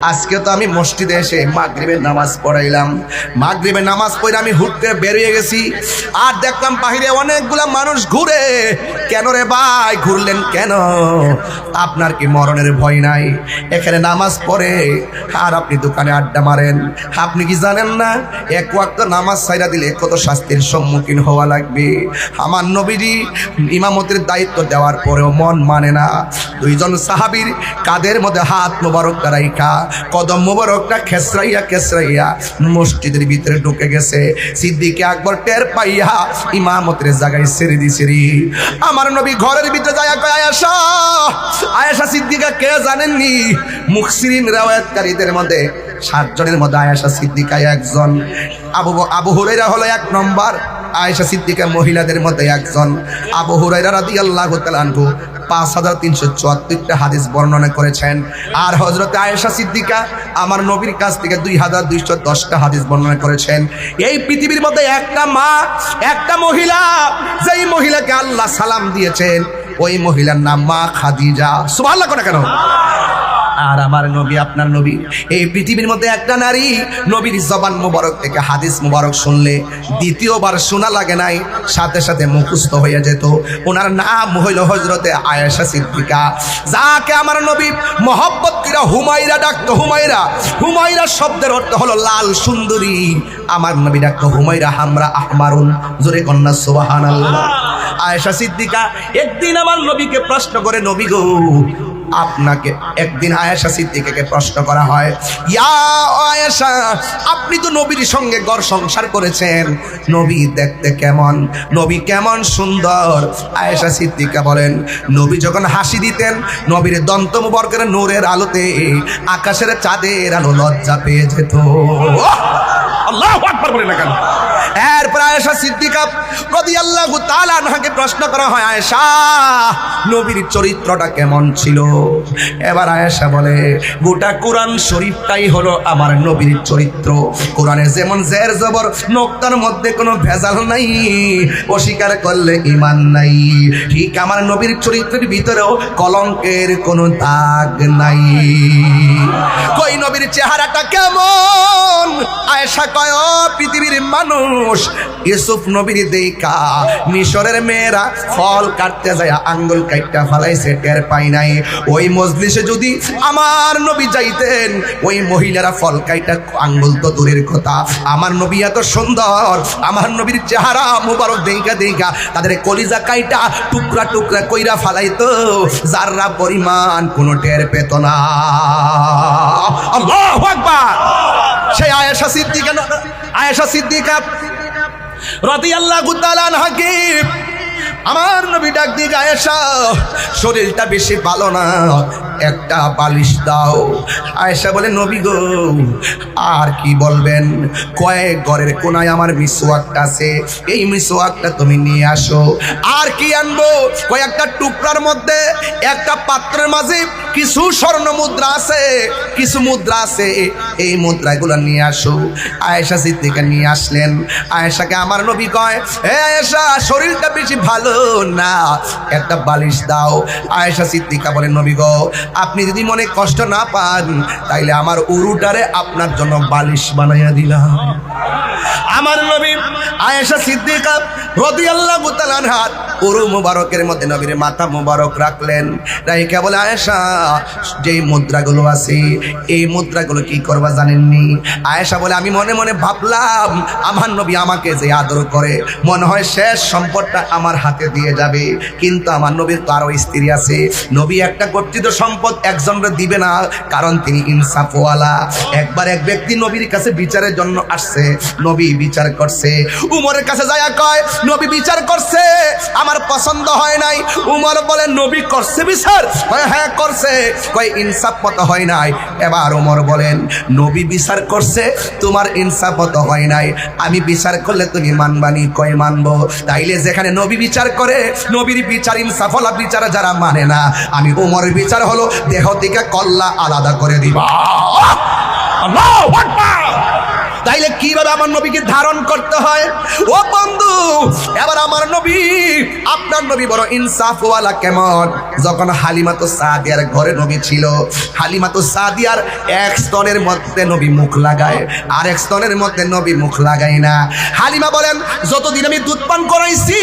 আজকে তো আমি মসজিদে এসে মাগরিবের নামাজ পড়াইলাম। মাগরিবের নামাজ পড়ে আমি হুটতে বেরিয়ে গেছি, আর দেখলাম বাহিরে অনেকগুলা মানুষ ঘুরে। কেন রে ভাই, ঘুরলেন কেন? আপনার কি মরণের ভয় নাই? এখানে নামাজ পড়ে আর আপনি দোকানে আড্ডা মারেন। আপনি কি জানেন না এক ওয়াক্ত নামাজ ছাইরা দিলে কত শাস্তির সম্মুখীন হওয়া লাগবে? আমার নবীজি ইমামতের দায়িত্ব দেওয়ার পরেও মন মানে না। দুইজন সাহাবীর কাদের মধ্যে হাত মোবারকটা রাইখা কদম মোবারকটা খেসরাইয়া খেসরাইয়া মসজিদের ভিতরে ঢুকে গেছে। সিদ্দিকে আকবর টের পাইয়া ইমামতের জায়গায় ছেড়ে দিছে। আমার নবী ঘরের ভিতরে যায় কয়, আয়েশা, আয়েশা সিদ্দিকা কে জানেননি? মুফসিরিন riwayatকারীদের মধ্যে 7 জনের মধ্যে আয়েশা সিদ্দিকা একজন। আবু হুরায়রা হলো 1 নম্বর, আয়েশা সিদ্দিকা মহিলাদের মধ্যে একজন। আবু হুরায়রা রাদিয়াল্লাহু তাআলা আনহু 5374টা হাদিস বর্ণনা করেছেন, আর হযরত আয়েশা সিদ্দিকা আমার নবীর কাছ থেকে 2210টা হাদিস বর্ণনা করেছেন। এই পৃথিবীর মধ্যে একটা মা, একটা মহিলা, যেই মহিলাকে আল্লাহ সালাম দিয়েছেন ওই মহিলার নাম মা খাদিজা। সুবহানাল্লাহ কোন কেন? আর আমার নবী, আপনার নবী, এই পৃথিবীর মধ্যে একটা নারী নবীর জবান মুবারক থেকে হাদিস মুবারক শুনলে দ্বিতীয়বার শোনা লাগে নাই, সাথে সাথে মুখস্থ হয়ে যেত। ওনার নাম হইল হযরতে আয়েশা সিদ্দিকা, যাকে আমার নবী মহব্বত করে হুমায়রা ডাকতো। হুমায়রা, হুমায়রা শব্দের অর্থ হলো লাল সুন্দরী। আমার নবী ডাকতো হুমায়রা হামরা আহমারুন। জোরে কন্যা সুবহানাল্লাহ। আয়েশা সিদ্দিকা একদিন আমার নবীকে প্রশ্ন করে, নবী গো, আপনাকে একদিন আয়েশা সিদ্দিকাকে প্রশ্ন করা হয়, ইয়া আয়েশা, আপনি তো নবীর সঙ্গে ঘর সংসার করেছেন, নবী দেখতে কেমন? নবী কেমন সুন্দর? আয়েশা সিদ্দিকা বলেন, নবী যখন হাসি দিতেন নবীর দন্ত মুবারকের নূরের আলোতে আকাশের চাঁদের আলো লজ্জা পেয়ে যেত। আল্লাহু আকবার বলেন না কেন? এরপর আয়েশা সিদ্দিকা রাদিয়াল্লাহু তাআলা আনহাকে প্রশ্ন করা হয়, আয়েশা, নবীর চরিত্রটা কেমন ছিল? এবার আয়েশা বলে, গোটা কোরআন শরীফটাই হলো আমার নবীর চরিত্র। কোরআনে যেমন জের জবর নোক্তার মধ্যে কোনো ভেজাল নাই, অস্বীকার করলে ঈমান নাই, ঠিক আমার নবীর চরিত্রের ভিতরেও কলঙ্কের কোনো দাগ নাই। কই নবীর চেহারাটা কেমন? আয়েশা কয়, ও পৃথিবীর মানুষ, ইউসুফ নবীর দেখা মিশরের মেয়েরা ফল কাটতে যায় আঙ্গুল কাটটা ফালাইছে, টের পাই নাই। ওই মজলিসে যদি আমার নবী যাইতেন, ওই মহিলারা ফল কাইটা আঙ্গুল তো দূরের কথা, আমার নবী এত সুন্দর, আমার নবীর চেহারা মুবারক দেখা দেখা তাদের কলিজা কাইটা টুকরা টুকরা কইরা ফালাইতো, যাররা পরিমাণ কোনো টের পেত না। আল্লাহু আকবার। সেই আয়েশা সিদ্দিকা, আয়েশা সিদ্দিকা রাদিয়াল্লাহু তাআলা আনহাকে আমার নবী ডাক দিয়ে, আয়েশা, শরীরটা বেশি ভালো না, একটা বালিশ দাও। আয়েশা বলে, নবী গো, আর কি বলবেন? কয়েক ঘরের কোনায় আমার মিসওয়াকটা আছে, এই মিসওয়াকটা তুমি নিয়ে আসো। আর কি আনবো? কয়েকটা টুকরার মধ্যে একটা পাত্রের মাঝে কিছু স্বর্ণ মুদ্রা আছে, কিছু মুদ্রা আছে, এই মুদ্রাগুলো নিয়ে আসো। আয়েশা সিদ্দিকা নিয়ে আসলেন। আয়েশাকে আমার নবী কয়, হে আয়েশা, শরীরটা বেশি ভালো না, একটা বালিশ দাও। আয়েশা সিদ্দিকা বলেন, নবী গো, আপনি যদি মনে কষ্ট না পান তাইলে আমার উরুটারে আপনার জন্য বালিশ বানাইয়া দিলাম। আমার নবী আয়েশা সিদ্দিকা রাদিয়াল্লাহু তাআলা আনহা উরু মুবারকের মধ্যে নবীর মাথা মুবারক রাখলেন। রাইখা বলে, আয়েশা, যেই মুদ্রাগুলো আছে এই মুদ্রাগুলো কি করবা জানেননি? আয়েশা বলে, আমি মনে মনে ভাবলাম আমার নবী আমাকে যে আদর করে মনে হয় শেষ সম্পদটা আমার হাতে দিয়ে যাবে, কিন্তু আমার নবীর তো আরো স্ত্রী আছে, নবী একটা কর্তৃত্ব সম্পদ একজনকে দিবে না, কারণ তিনি ইনসাফওয়ালা। একবার এক ব্যক্তি নবীর কাছে বিচারের জন্য আসছে, নবী বিচার করছে, উমরের কাছে যায় কয়, নবী বিচার করছে, আমার পছন্দ হয় নাই। উমর বলে, নবী করছে বিচার? হ্যাঁ করছে। কয়, ইনসাফ মতো হয় নাই। এবার উমর বলেন, নবী বিচার করছে, তোমার ইনসাফ মতো হয় নাই, আমি বিচার করলে তুমি মানবানি? কয়, মানবো। তাইলে যেখানে নবী বিচার করে, নবীর বিচার ইনসাফওয়ালা বিচার যারা মানে না, আমি উমরের বিচার হলো দেহ থেকে কল্লা আলাদা করে দিবা। আল্লাহু আকবার। তাইলে কিভাবে আমার নবীকে ধারণ করতে হয়। ও বন্ধু, এবার আমার নবী, আপনার নবী বড় ইনসাফওয়ালা। কেমন? যখন হালিমাতুস সাদিয়ার ঘরে নবী ছিল, হালিমাতুস সাদিয়ার এক স্তনের মধ্যে নবী মুখ লাগায়, আর এক স্তনের মধ্যে নবী মুখ লাগায় না। হালিমা বলেন, যতদিন আমি দুধ পান করাইছি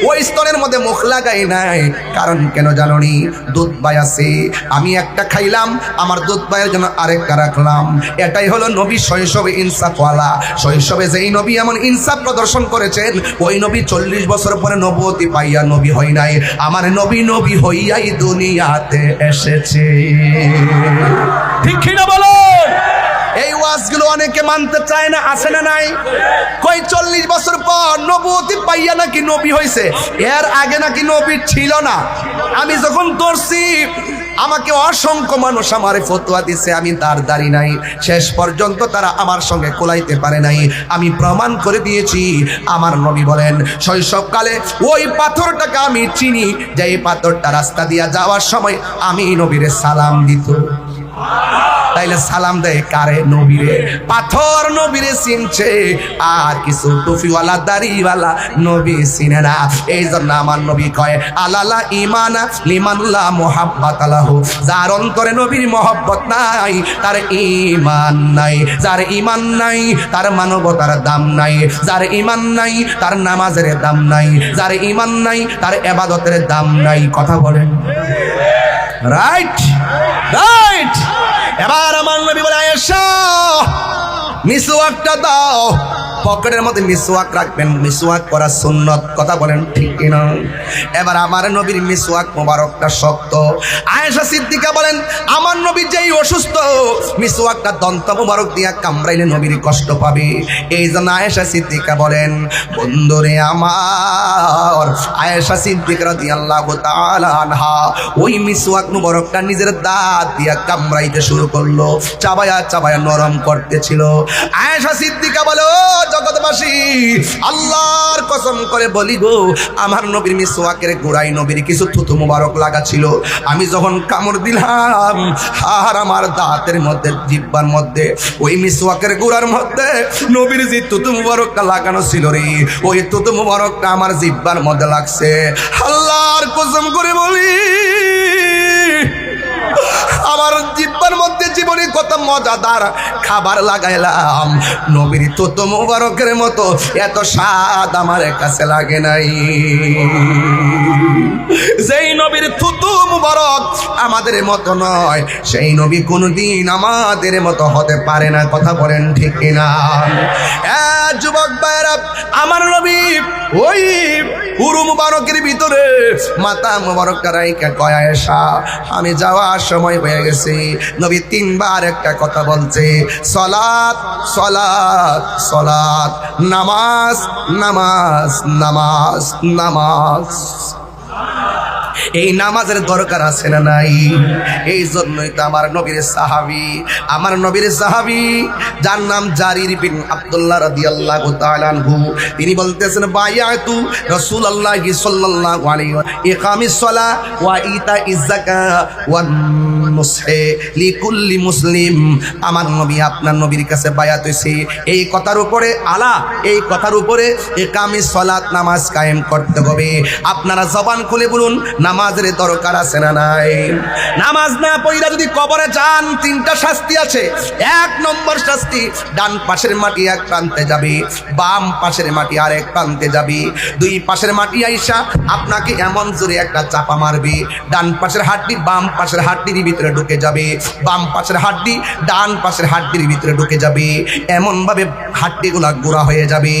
ওই স্তনের মধ্যে মুখ লাগাই নাই। কারণ কেন জানোনি? দুধ বাই আছে, আমি একটা খাইলাম, আমার দুধ বাইয়ের জন্য আরেকটা রাখলাম। এটাই হলো নবী শৈশবে ইনসাফওয়ালা। শৈশবে যেই নবী এমন ইনসাফ প্রদর্শন করেছেন, ওই নবী 40 বছর পরে নবুয়তি পাইয়া নবী হয় নাই, আমার নবী নবী হইয়াই দুনিয়াতে এসেছে। ঠিক কি না বলো? এই ওয়াজগুলো অনেকে মানতে চায় না, আছে না নাই? কই 40 বছর পর নবুয়তি পাইয়া নাকি নবী হইছে, এর আগে নাকি নবী ছিল না। আমি যখন ধরছি, আমাকে অসংখ্য মানুষ আমারে ফতোয়া দিছে, আমি তার দাঁড়ি নাই, শেষ পর্যন্ত তারা আমার সঙ্গে কোলাইতে পারে নাই। আমি প্রমাণ করে দিয়েছি। আমার নবী বলেন, শৈশবকালে ওই পাথরটাকে আমি চিনি, যে এই পাথরটা রাস্তা দিয়া যাওয়ার সময় আমি নবীরে সালাম দিত। তাইলে সালাম দেয় কারে? নবীরে। পাথর নবীরে চিনছে, আর কিছু টুপিওয়ালা দাড়িওয়ালা নবী চিনে না। এই জন্য আমার নবী কয়, আলালা ইমানা লিমানুল্লা মোহাব্বত আলাহু, যার অন্তরে নবীর মহব্বত নাই তার ইমান নাই। যার ইমান নাই তার মানবতার দাম নাই। যার ইমান নাই তার নামাজের দাম নাই। যার ইমান নাই তার ইবাদতের দাম নাই। কথা বলেন রাইট? রাইট। এবার আমার নবী বলে, আয়েশা মিসওয়াকটা দাও। পকেটের মধ্যে মিসওয়াক রাখবেন, মিসওয়াক করা সুন্নত। কথা বলেন ঠিক কিনা? এবার আমার নবীর মিসওয়াক মোবারকটা শক্ত। আয়েশা সিদ্দিকা বলেন, আমার নবী যেই অসুস্থ, মিসওয়াকটা দন্ত মোবারক দিয়া কামড়াইলে নবীর কষ্ট পাবে। এই জন্য আয়েশা সিদ্দিকা বলেন, বন্ধুরে আমার, আয়েশা সিদ্দিকা রাদিয়াল্লাহু তাআলা আনহা ওই মিসওয়াক মোবারকটা নিজের দাঁত দিয়া কামড়াইতে শুরু করলো, চাবায়া চাবায়া নরম করতেছিল। আয়েশা সিদ্দিকা বলো, জগৎবাসী, আল্লাহর কসম করে বলি গো, আমার নবীর মিসওয়াকের গোড়ায় নবীর কিছু থুতু মুবারক লাগা ছিল। আমি যখন কামড় দিলাম, আর আমার দাঁতের মধ্যে, জিহ্বার মধ্যে, ওই মিসওয়াকের গোড়ার মধ্যে নবীর যে থুতু মুবারকটা লাগানো ছিল রে, ওই থুতু মুবারকটা আমার জিহ্বার মধ্যে লাগছে। আল্লাহর কসম করে বলি, আমার জিহ্বার মধ্যে জীবনে কত মজাদার খাবার লাগাইলাম, নবীর থুতু মুবারকের মতো এত স্বাদ আমার কাছে লাগে নাই। যেই নবীর থুতু মুবারক আমাদের মতো নয়, সেই নবী কোনদিন আমাদের মতো হতে পারে না। কথা বলেন ঠিক কিনা? যুবক ভাইরা, আমার নবী ওই পুরু মুবারকের ভিতরে মাথা মুবারকটা রাইখা কয়, আয়েশা আমি যাওয়ার সময় হয়ে গেছে। নবী 3 বার একটা কথা বলছে, সালাত সালাত সালাত, নামাজ নামাজ নামাজ নামাজ। এই নামাজের দরকার আছে না নাই? এই জন্যই তো আমার নবীর সাহাবী, আমার নবীর সাহাবী যার নাম জারির বিন আব্দুল্লাহ রাদিয়াল্লাহু তাআলা আনহু, তিনি বলতেছেন, বায়াতু রাসূলুল্লাহি সাল্লাল্লাহু আলাইহি ওয়া ইকামিস সালাহ ওয়া ইতাইজ যাকাত ওয়া নুসহি লিকুল্লি মুসলিম। আমার নবী আপনার নবীর কাছে বায়াত হইছে এই কথার উপরে, আলা এই কথার উপরে, ইকামিস সালাত, নামাজ কায়েম করতে হবে। আপনারা জবান খুলে বলুন, নামাজের দরকার আছে না নাই? নামাজ না পড়িয়া যদি কবরে যান, 3টা শাস্তি আছে। 1 নম্বর শাস্তি, ডান পাশের মাটি এক প্রান্তে যাবে, বাম পাশের মাটি আর এক প্রান্তে যাবে। 2 পাশের মাটি আইসা আপনাকে এমন জোরে একটা চাপা মারবে, ডান পাশের হাড্ডি বাম পাশের হাড্ডির ভিতরে ঢুকে যাবে, বাম পাশের হাড্ডি ডান পাশের হাড্ডির ভিতরে ঢুকে যাবে, এমন ভাবে হাড্ডিগুলা গোড়া হয়ে যাবে।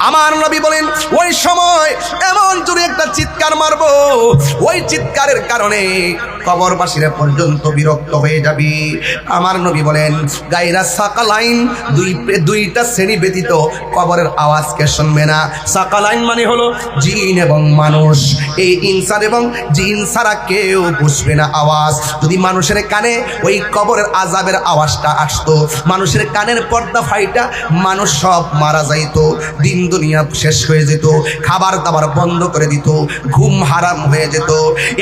আমার নবী বলেন, ওই সময় এমন জোরে একটা চিৎকার মারবো, ওই চিৎকারের কারণে কবরবাসীরা পর্যন্ত বিরক্ত হয়ে যাবে। আমার নবী বলেন, গায়রা সাকালাইন, 2টা শ্রেণী ব্যতীত কবরের আওয়াজকে শুনবে না। সাকালাইন মানে হলো জিন এবং মানুষ। এই ইনসান এবং জিন ছাড়া কেউ বুঝবে না আওয়াজ। যদি মানুষের কানে ওই কবরের আযাবের আওয়াজটা আসতো, মানুষের কানের পর্দা ফাইটা মানুষ সব মারা যাইতো, দিন দুনিয়া শেষ হয়ে যেত, খাবার দাবার বন্ধ করে দিত, ঘুম হারাম হয়ে যেত।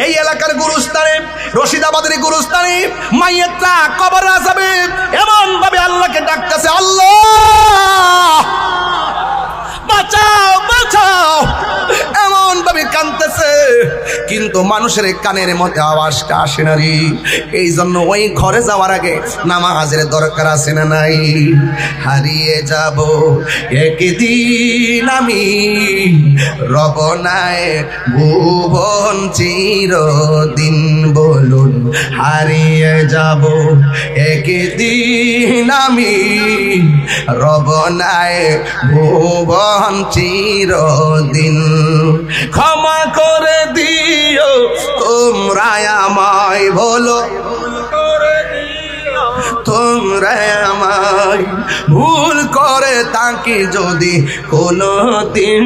এই এলাকার গুরুস্থানে, রশিদাবাদের গুরুস্থানে মাইয়াতরা কবর আযাবে এমন ভাবে আল্লাহকে ডাকতেছে, আল্লাহ কিন্তু মানুষের কানের মধ্যে আওয়াজটা আসে না রে। এই জন্য ওই ঘরে যাওয়ার আগে নামাজের দরকার আছে না নাই? হারিয়ে যাব একদিন আমি, রব নাই ভুবন চিরদিন, বলুন হারিয়ে যাব একদিন আমি, রব নাই ভুবন চিরদিন। ক্ষমা করে দিও তোমরা আমায়, বলো তোমরা আমায়, ভুল করে তাকে যদি কোনো দিন,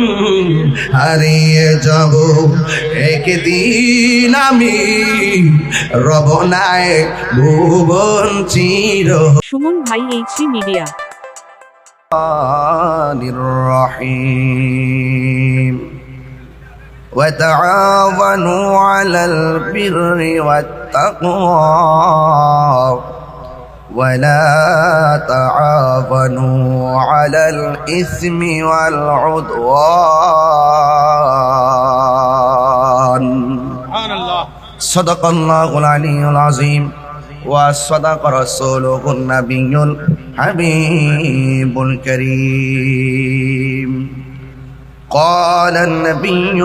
হারিয়ে যাব একদিন আমি, রব নাই ভুবন চির। সুমন ভাই, এইচডি মিডিয়া। الرحيم وتعاونوا على البر والتقوى ولا تعاونوا على الإثم والعدوان. صدق الله العلي العظيم وصدق رسوله النبي الحبيب الكريم. قال النبي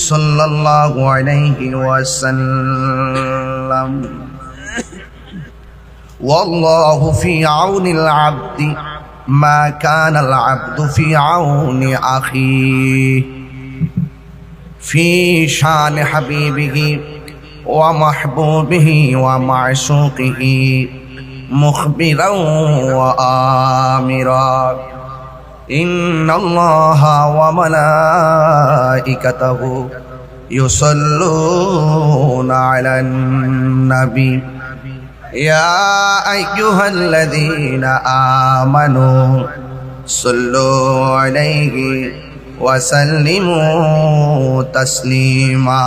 صلى الله عليه وسلم: والله في عون العبد ما كان العبد في عون أخيه في شان حبيبه ومحبوبه ومعشوقه مخبرا وآمرا. إن الله وملائكته يصلون على النبي يا أيها الذين آمنوا صلوا عليه وسلموا تسليما.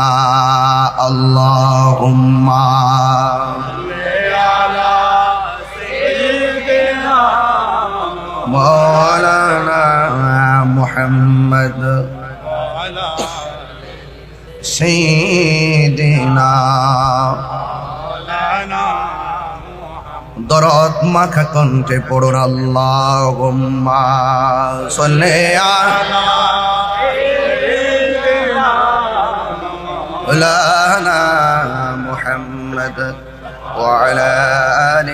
اللهم مولانا محمد سيدنا দরদ মাখা কণ্ঠে পড়ুন আল্লাহুম্মা সাল্লি আলা مولانا محمد وعلى آل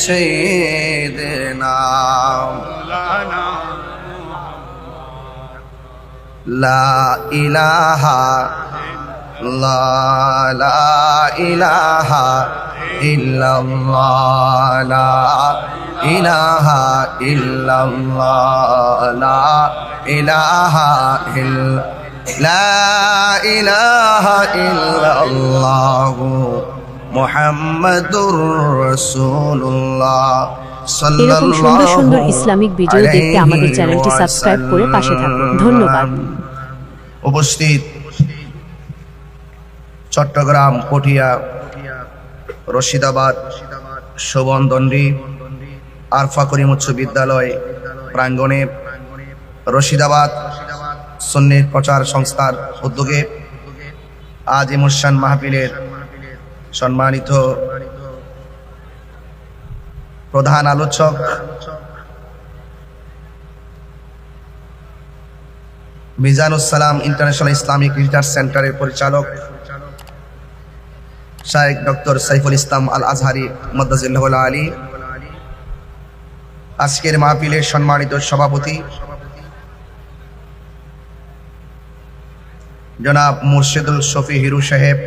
سيدنا لا إله لا إله إلا الله لا إله إلا الله لا إله إلا لا إله إلا الله মুহাম্মাদুর রাসূলুল্লাহ এরকম সুন্দর সুন্দর ইসলামিক ভিডিও দেখতে আমাদের চ্যানেলটি সাবস্ক্রাইব করে পাশে থাকুন। ধন্যবাদ। উপস্থিত চট্টগ্রাম, পটিয়া, রশিদাবাদ, শোভনদন্ডি আরফা করিম উচ্চ বিদ্যালয় প্রাঙ্গণে রশিদাবাদ সুন্নি প্রচার সংস্থার উদ্যোগে আজ এই মুশান মাহফিলের সম্মানিত প্রধান আলোচক মিজানুস সালাম ইন্টারন্যাশনাল ইসলামিক রিসার্চ সেন্টারের পরিচালক শায়েখ ডক্টর সাইফুল ইসলাম আল আজহারি মাদ্দাজিল্লাহুল আলী, আজকের মাহফিলের সম্মানিত সভাপতি জনাব মুর্শিদুল শফি হিরু সাহেব,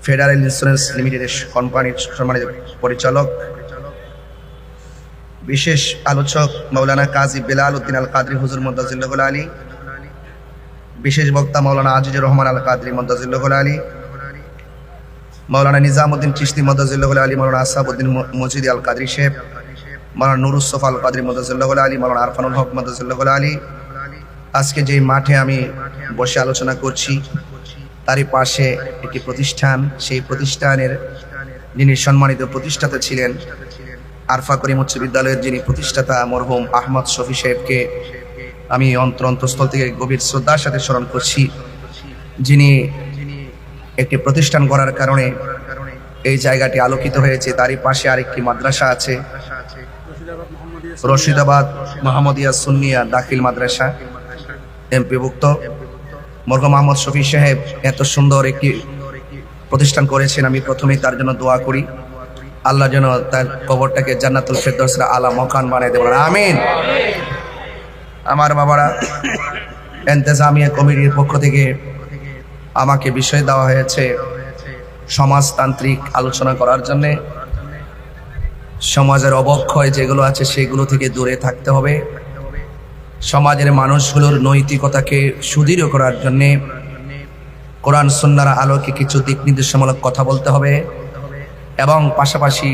ফেডারেল ইন্স্যুরেন্স লিমিটেডের কোম্পানির সম্মানিত পরিচালক, বিশেষ আলোচক মাওলানা কাজী বেলাল উদ্দিন আল কাদরি হুজুর মাদ্দাজিল্লাহুল আলী, বিশেষ বক্তা মাওলানা আজিজুর রহমান আল কাদরি মাদ্দাজিল্লাহুল আলী, মাওলানা নিজামউদ্দিন চিশতি মাদ্দাজিল্লাহুল আলী, মাওলানা আসাবউদ্দিন মজিদি আল কাদরি সাহেব, মাওলানা নুরুস সফা আল কাদরি মাদ্দাজিল্লাহুল আলী, মাওলানা আরফানুল হক মাদ্দাজিল্লাহুল আলী। আজকে যে মাঠে আমি বসে আলোচনা করছি তারই পাশে একটি প্রতিষ্ঠান, সেই প্রতিষ্ঠানের যিনি সম্মানিত প্রতিষ্ঠাতা ছিলেন আরফা করিম উচ্চ বিদ্যালয়ের যিনি প্রতিষ্ঠাতা মরহুম আহমদ শফি সাহেবকে আমি অন্তরস্থল থেকে গভীর শ্রদ্ধার সাথে স্মরণ করছি। যিনি একটি প্রতিষ্ঠান করার কারণে এই জায়গাটি আলোকিত হয়েছে, তারই পাশে আরেকটি মাদ্রাসা আছে, রশিদাবাদ মোহাম্মদিয়া সুন্নিয়া দাখিল মাদ্রাসা, এমপিভুক্ত। মরহুম মোহাম্মদ শফি সাহেব এত সুন্দর একটি প্রতিষ্ঠান করেছেন, আমি প্রথমেই তার জন্য দোয়া করি, আল্লাহ যেন তার কবরটাকে জান্নাতুল ফেরদৌসের আলা মকান বানাই দেবেন, আমিন। আমার বাবারা, ইন্তেজামিয়া কমিটির পক্ষ থেকে আমাকে বিষয় দেওয়া হয়েছে সমাজতান্ত্রিক আলোচনা করার জন্যে। সমাজের অবক্ষয় যেগুলো আছে সেগুলো থেকে দূরে থাকতে হবে, সমাজের মানুষগুলোর নৈতিকতাকে সুদৃঢ় করার জন্যে কোরআন সুন্নাহর আলোকে কিছু দিক নির্দেশমূলক কথা বলতে হবে, এবং পাশাপাশি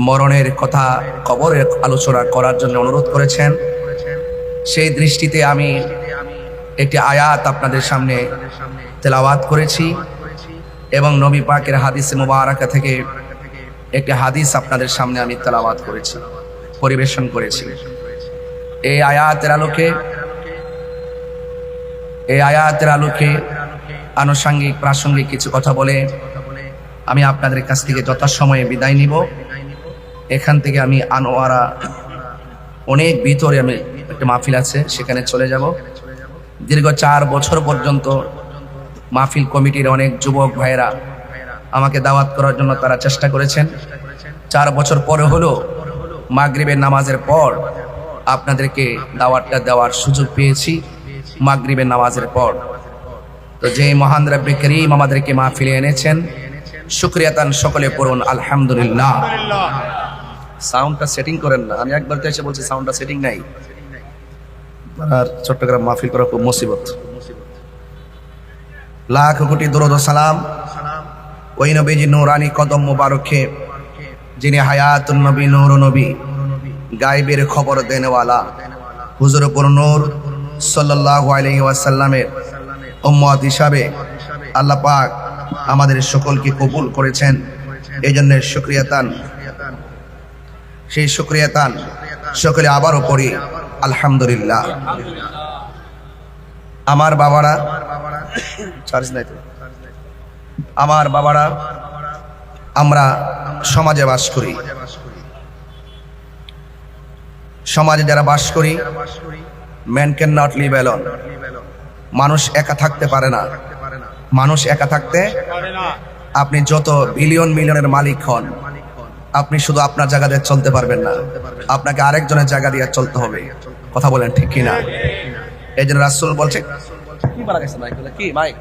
মরণের কথা, কবরের আলোচনা করার জন্য অনুরোধ করেছেন। সেই দৃষ্টিতে আমি একটি আয়াত আপনাদের সামনে তেলাওয়াত করেছি, এবং নবী পাকের হাদিস মুবারাকা থেকে একটি হাদিস আপনাদের সামনে আমি তেলাওয়াত করেছি, পরিবেশন করেছি। এই আয়াতের আলোকে আনুষঙ্গিক প্রাসঙ্গিক কিছু কথা বলে আমি আপনাদের কাছ থেকে যথাসময়ে বিদায় নিব। এখান থেকে আমি আনোয়ারা অনেক ভিতরে আমি একটা মাহফিল আছে, সেখানে চলে যাব। দীর্ঘ 4 বছর পর্যন্ত মাহফিল কমিটির অনেক যুবক ভাইয়েরা আমাকে দাওয়াত করার জন্য তারা চেষ্টা করেছেন। 4 বছর পরে হলো মাগরিবের নামাজের পর আপনাদেরকে দাওয়াতটা দেওয়ার সুযোগ পেয়েছি, মাগরিবের নামাজের পর। তো যেই মহান রব্বে করিম আমাদেরকে মাহফিলে এনেছেন, শুকরিয়াতান সকলে পড়ুন আলহামদুলিল্লাহ। সাউন্ডটা সেটিং করেন না, আমি একবার তো এসে বলছি সাউন্ডটা সেটিং নাই। আর চট্টগ্রাম মাহফিল করা খুব মুসিবত। লাখ কোটি দরুদ ও সালাম ওই নবীজি নূরানি কদম মুবারকে, যিনি হায়াতুন নবী, নূর নবী, গায়বের খবর দেনেওয়ালা, হুজুর পুর নূর সাল্লাল্লাহু আলাইহি ওয়াসাল্লামের উম্মত হিসাবে আল্লাহ পাক আমাদের সকলকে কবুল করেছেন। এই জন্য শুকরিয়াতান, সেই শুকরিয়াতান সকলে আবারও পড়ি আলহামদুলিল্লাহ। আমার বাবারা, চার্জ নাই তো, আমার বাবারা, আমরা সমাজে বাস করি। সমাজে যারা বাস করি, man can not live alone. মানুষ একা থাকতে পারে না, মানুষ একা থাকতে, আপনি যত বিলিয়ন মিলিয়নের মালিক হন, আপনি শুধু আপনার জায়গা দিয়ে চলতে পারবেন না, আপনাকে আরেকজনের জায়গা দিয়ে চলতে হবে। কথা বলেন ঠিক কিনা? এই জন্য রাসূল বলছে, কি বলা গেছে মাইক, কি মাইক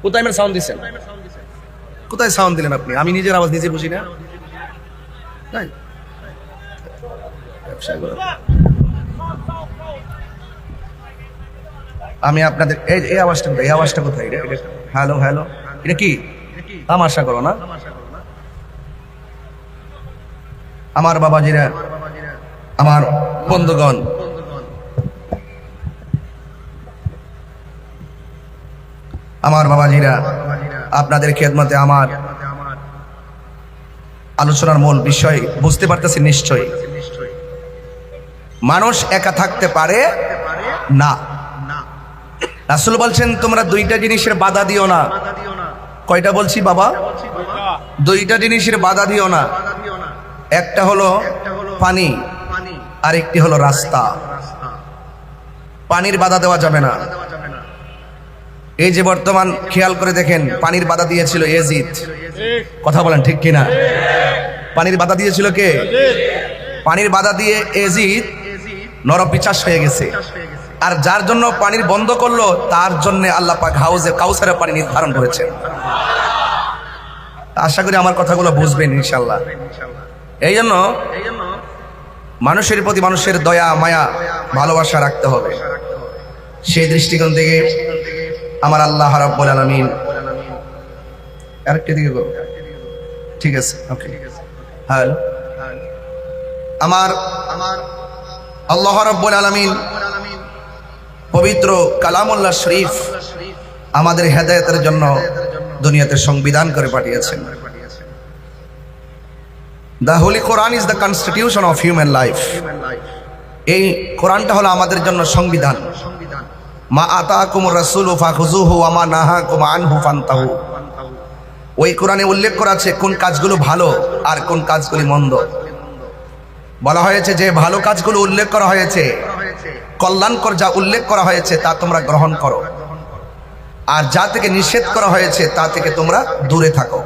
কোথায় মেরে সাউন্ড দিচ্ছেন, কোথায় সাউন্ড দিলেন আপনি? আমি নিজের আওয়াজ নিজে বুঝি না। আমি আপনাদের এই আওয়াজটা কোথায়? হ্যালো হ্যালো, এটা কি তামাশা করো না? আমার বাবাজিরা, আমার বন্ধুগণ, আমার বাবাজিরা, আপনাদের খেদমতে আমার আলোচনার মূল বিষয় বুঝতে পারতেছি নিশ্চয়ই। মানুষ একা থাকতে পারে না। রাসূল বলছেন, তোমরা 2টা জিনিসের বাধা দিও না। কয়টা বলছি বাবা? 2টা জিনিসের বাধা দিও না। একটা হলো পানি, আর একটি হলো রাস্তা। পানির বাধা দেওয়া যাবে না। এই যে বর্তমান খেয়াল করে দেখেন, পানির বাধা দিয়েছিল ইয়াজিদ। কথা বলেন ঠিক কিনা? পানির বাধা দিয়েছিল কে? পানির বাধা দিয়ে ইয়াজিদ নরপিচাস হয়ে গেছে। আর যার জন্য পানির বন্ধ করলো, তার জন্য আল্লাহ পাক হাউজে কাউসারের পানি নির্ধারণ করেছেন। আশা করি আমার কথাগুলো বুঝবেন ইনশাআল্লাহ। এই জন্য মানুষের প্রতি মানুষের দয়া, মায়া, ভালোবাসা রাখতে হবে। সেই দৃষ্টিকোণ থেকে আমার আল্লাহ রাব্বুল আলামিন, আরেকটা দিকে গো, ঠিক আছে, ওকে, হ্যালো। আমার আল্লাহ রাব্বুল আলামিন পবিত্র কালামুল্লাহ শরীফ আমাদের হেদায়েতের জন্য দুনিয়াতে সংবিধান করে পাঠিয়েছেন। The Holy Quran is the constitution of human life. এই কোরআনটা হলো আমাদের জন্য সংবিধান। মা আতাকুমুর রাসূলু ফাখুযুহু ওয়া মা নাহাকুম আনহু ফান্তাহু। ওই কোরআনে উল্লেখ করা আছে কোন কাজগুলো ভালো আর কোন কাজগুলি মন্দ। বলা হয়েছে যে ভালো কাজগুলো উল্লেখ করা হয়েছে, কল্যাণকর যা উল্লেখ করা হয়েছে তা তোমরা গ্রহণ করো, আর যা থেকে নিষেধ করা হয়েছে তা থেকে তোমরা দূরে থাকো।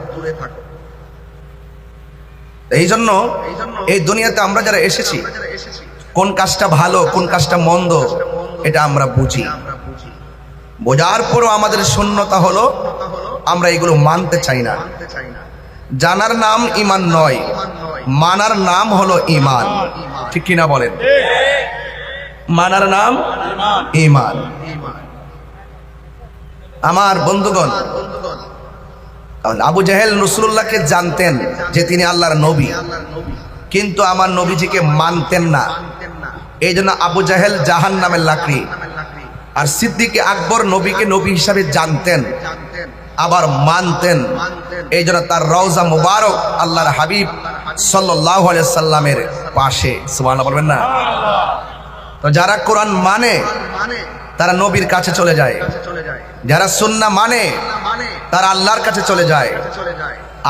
এই জন্য এই দুনিয়াতে আমরা যারা এসেছি কোন কাজটা ভালো কোন কাজটা মন্দ এটা আমরা বুঝি। বোঝার পরও আমাদের শূন্যতা হলো আমরা এগুলো মানতে চাই না। জানার নাম ঈমান নয়, মানার নাম হলো ঈমান। ঠিক কিনা বলেন? মানার নাম ঈমান। আমার বন্ধুগণ, আবু জাহেল রাসূলুল্লাহকে জানতেন যে তিনি আল্লাহর নবী, কিন্তু আমার নবীজিকে মানতেন না। এই জন্য আবু জাহেল জাহান্নামের লাকড়ি। আর সিদ্দিক আকবর নবীকে নবী হিসাবে জানতেন আবার মানতেন। এই জন্য তার রওজা মুবারক আল্লাহর হাবিব সাল্লাল্লাহু আলাইহি সাল্লামের পাশে। সুবহানাল্লাহ বলবেন না? তো যারা কোরআন মানে তারা নবীর কাছে চলে যায়, যারা সুন্নাহ মানে তারা আল্লাহর কাছে চলে যায়,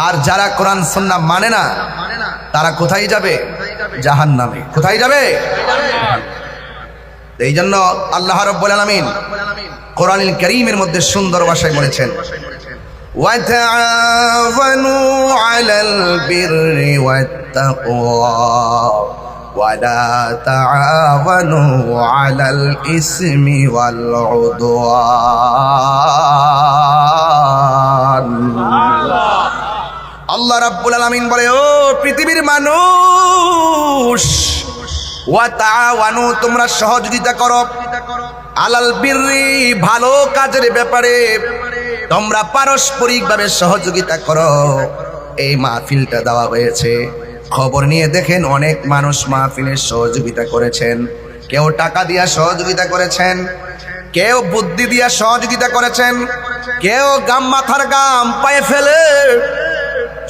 আর যারা কোরআন সুন্নাহ মানে না তারা কোথায় যাবে? জাহান্নামে। কোথায় যাবে? এই জন্য আল্লাহ রাব্বুল আলামিন কোরআনুল কারীমের মধ্যে সুন্দর ভাষায় বলেছেন, ওয়া তাআওয়ানু আলাল বিররি ওয়াত তাকওয়া ওয়া লা তাআওয়ানু আলাল ইসমি ওয়াল উদওয়ান। আল্লাহ রাব্বুল আলামিন বলে, ও পৃথিবীর মানুষ, ওয়া তাআওয়ানু তোমরা সহযোগিতা করো, আলাল বিররি ভালো কাজের ব্যাপারে তোমরা পারস্পরিকভাবে সহযোগিতা করো। এই মাহফিলটা দেওয়া হয়েছে, খবর নিয়ে দেখেন অনেক মানুষ মাহফিলের সহযোগিতা করেছেন। কেউ টাকা দিয়া সহযোগিতা করেছেন, কেউ বুদ্ধি দিয়া সহযোগিতা করেছেন, কেউ গাম মাথার গাম পায়ে ফেলে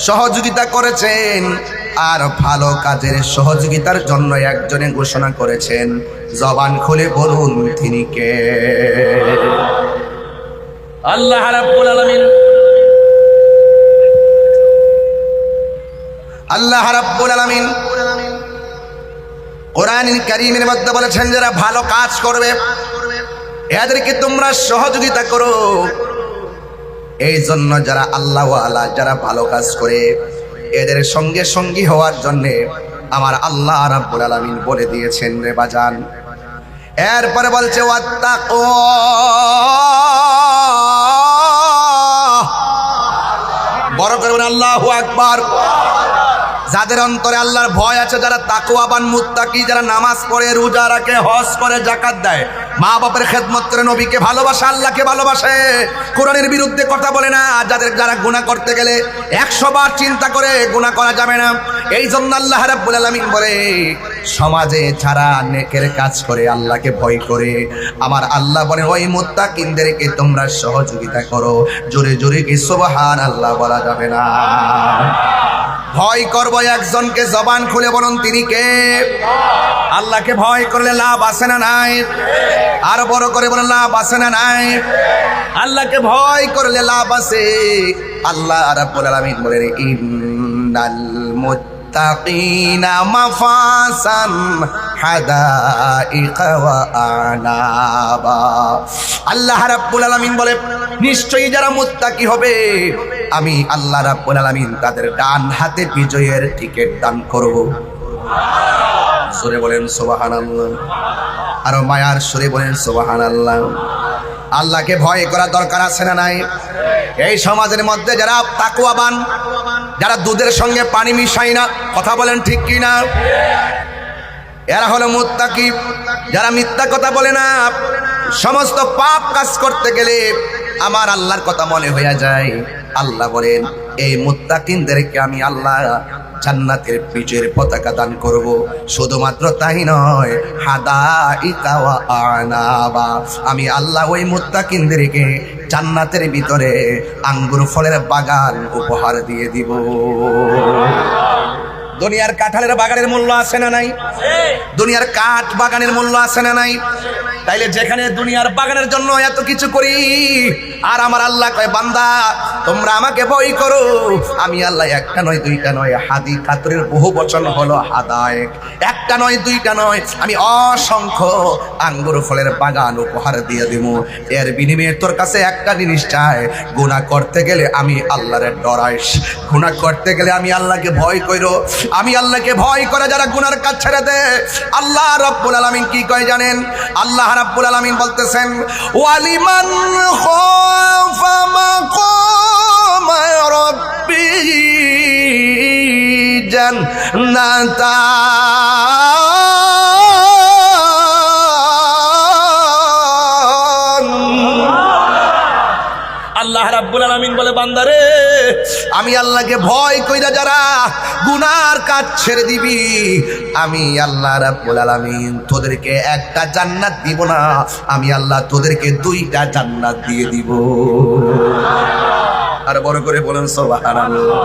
সহযোগিতা করেছেন। আর ভালো কাজের সহযোগিতার জন্য একজনে ঘোষণা করেছেন, জবান খুলে বলুন তিনি কে? আল্লাহ রাব্বুল আলামিন। আল্লাহ রাব্বুল আলামিন কোরআনুল কারীমের মধ্যে বলেছেন, যারা ভালো কাজ করবে এদেরকে তোমরা সহযোগিতা করো। এই জন্য যারা আল্লাহ ওয়ালা, যারা ভালো কাজ করে এদের সঙ্গে সঙ্গী হওয়ার জন্য আমার আল্লাহ রাব্বুল আলামিন বলে দিয়েছেন রে বাজান। এরপরে বলছে ওয়াত্তাকওয়া, বড় করে বলেন আল্লাহু আকবার। যাদের অন্তরে আল্লাহর ভয় আছে, যারা তাকওয়াবান মুত্তাকি, যারা নামাজ পড়ে, রোজা রাখে, হজ করে, যাকাত দেয়, মা বাবার খেদমত করে, নবীকে ভালোবাসে, আল্লাহকে ভালোবাসে, কোরআনের বিরুদ্ধে কথা বলে না, যারা গুনাহ করতে গেলে 100 বার চিন্তা করে গুনাহ করা যাবে না। এই জন্য আল্লাহ রাব্বুল আলামিন বলে, সমাজে যারা নেকের কাজ করে, আল্লাহকে ভয় করে, আমার আল্লাহ বলে ওই মুত্তাকিনদেরকে তোমরা সহযোগিতা করো। জোরে জোরে কি সুবহানাল্লাহ বলা যাবে না? ভয় করবো একজনকে, জবান খুলে বলুন তিনি কে? আল্লাহকে ভয় করলে লাভ আছে না নাই? আর বড় করে বলেন লাভ আছে না নাই? আল্লাহকে ভয় করলে লাভ আছে। আল্লাহ রাব্বুল আলামিন বলেন, ইন্নাল মুত্তাকিনা মাফাসান হাদাইকা ওয়া আনাবা। আল্লাহ রাব্বুল আলামিন বলে, নিশ্চয়ই যারা মুত্তাকি হবে আমি আল্লাহ রাব্বুল আলামিন তাদের ডান হাতে বিজয়ের টিকিট দান করব। সুরে বলেন সুবহানাল্লাহ, আর মায়ার সুরে বলেন সুবহানাল্লাহ। আল্লাহকে ভয় করা দরকার আছে না নাই? এই সমাজের মধ্যে যারা তাকওয়াবান, যারা দুধের সঙ্গে পানি মিশায় না, কথা বলেন ঠিক কি না? এরা হলো মুত্তাকি। যারা মিথ্যা কথা বলে না, সমস্ত পাপ কাজ করতে গেলে আমার আল্লাহর কথা মনে হয়ে যায়। আল্লাহ বলেন, এই মুত্তাকিনদেরকে আমি আল্লাহ জান্নাতের বিজয়ের পতাকা দান করব। শুধুমাত্র তাই নয়, হাদাইকা ওয়া আনাবা, আমি আল্লাহ ওই মুত্তাকিনদেরকে জান্নাতের ভিতরে আঙ্গুর ফলের বাগান উপহার দিয়ে দিব। দুনিয়ার কাঁঠালের বাগানের মূল্য আছে না নাই? দুনিয়ার কাঠ বাগানের মূল্য আছে না নাই? তাইলে যেখানে দুনিয়ার বাগানের জন্য এত কিছু করি, আর আমার আল্লাহ কয় বান্দা তোমরা আমাকে ভয় করো, আমি আল্লাহ একটা নয় দুইটা নয়, হাদি কাতরের বহু বচন হলো হাদায়েক, একটা নয় দুইটা নয়, আমি অসংখ্য আঙ্গুর ফলের বাগান উপহার দিয়ে দেব। এর বিনিময়ে তোর কাছে একটা জিনিস চাই, গুনাহ করতে গেলে আমি আল্লাহরে ডরাইস, গুনাহ করতে গেলে আমি আল্লাহকে ভয় কইরো। আমি আল্লাহকে ভয় করে যারা গুনার কাজ ছেড়ে দেয়, আল্লাহ রাব্বুল আলামিন কি কয় জানেন? আল্লাহ রাব্বুল আলামিন বলতেছেন ওয়ালিমান খাফা মাকাম রাব্বিহি জান্নাতান। আল্লাহ রাব্বুল আলামিন বলে বান্দারে আমি আল্লাহকে ভয় কইরা যারা গুনার কাজ ছেড়ে দিবি, আমি আল্লাহ রাব্বুল আলামিন তোদেরকে একটা জান্নাত দিব না, আমি আল্লাহ তোদেরকে দুইটা জান্নাত দিয়ে দিব। আর বড় করে বলেন সুবহানাল্লাহ।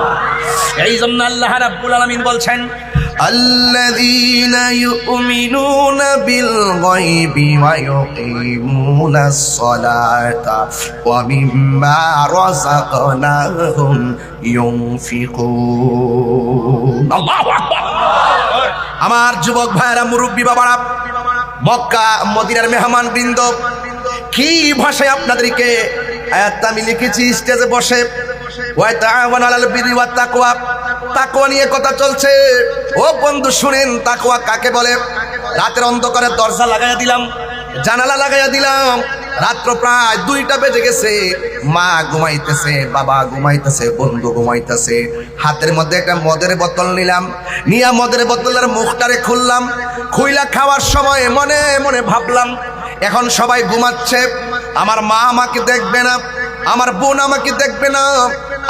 এই জন্য আল্লাহ রাব্বুল আলামিন বলছেন আল্লাযীনা ইউমিনুনা বিল গায়বি ওয়া ইউকিমুনাস সালাতা ওয়া মিম্মা রাযাকনাহুম ইউনফিকুন। আল্লাহু আকবার। আমার যুবক ভাইরা, মুরব্বী বাবারা, মক্কা মদিনার মেহমান বৃন্দ, কি ভাষায় আপনাদেরকে আয়াতটা আমি লিখেছি স্টেজে বসে, ওয়া তাআওয়ানু আলাল বিররি ওয়াত তাকওয়া, তাকওয়া নিয়ে কথা চলছে। ও বন্ধু শুনেন, তাকওয়া কাকে বলে? রাতের অন্ধকারে দরজা লাগাইয়া দিলাম, জানালা লাগাইয়া দিলাম, রাত্র প্রায় 2টা বেজে গেছে, মা ঘুমাইতেছে, বাবা ঘুমাইতেছে, বন্ধু ঘুমাইতেছে, হাতের মধ্যে একটা মদের বোতল নিলাম, নিয়া মদের বোতলের মুখটারে খুললাম, খুইলা খাওয়ার সময় মনে মনে ভাবলাম এখন সবাই ঘুমাচ্ছে, আমার মা আমাকে দেখবে না, আমার বোন আমাকে দেখবে না,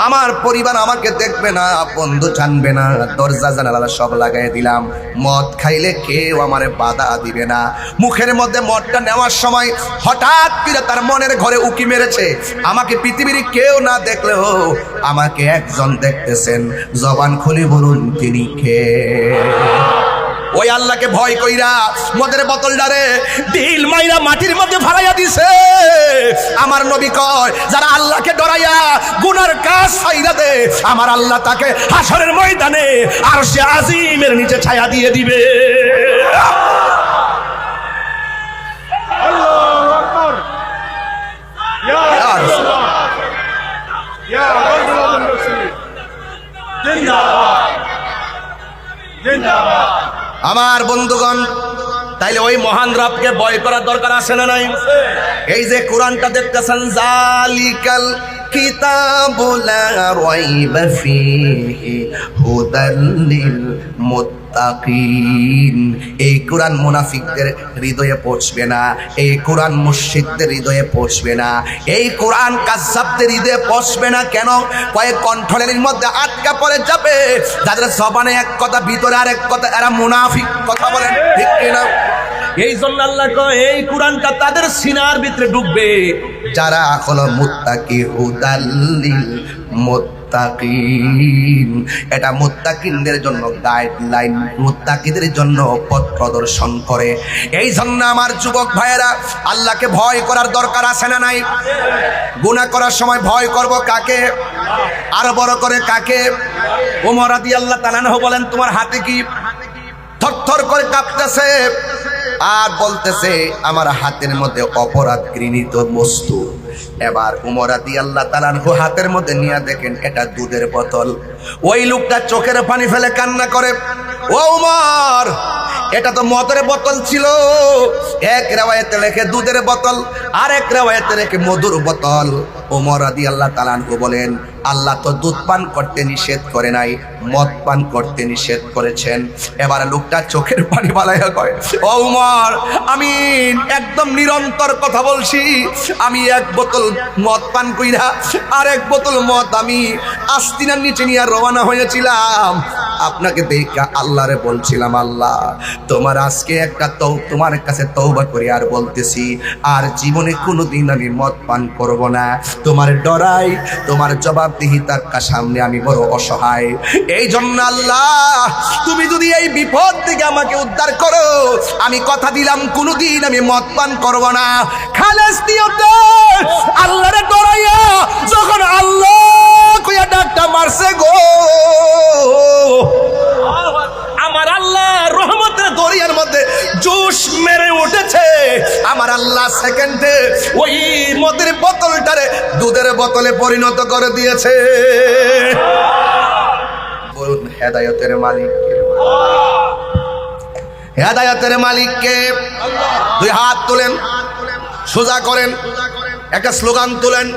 আমার পরিবার আমাকে দেখবে না, বন্ধু জানবে না, দরজা জানালা সব লাগাই দিলাম। মদ খাইলে কেউ আমারে বাধা দিবে না। মুখের মধ্যে মদটা নেওয়ার সময় হঠাৎ করে তার মনের ঘরে উকি মেরেছে, আমাকে পৃথিবীর কেউ না দেখলেও আমাকে একজন দেখতেছেন, জবান খুলে বলুন তিনি কে? ওই আল্লাহকে ভয় কইরা মদের বোতলটারে ঢিল মাইরা মাটির মধ্যে ফালাইয়া দিছে। আমার নবী কয় যারা আল্লাহকে ডরাইয়া গুনার কাজ ছাইরা দে, আমার আল্লাহ তাকে হাসরের ময়দানে আরশে আজিমের নিচে ছায়া দিয়ে দিবে। আল্লাহু আকবার। ইয়া রাসূলুল্লাহ, ইয়া রাসূলুল্লাহ, জিন্দাবাদ জিন্দাবাদ। আমার বন্ধুগণ, তাইলে ওই মহান রবকে ভয় করার দরকার আছে না নাই? এই যে কোরআনটা দেখতেছেন, জালিকাল কিতাবু লা রাইবা ফীহি হুদাল লিল মুত্তাকিন। এই কোরআন মুনাফিকদের হৃদয়ে পৌঁছবে না, এই কোরআন মুশরিকদের হৃদয়ে পৌঁছবে না, এই কোরআন কাযযাবদের হৃদয়ে পৌঁছবে না। কেন? কয়েক কণ্ঠলের মধ্যে আটকা পড়ে যাবে, যাদের জবানে এক কথা ভিতরে আরেক কথা, এরা মুনাফিক। কথা বলেন ঠিক কিনা? এই জন্য আল্লাহ কয় এই কোরআনটা তাদের সিনার ভিতরে ঢুকবে যারা হলো মুত্তাকি, হুদাল্লিল মুত্তাকিন। এটা মুত্তাকিনদের জন্য গাইডলাইন, মুত্তাকিদের জন্য পথ প্রদর্শন করে। এই জন্য আমার যুবক ভাইয়েরা, আল্লাহকে ভয় করার দরকার আছে না নাই? গুনাহ করার সময় ভয় করব কাকে? আরো বড় করে কাকে? ওমর রাদিয়াল্লাহু তাআলা আনহু বলেন, তোমার হাতে কি? থরথর করে কাঁপতেছে আর বলতেছে আমার হাতের মধ্যে অপরাধ ঘৃণিত বস্তু। এবার ওমর রাদিয়াল্লাহু তাআলা আনহু হাতের মধ্যে নিয়ে দেখেন এটা দুধের বোতল। ওই লোকটা চোখের পানি ফেলে কান্না করে, ও ওমর, এটা তো মদের বোতল ছিল। এক রিওয়ায়াতে লেখে দুধের বোতল, আর এক রিওয়ায়াতে লেখে মধুর বোতল। ওমর রাদিয়াল্লাহু তাআলা আনহু বলেন, আল্লাহ তো দুধ পান করতে নিষেধ করে নাই, মদ পান করতে নিষেধ করেছেন। এবার লোকটা চোখের পানি বালাইয়া কয়, ও ওমর, আমি একদম নিরন্তর কথা বলছি, আমি এক বোতল মদ পান কইরা আর এক বোতল মদ আমি আস্তিনার নিচে নিয়ে রওনা হয়েছিলাম। আপনাকে দেখা আল্লাহরে বলছিলাম, আল্লাহ তোমার আজকে একটা তোমার কাছে তওবা করি আর বলতেছি আর জীবনে কোনোদিন আমি মদ পান করব না। তোমার ডরাই, তোমার জবাবদিহিতার সামনে আমি বড় অসহায়। এই জন্য আল্লাহ তুমি যদি এই বিপদ থেকে আমাকে উদ্ধার করো, আমি কথা দিলাম কোনোদিন আমি মদ পান করব না। খালেস নিয়তে আল্লাহরে ডরাইয়া যখন আল্লাহ কইয়া ডাকটা মারছে গো, আমার আল্লাহ রহমতের দরিয়ার মধ্যে জোশ মেরে উঠেছে। আমার আল্লাহ সেকেন্ডে ওই মদের বোতলটারে দুধের বোতলে পরিণত করে দিয়েছে। বলুন হেদায়েতের মালিক কে? হেদায়েতের মালিক কে? দুই হাত তুলেন, সোজা করেন, একটা স্লোগান তুলেন,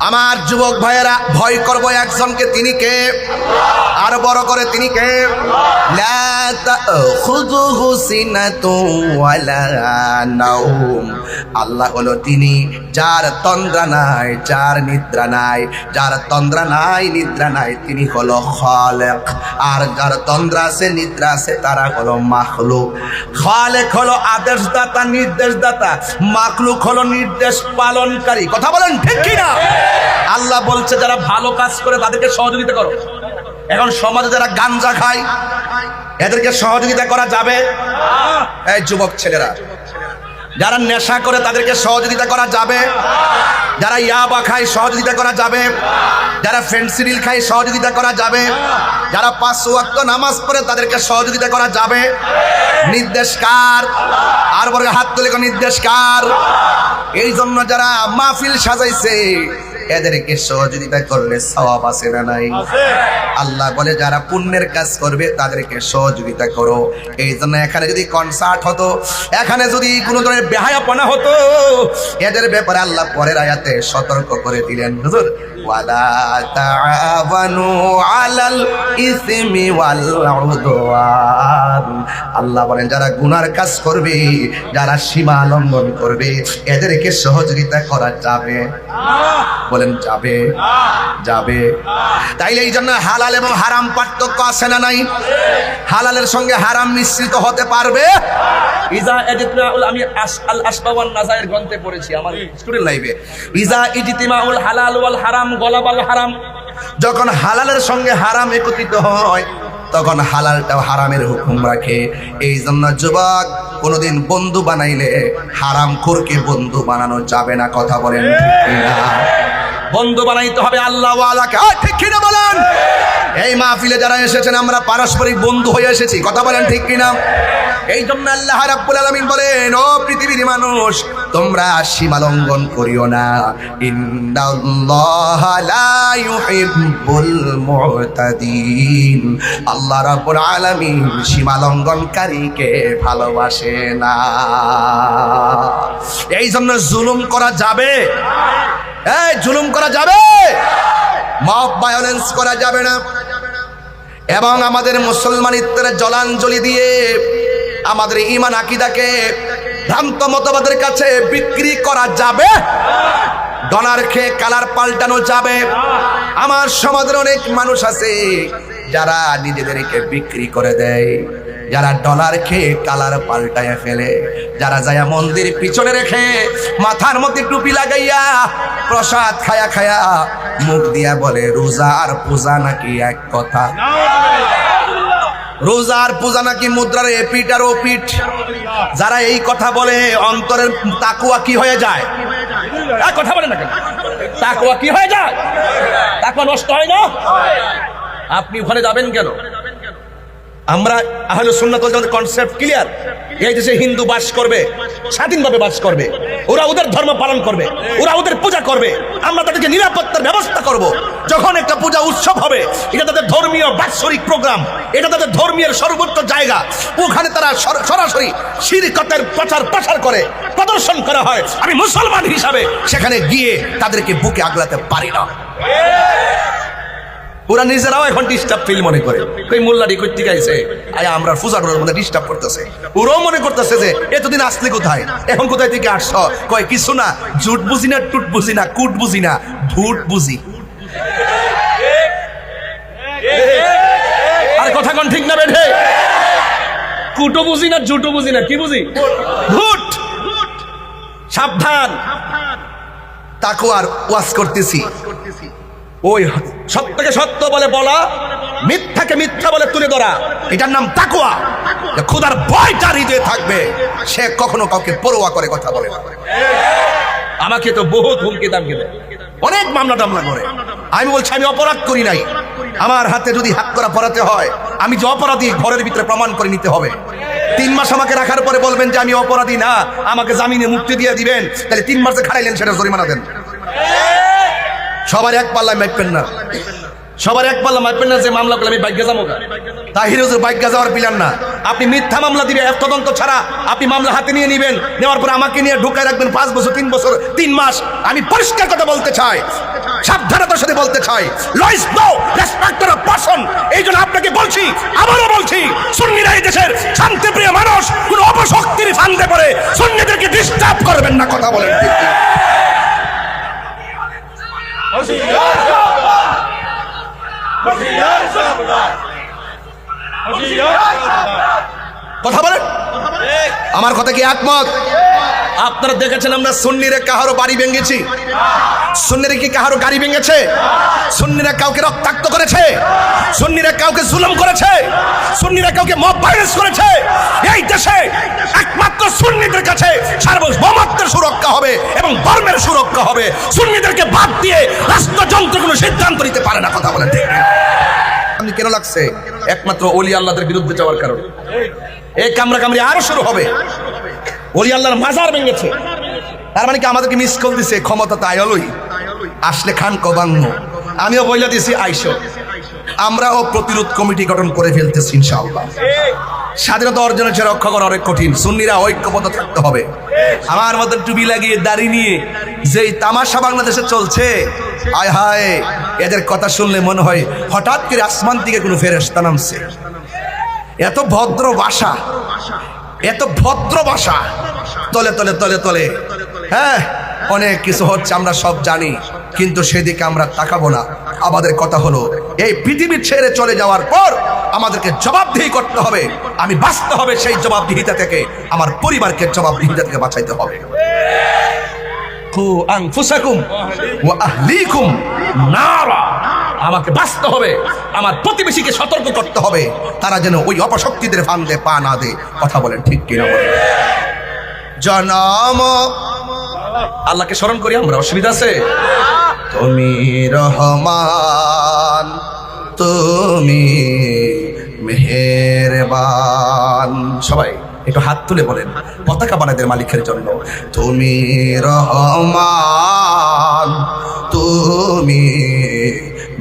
আমার যুবক ভাইয়েরা ভয় করবো একজনকে, তিনি কে? আর বড় করে তিনি কে? লা তাখুযুহু সিনাতুন ওয়ালা নাওম। আল্লাহ হলো তিনি যার তন্দ্রা নাই, যার নিদ্রা নাই, যার তন্দ্রা নাই নিদ্রা নাই তিনি হলো খালেক। আর যার তন্দ্রা আছে নিদ্রা আছে তারা হলো মাখলুক। খালেক হলো আদেশদাতা, নির্দেশদাতা, মাখলুক হলো নির্দেশ পালনকারী। কথা বলেন ঠিক কিনা? আল্লাহ বলছে যারা ভালো কাজ করে তাদেরকে সহযোগিতা করো। এখন সমাজে যারা গাঞ্জা খায় এদেরকে সহযোগিতা করা যাবে? এই যুবক ছেলেরা যারা নেশা করে তাদেরকে সহযোগিতা করা যাবে? যারা ইয়াবা খায় সহযোগিতা করা যাবে? যারা ফেন্সিডিল খায় সহযোগিতা করা যাবে? যারা 5 ওয়াক্ত নামাজ পড়ে তাদেরকে সহযোগিতা করা যাবে? নির্দেশ কার? আর বর্গে হাত তুলে নির্দেশ কার? এই জন্য যারা মাহফিল সাজাইছে এদেরকে সহযোগিতা করলে সওয়াব আছে না নাই? আল্লাহ বলে যারা পুণ্যের কাজ করবে তাদেরকে সহযোগিতা করো। এই জন্য এখানে যদি কনসার্ট হতো, এখানে যদি কোনো ধরনের বেহায়াপনা হতো, এদের ব্যাপারে আল্লাহ পরের আয়াতে সতর্ক করে দিলেন, হুজুর ওয়ালা তাআওয়ানু আলাল ইসমি ওয়াল উদওয়ান। আল্লাহ বলেন যারা গুনার কাজ করবে, যারা সীমা লঙ্ঘন করবে এদেরকে সহযোগিতা করা যাবে? বলেন যাবে? যাবে। তাইলে এই জন্য হালাল এবং হারাম পার্থক্য আছে না নাই? হালালের সঙ্গে হারাম মিশ্রিত হতে পারবে? ইজা ইজতিমাউল, আমি আল আসবাওয়ান নাজায়ের গ্রন্থে পড়েছি আমার স্টুডেন্ট লাইফে, ইজা ইজতিমাউল হালাল ওয়াল হারাম গলাবাল হারাম। যখন হালালের সঙ্গে হারাম একত্রিত হয় তখন হালালটাও হারামের হুকুম রাখে। এই জন্য যুবক কোনোদিন বন্ধু বানাইলে হারাম খোরকে বন্ধু বানানো যাবে না। কথা বলেন ঠিক না? বন্ধু বানাইতে হবে আল্লাহ ওয়ালাকে। ঠিক কিনা বলেন? এই মাহফিলে যারা এসেছেন আমরা পারস্পরিক বন্ধু হয়ে এসেছি। কথা বলেন ঠিক কিনা? এই জন্য আল্লাহ রাব্বুল আলামিন বলেন, ও পৃথিবীর মানুষ তোমরা সীমা লঙ্ঘন করিও না। ইন্নাল্লাহা লা ইউহিব্বুল মুতাদিন। আল্লাহ রাব্বুল আলামিন সীমা লঙ্ঘনকারীকে ভালোবাসে না। এই জন্য জুলুম করা যাবে? এই জুলুম করা যাবে? মব ভায়োলেন্স করা যাবে না। এবং আমাদের মুসলমানিত্বের জলাঞ্জলি দিয়ে আমাদের ঈমান আকীদাকে ভ্রান্ত মতবাদের কাছে বিক্রি করা যাবে? ডলার খেয়ে কালার পাল্টানো যাবে? আমার সমাজের অনেক মানুষ আছে যারা নিজেদেরকে বিক্রি করে দেয়, যারা ডলার খেয়ে কালার পাল্টায় ফেলে, যারা যায় মন্দির পিছনে রেখে মাথার মধ্যে টুপি লাগাইয়া প্রসাদ খায়া খায়া মুখ দিয়া বলে রোজা আর পূজা নাকি এক কথা। রোজা আর পূজা নাকি মুদ্রার এপিঠ আর ওপিঠ। যারা এই কথা বলে অন্তরের তাকওয়া কি হয়ে যায়? কথা বলে না কেন? তাকওয়া কি হয়ে যায়? তাকওয়া নষ্ট হয় না? আপনি ওখানে যাবেন কেন? আমরা আহলে সুন্নাত ওয়াল জামাতের কনসেপ্ট ক্লিয়ার। এই দেশে হিন্দু বাস করবে, স্বাধীনভাবে বাস করবে, ওরা ওদের ধর্ম পালন করবে, ওরা ওদের পূজা করবে, আমরা তাদেরকে নিরাপত্তার ব্যবস্থা করব। যখন একটা পূজা উৎসব হবে, এটা তাদের ধর্মীয় বাৎসরিক প্রোগ্রাম, এটা তাদের ধর্মীয় সর্বোচ্চ জায়গা, ওখানে তারা সরাসরি শিরকতের প্রচার করে, প্রদর্শন করা হয়। আমি মুসলমান হিসাবে সেখানে গিয়ে তাদেরকে বুকে আগলাতে পারি না। ওরা নিজেরাও এখন ডিস্টার্ব ফিল মনে করে কই মোল্লাডি কই ঠিক আছে আয় আমরা পূজার মধ্যে ডিস্টার্ব করতেছে ওরাও মনে করতেছে যে এতদিন আসলে কোথায় এখন কোথায় থেকে আসছ কয় কিছু না জুট বুঝি না টুট বুঝি না কুট বুঝি না ভুট বুঝি আর কথা কোন ঠিক না বেঠে কুটো বুঝি না জুটো বুঝি না কি বুঝি ভুট সাবধান তাকওয়ার ওয়াজ করতেছি ওই সত্যকে সত্য বলে বলা মিথ্যাকে মিথ্যা বলে তুলে ধরা এটার নাম তাকওয়া খোদার ভয় তার হৃদয়ে থাকবে সে কখনো কাউকে পরোয়া করে কথা বলে না আমাকে তো বহুত হুমকি দামকি দেয় অনেক মামলা টামলা করে আমি বলছি আমি অপরাধ করি নাই আমার হাতে যদি হাত করা পড়াতে হয় আমি যে অপরাধী ঘরের ভিতরে প্রমাণ করে নিতে হবে 3 মাস আমাকে রাখার পরে বলবেন যে আমি অপরাধী না আমাকে জামিনে মুক্তি দিয়ে দিবেন তাহলে 3 মাসে খাড়াইলেন সেটা জরিমানা দেন সবার এক পাল্লায় মাপবেন না সবার এক পাল্লা মাপবেন না যে মামলা করলে আমি বাইকে যাবো তাহির হুজুর বাইকে যাওয়ার প্ল্যান না আপনি মিথ্যা মামলা দিবেন তদন্ত ছাড়া আপনি মামলা হাতে নিয়ে নেবেন নেওয়ার পরে আমাকে নিয়ে ঢুকায় রাখবেন 5 বছর 3 বছর 3 মাস আমি পরিষ্কার কথা বলতে চাই সাবধানতার সাথে বলতে চাই লয়েস নো রেসপেক্ট অফ পারসন এই জন্য আপনাকে বলছি আবারও বলছি সুন্নিরা এই দেশের শান্তিপ্রিয় মানুষ কোন অপশক্তির ফান্দে পড়ে সুন্নিদেরকে ডিস্টার্ব করবেন না কথা বলেন ঠিক কথা বলেন আমার কথা কি একমত আপনারা দেখেছেন আমরা সুন্নিরা কাহারো বাড়ি ভেঙেছি সুন্নিরা কি কাহারো গাড়ি ভেঙেছে সুন্নিরা কাউকে রক্তাক্ত করেছে সুন্নিরা কাউকে জুলুম করেছে সুন্নিরা কাউকে মব ভায়োলেন্স করেছে এই দেশে একমাত্র সুন্নিদের কাছে সার্বভৌমত্বের সুরক্ষা হবে এবং ধর্মের সুরক্ষা হবে সুন্নিদেরকে বাদ দিয়ে রাষ্ট্রযন্ত্র কোনো সিদ্ধান্ত নিতে পারে না কথা বলেন ঠিক আপনি কেন লাগছে একমাত্র ওলি আল্লাহদের বিরুদ্ধে যাওয়ার কারণে এই কামরা কামড়ি আরো শুরু হবে ওলি আল্লাহর মাজার ভেঙেছে তার মানে কি আমাদেরকে মিস কল দিছে ক্ষমতা তাই হলোই আসলে খান কবাঙ্গ আমিও বইলা দিছি আইসো আমরাও প্রতিরোধ কমিটি গঠন করে ফেলতেছি ইনশাআল্লাহ স্বাধীনতা অর্জনের চেয়ে রক্ষা করা অনেক কঠিন সুন্নিরা ঐক্যবদ্ধ থাকতে হবে আমার মতো টুপি লাগিয়ে দাড়ি নিয়ে যেই তামাশা বাংলাদেশে চলছে আয় হায় এদের কথা শুনলে মনে হয় হঠাৎ করে আসমান থেকে কোনো ফেরেশতা নামছে এত ভদ্র ভাষা এত ভদ্র ভাষা তলে তলে তলে তলে হ্যাঁ অনেক কিছু হচ্ছে আমরা সব জানি কিন্তু সেদিকে আমরা তাকাবো না আমাদের কথা হলো এই পৃথিবী ছেড়ে চলে যাওয়ার পর আমাদেরকে জবাবদিহি করতে হবে আমি বাঁচতে হবে সেই জবাবদিহিতা থেকে আমার পরিবারকে জবাবদিহিতা থেকে বাঁচাইতে হবে আনফুসাকুম ওয়া আহলিকুম নারা আমাকে বাঁচতে হবে আমার প্রতিবেশীকে সতর্ক করতে হবে তারা যেন ওই অপশক্তিদের ফান্দে পা না দেয় কথা বলেন ঠিক কিনা বলেন জনম আল্লাহকে স্মরণ করি আমরা অসুবিধা আছে তুমি রহমান তুমি মেহেরবান সবাই একটু হাত তুলে বলেন পতাকা বানাদের মালিকের জন্য তুমি রহমান তুমি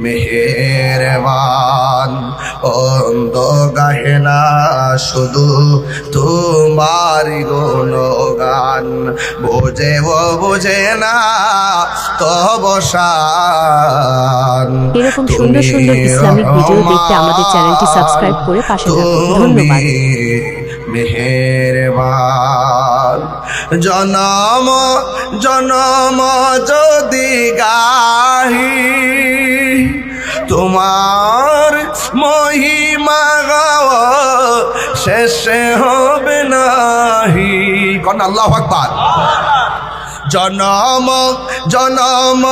মেহেরবান অন্ধ গাহে না শুধু তোমার গুণগান বোঝে ও বোঝে না তব শান এরকম সুন্দর সুন্দর ইসলামিক ভিডিও দেখতে আমাদের চ্যানেলটি সাবস্ক্রাইব করে পাশে থাকুন ধন্যবাদ মেহেরবান জনম জনম যদি গাহি তোমার মহিমা গাওয়া শেষে হবে নাহি কোন আল্লাহু আকবার জনম জনম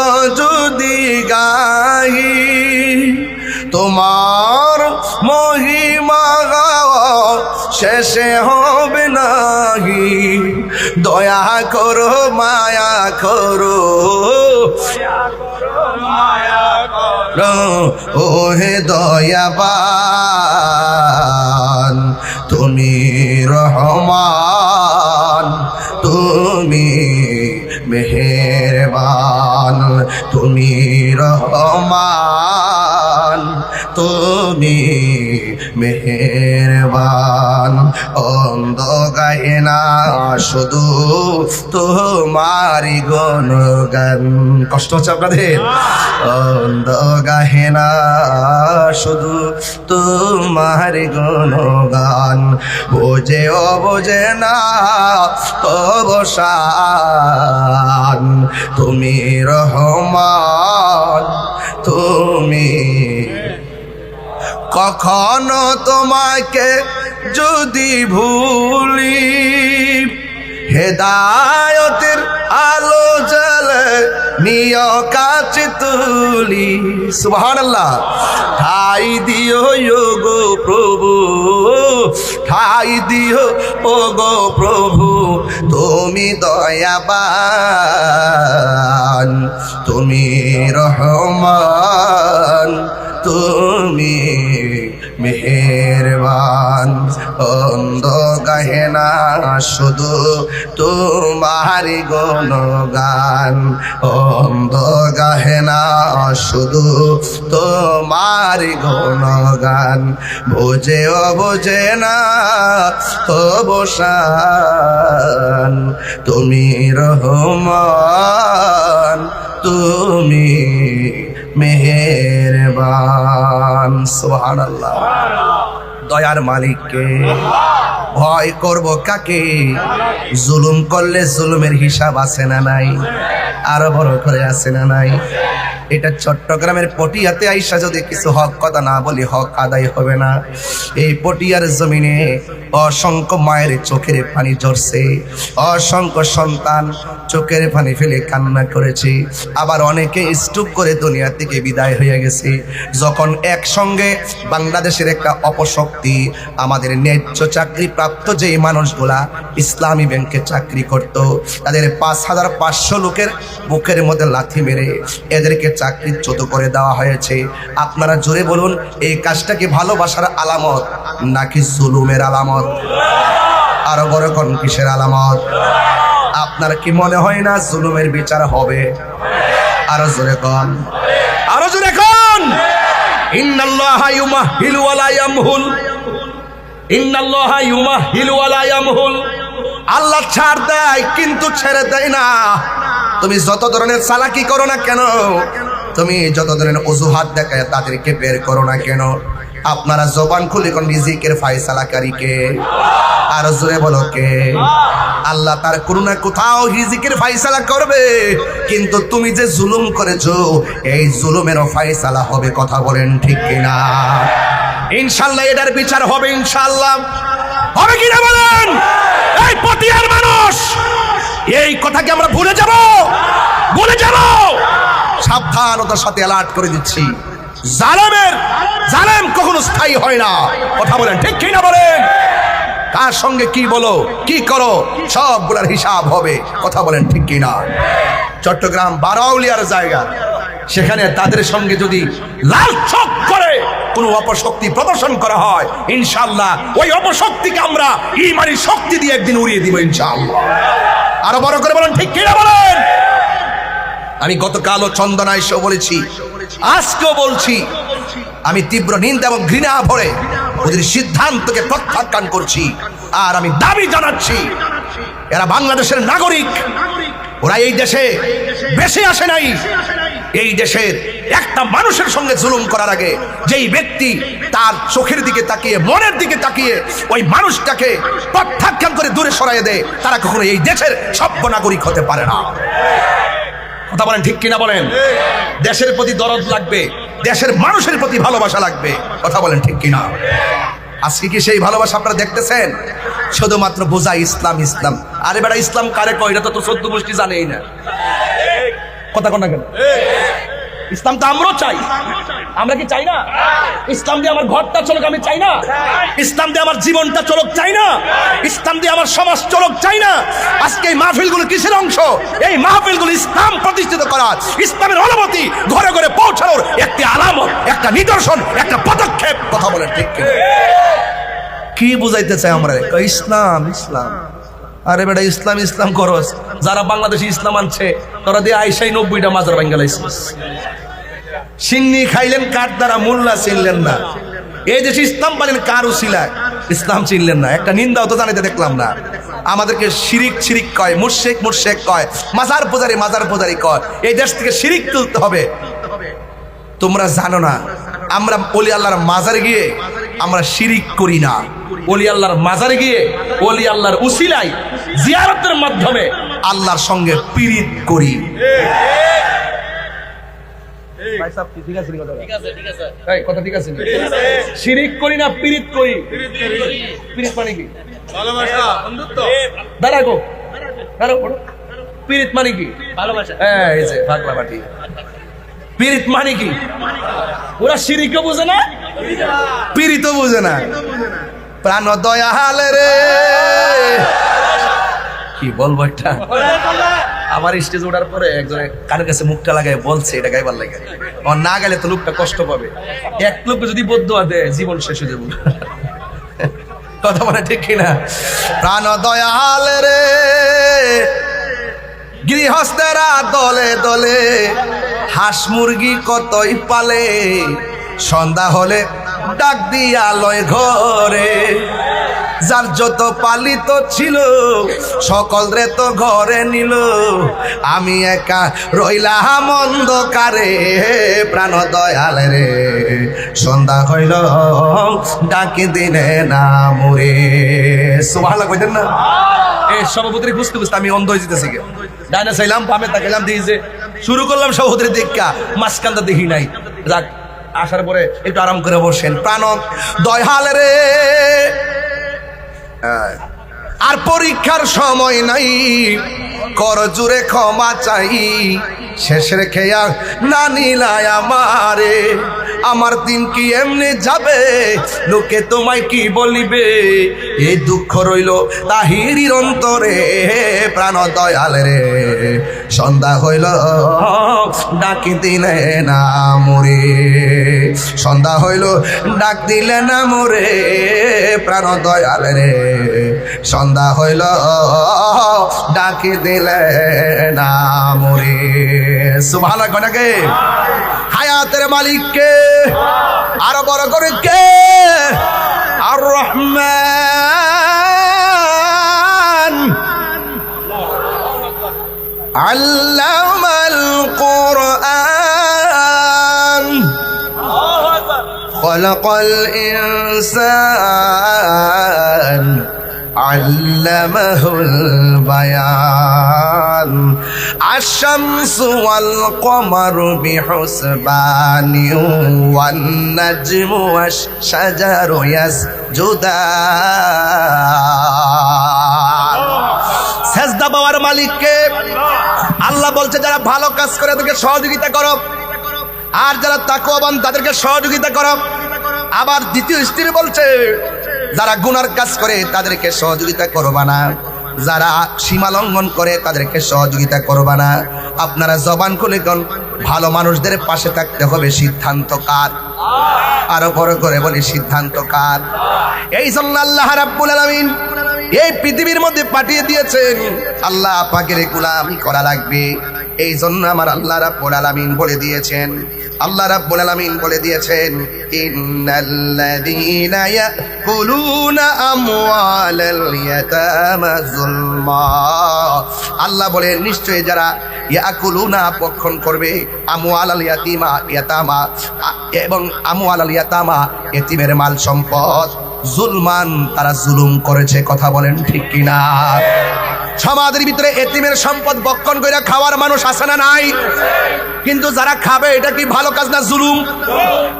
যদি গাহি তোমার মহিমা গাওয়া শেষে হবে নাহি দয়া করো মায়া করো ওহে দয়াবান তুমি রহমান তুমি মেহেরবান তুমি রহমান তুমি মেহেরবান অন্ধ গাহে না শুধু তোমারি গুণগান। কষ্ট হচ্ছে আপনাদের? ছন্দ গাহে না শুধু তোমারি গুণগান, বোঝে ও বোঝে না অবসান, তুমি রহমান তুমি। কখনো তোমাকে যদি ভুলি, হেদায়তের আলো জ্বলে নিয় কাছে তুলি। সুবহানাল্লাহ। ঠাই দিও গো প্রভু, ঠাই দিও ও গো প্রভু, তুমি দয়াবান তুমি রহমান তুমি মেহেরবান। অন্ধ গাহে না শুধু তোমারি গুণগান, অন্ধ গাহে না শুধু তোমারি গুণগান, বোঝে ও বোঝে না অবসান, তুমি রহমান তুমি মেহেরবান। সুবহানাল্লাহ। দয়ার মালিককে ভয় করব কাকে? জুলুম করলে জুলুমের হিসাব আছে না নাই? আরো বড় করে আছে না নাই? এটা চট্টগ্রামের পটিয়াতে আইসা যদি কিছু হক কথা না বলি, হক আদায় হবে না। এই পটিয়ার জমিনে অসংখ্য মায়ের চোখের পানি ঝরছে, অসংখ্য সন্তান চোখের পানি ফেলে কান্না করেছে, আবার অনেকে স্ট্রোক করে দুনিয়া থেকে বিদায় হয়ে গেছে। যখন একসঙ্গে বাংলাদেশের একটা অপশক্তি আমাদের ন্যায্য চাকরি প্রাপ্ত যেই মানুষগুলা ইসলামী ব্যাংকে চাকরি করত, তাদের ৫,৫০০ লোকের বুকের মধ্যে লাথি মেরে এদেরকে চাকরিচ্যুত করে দেওয়া হয়েছে। আপনারা জোরে বলুন, এই কাজটা কি ভালোবাসার আলামত নাকি জুলুমের আলামত? আরো বড় কোন কিসের আলামত? আপনার কি মনে হয় না জুলুমের বিচার হবে? আরো জোরে কোন, আরো জোরে কোন। ইন্নাল্লাহা ইউমাহিলু ওয়া লা ইয়ামহুল, ইন্নাল্লাহা ইউমাহিলু ওয়া লা ইয়ামহুল। আল্লাহ ছাড় দেয় কিন্তু ছেড়ে দেয় না। তুমি যত ধরনের চালাকি করো না কেন, তুমি যত ধরনের অজুহাত দেখায় তাদেরকে বের করো না কেন, আপনারা জবান খুলে কোন রিজিকের ফয়সালাকারী কে? আর জোরে বলো কে? আল্লাহ তার করুণা কোথাও রিজিকের ফয়সালা করবে, কিন্তু তুমি যে জুলুম করেছো এই জুলুমেরও ফয়সালা হবে। কথা বলেন ঠিক কিনা? ইনশাআল্লাহ এটার বিচার হবে, ইনশাআল্লাহ হবে কিনা বলেন? এই পটিয়ার মানুষ এই কথা কি আমরা ভুলে যাব? ভুলে যাব? সাবধানতার সাথে অ্যালার্ট করে দিচ্ছি, জালেম কখনো স্থায়ী হয় না। কথা বলেন ঠিক কিনা বলেন? কার সঙ্গে কি বলো কি করো সবগুলোর হিসাব হবে। কথা বলেন ঠিক কিনা? চট্টগ্রাম বারাউলিয়ার জায়গা, সেখানে তাদের সঙ্গে যদি লাল চোখ করে কোন অপশক্তি প্রদর্শন করা হয়, ইনশাআল্লাহ ওই অপশক্তিকে আমরা ঈমানি শক্তি দিয়ে একদিন উড়িয়ে দিব ইনশাআল্লাহ। আরো বড় করে বলেন ঠিক কিনা বলেন? আমি গতকালও চন্দনায় এসে বলেছি, আজকেও বলছি, আমি তীব্র নিন্দা এবং ঘৃণা ভরে ওদের সিদ্ধান্তকে প্রত্যাখ্যান করছি। আর আমি দাবি জানাচ্ছি, এরা বাংলাদেশের নাগরিক, ওরা এই দেশে বেশি আসে নাই। এই দেশের একটা মানুষের সঙ্গে জুলুম করার আগে যেই ব্যক্তি তার চোখের দিকে তাকিয়ে মনের দিকে তাকিয়ে ওই মানুষটাকে প্রত্যাখ্যান করে দূরে সরাইয়ে দেয়, তারা কখনো এই দেশের সভ্য নাগরিক হতে পারে না। কথা বলেন ঠিক কিনা বলেন? দেশের প্রতি দরদ লাগবে, দেশের মানুষের প্রতি ভালোবাসা লাগবে। কথা বলেন ঠিক কিনা? আজকে কি সেই ভালোবাসা আপনারা দেখতেছেন? শুধুমাত্র বোঝা ইসলাম ইসলাম। আরে বেটা, ইসলাম কারে কয় এটা তো 14 গোষ্ঠী জানেই না। কথা কোন না কেন? ইসলাম তো আমরাও চাই। আমরা কি চাই না? ইসলাম দিয়ে আমার ঘরটা চলুক আমি চাই না? ইসলাম দিয়ে আমার জীবনটা চলুক চাই না? ইসলাম দিয়ে আমার সমাজ চলুক চাই না? আজকে এই মাহফিলগুলো কিসের অংশ? এই মাহফিলগুলো ইসলাম প্রতিষ্ঠিত করার, ইসলামের অনুমতি ঘরে ঘরে পৌঁছানোর একটি আলামত, একটা নিদর্শন, একটা পদক্ষেপ। কথা বলেন ঠিক কি বুঝাইতে চাই আমরা? ইসলাম ইসলাম। আরে বেটা, ইসলাম ইসলাম করস, যারা বাংলাদেশে ইসলাম আনছে তারা দিয়ে আইসাই 90টা মাজার বাঙ্গালাইছিস। সিন্নি খাইলেন কার দ্বারা, মোল্লা চিনলেন না। এই দেশে ইসলাম পালেন কার উসিলায়, ইসলাম চিনলেন না। একটা নিন্দাও তো জানাইতে দেখলাম না। আমাদেরকে শিরিক শিরিক কয়, মুশরিক মুশরিক কয়, মাজার পূজারি কয়। এই দেশ থেকে শিরিক তুলতে হবে। তোমরা জানো না আমরা ওলি আল্লাহর মাজারে গিয়ে আমরা শিরিক করি না। ওলি আল্লাহর মাজারে গিয়ে ওলি আল্লাহর উসিলায় জিয়ারতের মাধ্যমে আল্লাহর সঙ্গে পীড়িত করি। কথা ঠিক আছে? শিরিক করি না, পীড়িত করি। পীড়িত মানে কি? ভালোবাসা, বন্ধুত্ব। দাঁড়াগো পীড়িত মানে কি? ভালোবাসা। এই যে পাগলা পাটি। পীড়িত মানে কি? ওরা শিরিকও বুঝে না, পীড়িত বুঝে না। প্রাণ দয়াল রে, কি বলবো একটা। আমার স্টেজ ওঠার পরে একজনে কানের কাছে মুখটা লাগায় বলছে এটা গাইবার লাগে, ও না গেলে তো লোকটা কষ্ট পাবে। এক লোককে যদি বদুয়া দেয় জীবন শেষ হয়ে যাবে। কথা বলে ঠিক কিনা? প্রাণ দয়াল রে, গৃহস্থেরা দলে দলে হাঁস মুরগি কতই পালে, সন্ধ্যা হলে ডাক দিয়া লয় ঘরে। যার যত পালিত ছিল সকল রে তো ঘরে নিল, আমি একা রইলাম অন্ধকারে। প্রাণ দয়াল রে, সন্ধ্যা হইল ডাকি দিনে না মুরে। সুবহানাল্লাহ কইতেন না? এই সভাপতির বুঝতে বুঝতে আমি অন্ধ হয়ে যেতেছি। ডাইনে চাইলাম, বামে তাকাইলাম, দেখি যে শুরু করলাম সভাপতির দীক্ষা, মাঝখানটা দেখি নাই। যাক, আসার পরে একটু আরাম করে বসেন। প্রাণ দয়াল রে, আর পরীক্ষার সময় নাই, কর জুড়ে ক্ষমা চাই। শেষের খেয়া না নিলাই আমারে, আমার দিন কি এমনি যাবে, লোকে তোমায় কি বলিবে। এই দুঃখ রইল তাহিরির অন্তরে। প্রাণ দয়াল রে, সন্ধ্যা হইল ডাকি দিলে না মোরে। সন্ধ্যা হইল ডাক দিলে না মোরে। প্রাণ দয়াল রে, সন্ধ্যা হইল ডাকি দিলে না মোরে। সুবহানাল্লাহ কনাকে। হায়াতের মালিক কে? আরো বড় করে কে? আর রহমান। আল্লামাল কুরআন, খলাকাল ইনসান, আল্লামাহুল বায়ান। আশ-শামসু ওয়াল কমারু বিহুসবানি, ওয়ান নাজমু ওয়াশ-শাজারু ইয়াসজুদান। সেজদা পাওয়ার মালিক কে? আল্লাহ বলছে যারা ভালো কাজ করে তাদেরকে সহযোগিতা করো, আর যারা তাকওয়াবান তাদেরকে সহযোগিতা করো। আবার দ্বিতীয় স্ত্রী বলছে যারা গুনার কাজ করে তাদেরকে সহযোগিতা করবা না, যারা সীমা লঙ্ঘন করে তাদেরকে সহযোগিতা করবা না। আপনারা জবান খুলে কোন ভালো মানুষদের পাশে থাকতে হবে। সিদ্ধান্ত কার? আরো বড় করে বলি, সিদ্ধান্ত কার? এই জন্য আল্লাহ রাব্বুল আলামিন এই পৃথিবীর মধ্যে পাঠিয়ে দিয়েছেন আল্লাহ পাকের গোলামি করা লাগবে। এই জন্য আমার আল্লাহ রাব্বুল আলামিন বলে দিয়েছেন, আল্লাহ রাব্বুল আলামিন বলে দিয়েছেন, ইন্নাল্লাযীনা ইয়াকুলুনা আমওয়ালাল ইয়াতামা যুলমা। আল্লাহ বলেন নিশ্চয়ই যারা ইয়াকুলুনা ভক্ষণ করবে আমওয়ালাল ইয়াতামা এবং আমওয়ালাল ইয়াতামা এতিমের মাল সম্পদ, জুলমান তারা জুলুম করেছে। কথা বলেন ঠিক কিনা? সমাজের ভিতরে এতিমের সম্পদ ভক্ষণ করে খাওয়ার মানুষ আছে না নাই? কিন্তু যারা খাবে এটা কি ভালো কাজ না জুলুম?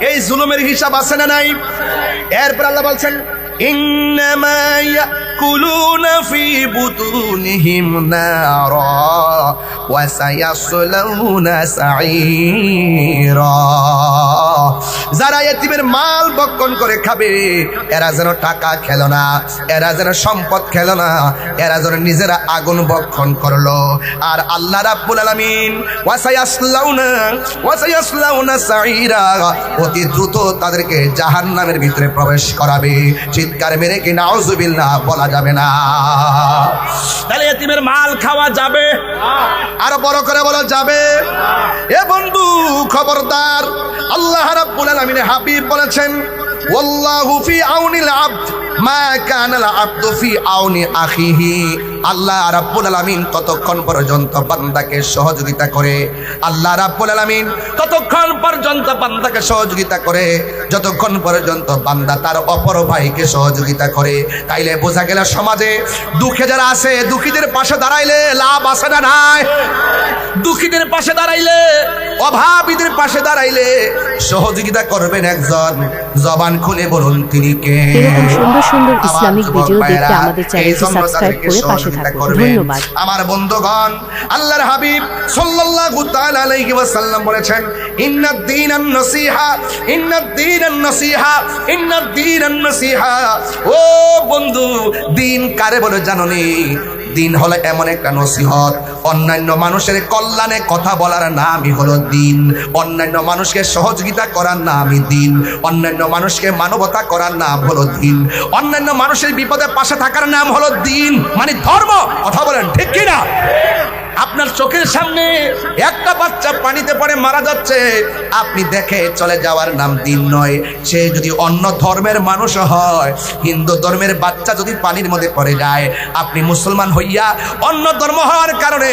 এই জুলুমের হিসাব আছে না নাই? এরপর আল্লাহ বলছেন, ইন্নামা ইয়াকুলুনা ফি বুতুনিহিম নারা ওয়া সায়াসলাউনা সাঈরা। যারা এতিমের মাল ভক্ষণ করে খাবে এরা যেন টাকা খেলো না, এরা যেন সম্পদ খেলো না, এরা যেন নিজেরা আগুন ভক্ষণ করলো। আর আল্লাহ রাব্বুল আলামিন ওয়া সায়াসলাউনা সাঈরা, অতি দ্রুত তাদেরকে জাহান্নামের ভিতরে প্রবেশ করাবে। চিৎকার মেরে কি নাউজুবিল্লাহ বলা যাবে না? তাহলে এতিমের মাল খাওয়া যাবে? আরো বড় করে বলা যাবে? এ বন্ধু খবরদার, আল্লাহ রাব্বুল আলামিনের হাবিব বলেছেন, ওয়াল্লাহু ফি আউনিল আবদ মা কানাল আব্দু ফি আউনি আখিহি, আল্লাহ রাব্বুল আলামিন ততক্ষণ পর্যন্ত বান্দাকে সহযোগিতা করে, আল্লাহ রাব্বুল আলামিন ততক্ষণ পর্যন্ত বান্দাকে সহযোগিতা করে যতক্ষণ পর্যন্ত বান্দা তার অপর ভাইকে সহযোগিতা করে। তাইলে বোঝা গেল সমাজে দুঃখে যারা আছে, দুঃখীদের পাশে দাঁড়াইলে লাভ আছে না নাই? দুঃখীদের পাশে দাঁড়াইলে, অভাবীদের পাশে দাঁড়াইলে সহযোগিতা করবেন একজন, জবান খুলে বলুন তিনি কে? এরকম সুন্দর সুন্দর ইসলামিক ভিডিও দেখতে আমাদের চ্যানেলটি সাবস্ক্রাইব করে পাশে থাকুন। ধন্যবাদ। আমার বন্ধুগণ, আল্লাহর হাবিব সাল্লাল্লাহু তাআলা আলাইহি ওয়াসাল্লাম বলেছেন, ইন্নাদ দীনান নসিহা, ইন্নাদ দীনান নসিহা, ইন্নাদ দীনান নসিহা। ও বন্ধু, দিন কারে বলে জানো নি? দিন হলো এমন একটা নসিহত, অন্যান্য মানুষের কল্যাণে কথা বলার নামই হলো দিন, অন্যান্য মানুষকে সহযোগিতা করার নামই দিন, অন্যান্য মানুষকে মানবতা করার নাম হলো দিন, অন্যান্য মানুষের বিপদে পাশে থাকার নাম হলো দিন, মানে ধর্ম। কথা বলেন ঠিক কিনা? আপনার চোখের সামনে একটা বাচ্চা পানিতে পড়ে মারা যাচ্ছে, আপনি দেখে চলে যাওয়ার নাম দিন নয়। সে যদি অন্য ধর্মের মানুষ হয়, হিন্দু ধর্মের বাচ্চা যদি পানির মধ্যে পড়ে যায়, আপনি মুসলমান হইয়া অন্য ধর্ম হওয়ার কারণে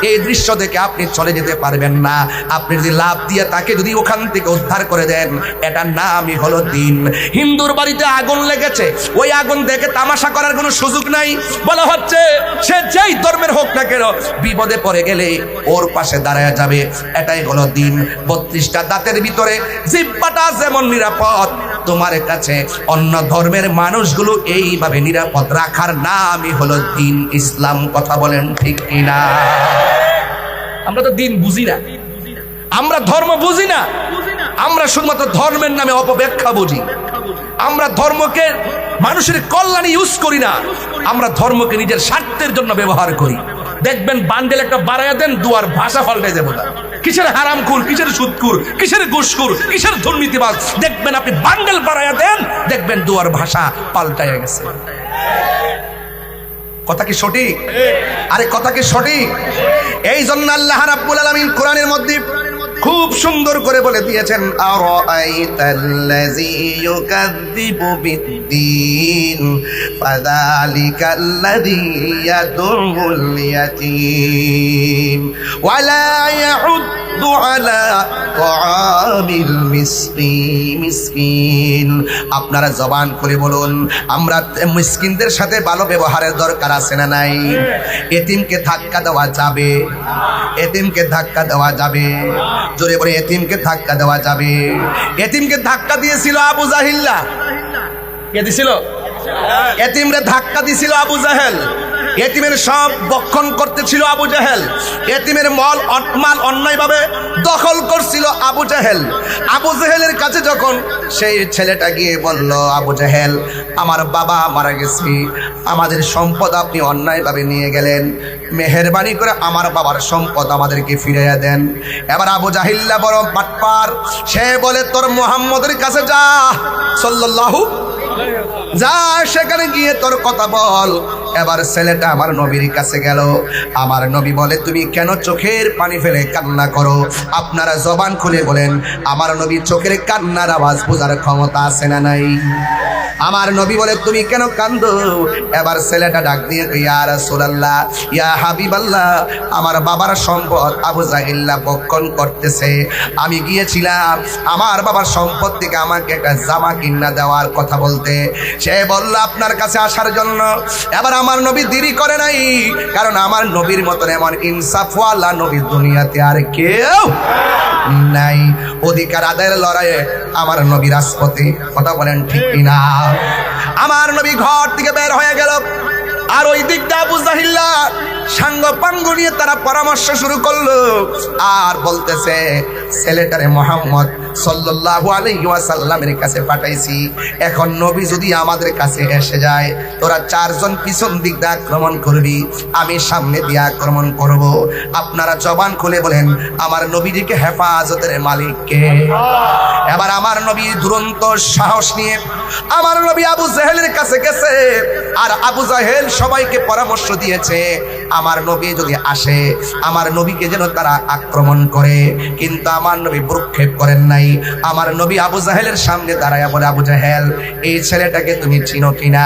এই দৃশ্য দেখে আপনি চলে যেতে পারবেন না। আপনি যদি লাভ দিয়ে তাকে যদি ওখান থেকে উদ্ধার করে দেন, এটার নামই হলো দিন। হিন্দুর বাড়িতে আগুন লেগেছে, ওই আগুন দেখে তামাশা করার কোনো সুযোগ নাই। বলা হচ্ছে সে যেই ধর্মের হোক না কেন, বিপদে পড়ে গেলে ওর পাশে দাঁড়ায় যাবে, এটাই হলো দিন। 32টা দাঁতের ভিতরে জিহ্বাটা যেমন নিরাপদ, তোমার কাছে অন্য ধর্মের মানুষগুলো এইভাবে নিরাপদ রাখার নামই হলো দিন, ইসলাম। কথা বলেন ঠিক কিনা? আমরা তো দিন বুঝি না, আমরা ধর্ম বুঝি না, আমরা শুধুমাত্র ধর্মের নামে অপব্যাখ্যা বুঝি। আমরা ধর্মকে মানুষের কল্যাণে ইউজ করি না, আমরা ধর্মকে নিজের স্বার্থের জন্য ব্যবহার করি। দেখবেন বান্ডেল একটা বাড়াইয়া দেন, দুয়ার ভাষা পাল্টে যাবো না। কিসের হারামখোর, কিসের সুদখোর, কিসের ঘুষখোর, কিসের দুর্নীতিবাজ, দেখবেন আপনি বান্ডেল বাড়াইয়া দেন, দেখবেন দুয়ার ভাষা পাল্টাইয়া গেছে। কথা কি সঠিক? আরে কথা কি সঠিক? এই জন্য আল্লাহ রাব্বুল আলামিন কোরআনের মধ্যে খুব সুন্দর করে বলে দিয়েছেন, আরাআইতাল্লাযী ইউকাযযিবু বিদ্দীন ফাযালিকাল্লাযী ইয়াদুল ইয়াতীম ওয়া লা ইয়াহুদ্দু আলা তাআমিল মিসকিন। আপনারা জবান করে বলুন, আমরা মিসকিনদের সাথে ভালো ব্যবহারের দরকার আছে না নাই? এতিমকে ধাক্কা দেওয়া যাবে? এতিমকে ধাক্কা দেওয়া যাবে? জোরে বলে, এতিমকে ধাক্কা দেওয়া যাবে? এতিমকে ধাক্কা দিয়েছিল আবু জাহিল্লা। কে দিছিল? এতিমরে ধাক্কা দিছিল আবু জাহেল। এতিমের সব বক্ষণ করতেছিল আবু জাহেল। এতিমের মাল অন্যায়ভাবে দখল করছিল আবু জাহেল। আবু জাহেলের কাছে যখন সেই ছেলেটা গিয়ে বলল, আবু জাহেল, আমার বাবা মারা গেছে, আমাদের সম্পদ আপনি অন্যায়ভাবে নিয়ে গেলেন, মেহেরবানি করে আমার বাবার সম্পদ আমাদেরকে ফিরাইয়া দেন। এবার আবু জাহিল্লা বড় বাটপার, সে বলে, তোর মুহাম্মদের কাছে যা, সাল্লাল্লাহু, যা সেখানে গিয়ে তোর কথা বল। এবার ছেলেটা আমার নবীর কাছে গেল। আমার নবী বলে, তুমি কেন চোখের পানি ফেলে কান্না করো? আপনারা জবান খুলে বলেন, আমার নবী চোখের কান্নার আওয়াজ বোঝার ক্ষমতা আছে না নাই? আমার নবী বলে, তুমি কেন কান্দো? এবার ছেলেটা ডাক দিয়ে, ইয়া রাসূলুল্লাহ, ইয়া হাবিবাল্লাহ, আমার বাবার সম্পদ আবু জাহিল্লা বক্ষণ করতেছে। আমি গিয়েছিলাম আমার বাবার সম্পদ থেকে আমাকে একটা জামা কিনা দেওয়ার কথা বলতে। সে বলল আপনার কাছে আসার জন্য। এবার আমার নবী দেরি করে নাই, কারণ আমার নবীর মতন এমন ইনসাফওয়ালা নবী দুনিয়াতে আর কেউ নাই। অধিকার আদায়ের লড়াইয়ে আমার নবী রাজপথে। কথা বলেন ঠিক কিনা? আমার নবী ঘর থেকে বের হয়ে গেল, আর ওই দিকটা আবু জাহিল্লা সাঙ্গ পাঙ্গ নিয়ে তারা পরামর্শ শুরু করলো, আর বলতেছে, ছেলেটারে মুহাম্মদ সাল্লাল্লাহু আলাইহি ওয়াসাল্লামের কাছে পাঠাইছি, এখন নবী যদি আমাদের কাছে এসে যায়, তোরা চারজন পিছন দিক দিয়ে আক্রমণ করবি, আমি সামনে দিয়ে আক্রমণ করব। আপনারা জবান খুলে বলেন, আমার নবীজিকে হেফাজতের মালিক কে? এবার আমার নবী দুরন্ত সাহস নিয়ে আমার নবী আবু জাহেলের কাছে গেছে, আর আবু জাহেল সবাইকে পরামর্শ দিয়েছে, আমার নবী যদি আসে, আমার নবীকে যেন তারা আক্রমণ করে, কিন্তু আমার নবী ভ্রুক্ষেপ করেন নাই। আমার নবী আবু জাহেলের সামনে দাঁড়ায়া বলে, আবু জাহেল, এই ছেলেটাকে তুমি চিনো কিনা?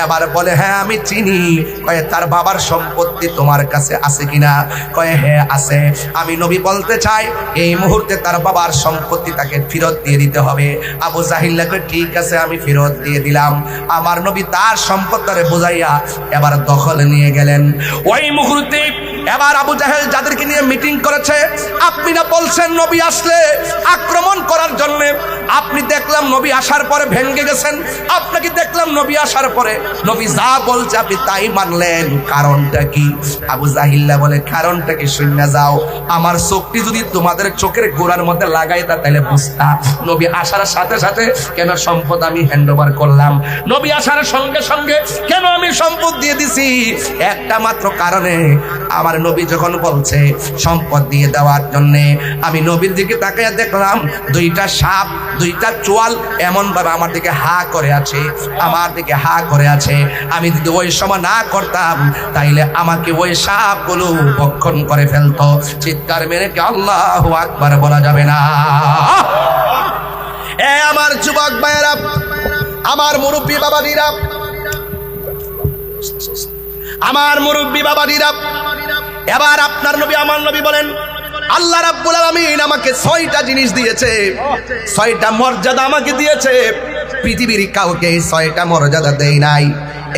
এবার বলে, হ্যাঁ আমি চিনি। কয়ে, তার বাবার সম্পত্তি তোমার কাছে আছে কিনা? কয়ে, হ্যাঁ আছে। আমি নবী বলতে চাই, এই মুহূর্তে তার বাবার সম্পত্তি তাকে ফেরত দিয়ে দিতে হবে। আবু জাহিল্লা কয়, ঠিক আছে, আমি ফেরত দিয়ে দিলাম। আমার নবী তার সম্পত্তিরে বোঝাইয়া এবার দখলে নিয়ে গেলেন। ওই মুহূর্তে এবার আবু জাহেল যাদেরকে নিয়ে মিটিং করেছে, আপনি না বলছেন নবী আসলে আক্রমণ করার জন্য, আপনি দেখলাম নবী আসার পরে ভেঙে গেছেন। আপনাকে দেখলাম নবী আসার পরে নবী যা বলছে আপনি তাই মানলেন, কারণটা কি? আবু জাহিল্লা বলে, কারণটা কি শুনে যাও। আমার চোখটি যদি তোমাদের চোখের গোড়ার মধ্যে লাগাইতা তাহলে বুঝতা নবী আসার সাথে সাথে কেন সম্পদ আমি হ্যান্ড ওভার করলাম, নবী আসার সঙ্গে সঙ্গে কেন আমি সম্পদ দিয়ে দিছি। একটা মাত্র কারণে, আমার নবী যখন বলছে সম্পদ দিয়ে দেওয়ার জন্য, আমি নবীর দিকে তাকাইয়া দেখলাম দুইটা সাপ, দুইটা চোয়াল এমন ভাবে আমার দিকে হা করে আছে, আমার দিকে হা করে আছে। আমি যদি ওই সময় না করতাম তাইলে আমাকে ওই সাপগুলো ভক্ষণ করে ফেলতো। চিৎকার মেরে কি আল্লাহু আকবার বলা যাবে না? এ আমার যুবক ভাইয়েরা, আমার মুরব্বী বাবাদিরা, আমার মুরব্বী বাবাদিরা, এবার আপনার নবী আমার নবী বলেন, আল্লাহ রাব্বুল আলামিন আমাকে 6টা জিনিস দিয়েছে, 6টা মর্যাদা আমাকে দিয়েছে। পৃথিবীর কাউকে 6টা মর্যাদা দেই নাই।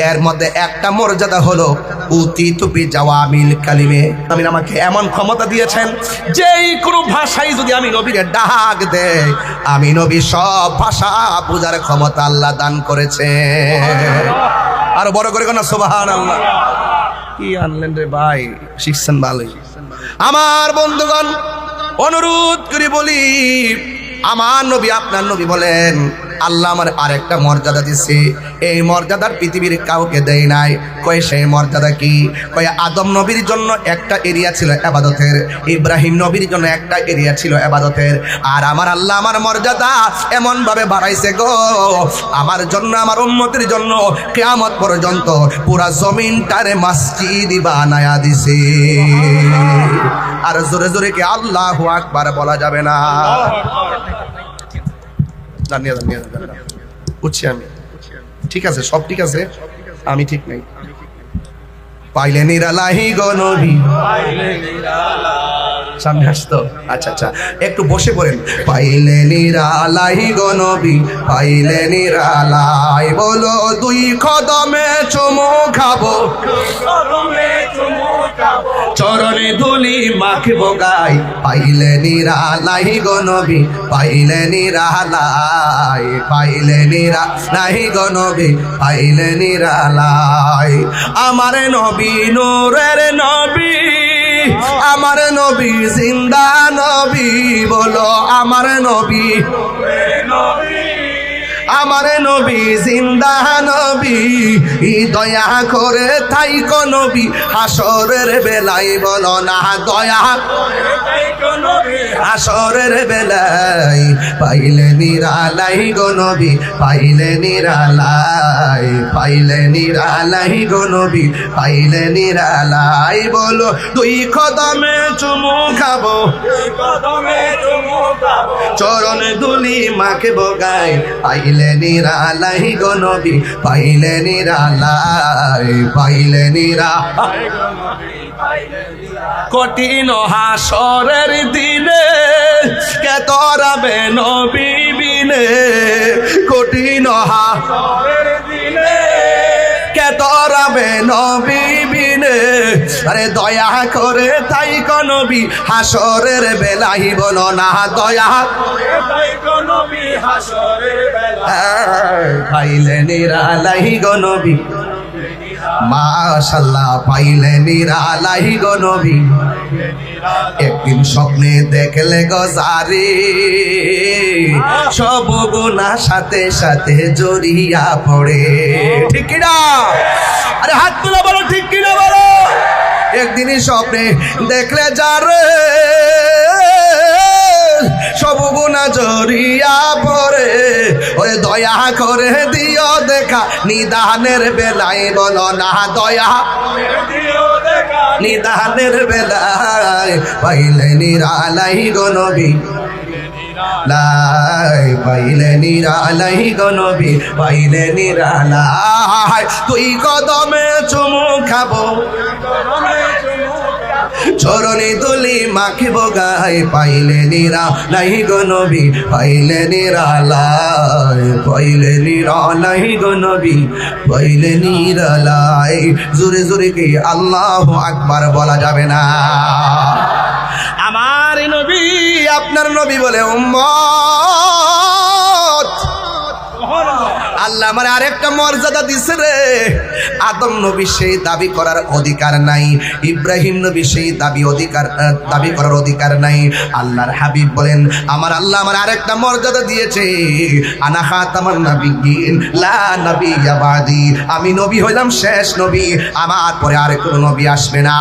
এর মধ্যে একটা মর্যাদা হলো উতিতু বিজাওয়ামিল কালিমে। আমি আমাকে এমন ক্ষমতা দিয়েছেন, যেই কোনো ভাষায় যদি আমি নবীকে ডাক দেই, আমি নবী সব ভাষা বোঝার ক্ষমতা আল্লাহ দান করেছে। আর বড় করে কোন সুবহানাল্লাহ। কি আনলেন রে ভাই, শিখছেন ভালোই। আমার বন্ধুগণ, অনুরোধ করে বলি, আমার নবী আপনার নবী বলেন, আল্লাহ আমার আরেকটা মর্যাদা দিছে, এই মর্যাদার পৃথিবীর কাউকে দেয় নাই। কয় সেই মর্যাদা কি? কয় আদম নবীর জন্য একটা এরিয়া ছিল ইবাদতের, ইব্রাহিম নবীর জন্য একটা এরিয়া ছিল ইবাদতের, আর আমার আল্লাহ আমার মর্যাদা এমন ভাবে বাড়াইছে গো, আমার জন্য, আমার উম্মতের জন্য কিয়ামত পর্যন্ত পুরা জমিনটারে মসজিদ বানায়া দিছে। আর জোরে জোরে কি আল্লাহু আকবার বলা যাবে না? উঠছি আমি, ঠিক আছে, সব ঠিক আছে, আমি ঠিক নাই। পাইলে নিরালাহি গো নবী, সামনে আসতো, আচ্ছা আচ্ছা, একটু বসে পড়েন। পাইলে নিরালাহি গো নবী, পাইলে নিরালাই, বলো দুই কদমে চুমু খাবো, চরণে ধুলি মাখবো গাই। পাইলে নিরালাহি গো নবী, পাইলে নিরালাই, পাইলে নিরালাহি গো নবী, পাইলে নিরালাই। আমার নবী নূরের নবী, আমার নবী জিন্দা নবী, বলো আমার নবী, আমার নবী জিন্দা নবী, দয়া করে থাইকো নবী হাসরের বেলায়, বলো না দয়া করে থাইকো নবী হাসরের বেলায়। পাইলে নিরালাই গো নবী, পাইলে নিরালাই, পাইলে নিরালাই গো নবী, পাইলে নিরালাই, বলো দুই কদমে চুমু খাবো, চরণ ধুলি মাখবো গায়। পাইলে নিরালাই গো নবী, পাইলে নিরালাই, পাইলে নিরালাই। কঠিন হাসরের দিনে কে তরাবে নবী বিনে, কঠিন হাসরের দিনে কে তরাবে নবী বিনে। আরে দয়া করে থাইকো নবী হাসরের বেলায়, বলো না দয়া করে থাইকো নবী হাসরের বেলায়। পাইলে নিরালাই গো নবী, মাশাআল্লাহ, পাইলে নিরালাই গো নবী। একদিন স্বপ্নে দেখলে গো জারি, সব গুনাহ সাথে সাথে জড়িয়া পড়ে। ঠিক কিনা? আরে হাত তুলে বলো, ঠিক কিনা বলো। একদিনই স্বপ্নে দেখলে যারে, সব গুনাহ জড়িয়া পড়ে। ওরে দয়া করে দিও দেখা নিদানের বেলায়, বলো না দয়া করে দিও দেখা নিদানের বেলায় পাইলে নিরালাই গো নবী লাই পাইলে নিরালাই গো নবী পাইলে নিরালাই তুই কদমে চুমু খাবো চরণে তুলি মাখিব গায়ে পাইলে নিরালাই গো নবী পাইলে নিরালাই পাইলে নিরালাই গো নবী পাইলে নিরালাই জোরে জোরে কি আল্লাহু আকবার বলা যাবে না আমার নবী আপনার নবী বলে উম্মত আল্লাহ আমার আরেকটা মর্যাদা দিছে রে আদম নবী সেই দাবি করার অধিকার নাই ইব্রাহিম নবী সেই দাবি করার অধিকার নাই আল্লাহর হাবিব বলেন আমার আল্লাহ আমার আরেকটা মর্যাদা দিয়েছে আনা খাতামান নাবিয়্যিন লা নাবিয়্যা বাদি আমি নবী হইলাম শেষ নবী আমার পরে আর কোনো নবী আসবে না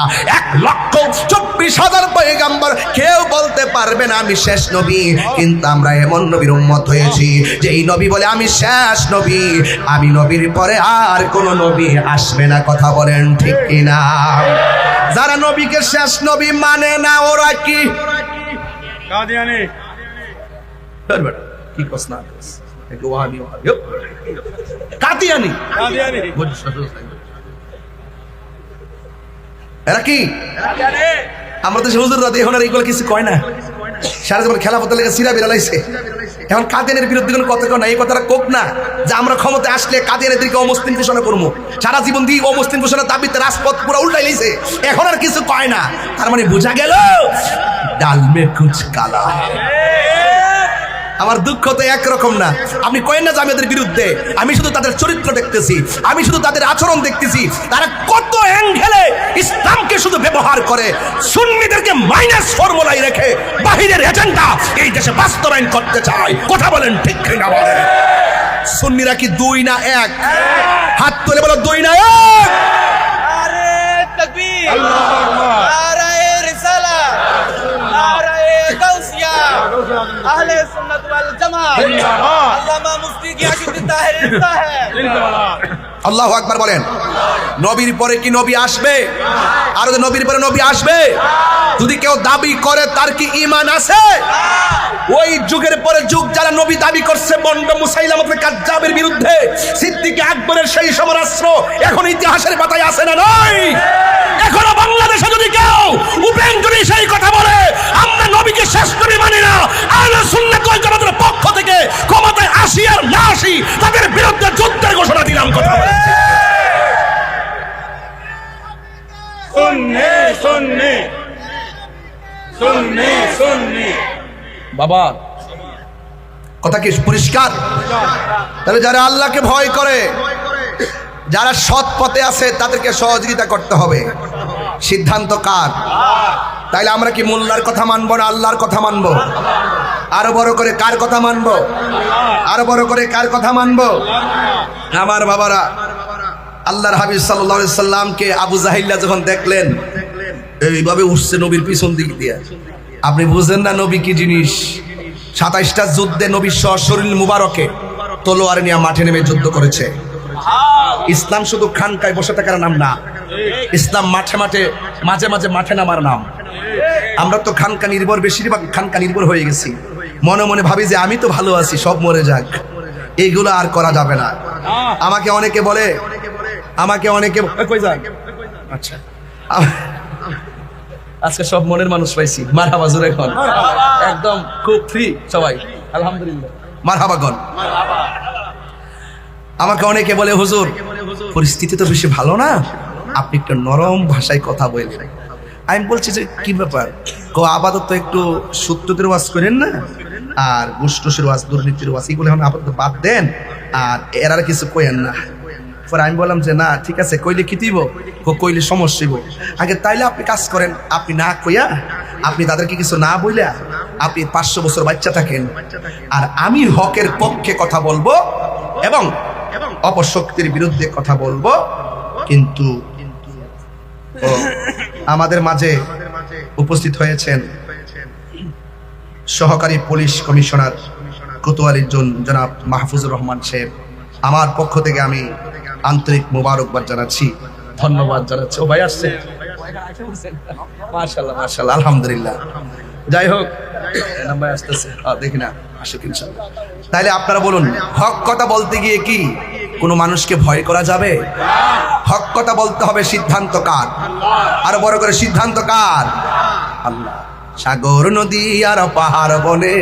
1,24,000 পয়গম্বর কেউ বলতে পারবে না আমি শেষ নবী কিন্তু আমরা এমন নবীর উম্মত হয়েছি যে এই নবী বলে আমি শেষ নবী আমি নবীর পরে আর কোন নবী আসবে না কথা বলেন ঠিক কিনা যারা নবীকে শেষ নবী মানে না ওরা কি কাদিয়ানি কি কস না একটু ওয়াহাবি কাদিয়ানি কাদিয়ানি এরা কি আমরা তো হুজুর রাতে এখন আর এইগুলো কিছু কয় না সারা জীবন খেলাফত লেগে সিরা বেরালাইছে এখন কাদিয়ানের বিরুদ্ধে কোনো কথা কেউ না এই কথাটা কোক না যে আমরা ক্ষমতা আসলে কাদিয়ানিদেরকে অমুসলিম ঘোষণা করবো সারা জীবন দিয়ে অমুসলিম ঘোষণার দাবিতে রাজপথ পুরো উল্টাই লাইছে এখন আর কিছু কয় না তার মানে বোঝা গেল ডাল মে কুছ কালা আমার দুঃখ তো একরকম না আপনি কয়েন না যে আমি এদের বিরুদ্ধে আমি শুধু তাদের চরিত্র দেখতেছি আমি শুধু তাদের আচরণ দেখতেছি তারা কত অ্যাঙ্গেলে ইসলামকে শুধু ব্যবহার করে সুন্নিদেরকে মাইনাস ফর্মুলায় রেখে বাহিরের এজেন্ডা এই দেশে বাস্তবায়ন করতে চায় কথা বলেন ঠিক কিনা বলেন সুন্নিরা কি দুই না এক হাত তুলে বলো দুই না এক নারে তাকবীর আল্লাহু আকবার নারে রিসালাত নারে গাউসিয়া আহলে সুন্নাত ওয়াল জামাত আল্লামা মুফতি গিয়াসউদ্দিন তাহের সাহেব আল্লাহু আকবার বলেন নবীর পরে কি নবী আসবে আর নবীর পরে নবী আসবে যদি কেউ দাবি করে তার কি ঈমান আছে ওই যুগের পরে যুগ যারা নবী দাবি করছে বন্ড মুসাইলামাতুল কাজ্জাবের বিরুদ্ধে সিদ্দিক আকবরের সেই সমরাস্ত্র এখন ইতিহাসের পাতায় আছে না নয় এখনো বাংলাদেশে যদি কেউ উপেন যদি সেই কথা বলে আমরা নবীকে শেষ নবী মানি না আহলে সুন্নাত ওয়াল জামাতের পক্ষ থেকে ক্ষমতায় আসি আর না আসি তাদের বিরুদ্ধে যুদ্ধের ঘোষণা দিলাম কথা বলে সুন্নি সুন্নি সুন্নি সুন্নি বাবা কথা কি পরিষ্কার তাহলে যারা আল্লাহকে ভয় করে যারা সৎ পথে আছে তাদেরকে সহযোগিতা করতে হবে সিদ্ধান্ত কার তাইলে আমরা কি মোল্লার কথা মানবো না আল্লাহর কথা মানবো আরো বড় করে কার কথা মানবো আরো বড় করে কার কথা মানবো আমার বাবারা আল্লাহর হাবিব সাল্লাল্লাহু আলাইহি সাল্লামকে আবু জাহিল্লা যখন দেখলেন এইভাবে উঠছে নবীর পিছন দিক দিয়ে আপনি বুঝেন না নবী কি জিনিস 27টা যুদ্ধে নবী শরীর মুবারকে তলোয়ার নিয়ে মাঠে নেমে যুদ্ধ করেছে ইসলাম শুধু খানকায় বসে থাকার নাম না ইসলাম মাঠে মাঠে মাঝে মাঝে মাঠে নামার নাম আমরা তো খানকা নির্ভর বেশিরভাগ খানকা নির্ভর হয়ে গেছি মনে মনে ভাবি যে আমি তো ভালো আছি সব মরে যাক এইগুলো আর করা যাবে না আমাকে অনেকে বলে কই যান আচ্ছা আজকে সব মনের মানুষ পাইছি মারহাবা জোরে এখন একদম খুব ফ্রি সবাই আলহামদুলিল্লাহ মারহাবা গন আমাকে অনেকে বলে হুজুর পরিস্থিতি তো বেশি ভালো না আপনি একটু নরম ভাষায় কথা বলেন আমি বলছি যে কি ব্যাপার আপাতত একটু সত্যতের ওয়াজ করেন না আর গোষ্ঠের ওয়াজ দুর্নীতির ওয়াজ এগুলো এখন আপাতত বাদ দেন আর এরা কিছু কইেন না পরে আমি বললাম যে না ঠিক আছে কইলে কি দিব কইলে সমস্যা আগে তাইলে আপনি কাজ করেন আপনি না কইয়া আপনি তাদেরকে কিছু না বইলা আপনি 500 বছর বাচ্চা থাকেন আর আমি হকের পক্ষে কথা বলবো এবং অপশক্তির বিরুদ্ধে কথা বলবো কিন্তু আমাদের মাঝে উপস্থিত হয়েছেন সহকারী পুলিশ কমিশনার কোতোয়ালির জনাব মাহফুজুর রহমান সাহেব আমার পক্ষ থেকে আমি আন্তরিক মোবারকবাদ জানাচ্ছি ধন্যবাদ জানাচ্ছি ও ভাই আসছে মাশাআল্লাহ মাশাআল্লাহ, আলহামদুলিল্লাহ। যাই হোক, নাম্বার আসতেছে, দেখি না আসুক ইনশাআল্লাহ। তাহলে আপনারা বলুন, হক কথা বলতে গিয়ে কি কোনো মানুষকে ভয় করা যাবে? হক কথা বলতে হবে, সিদ্ধান্ত কার? আরো বড় করে সিদ্ধান্ত কার? আল্লাহ। সাগর নদী আর পাহাড় বনে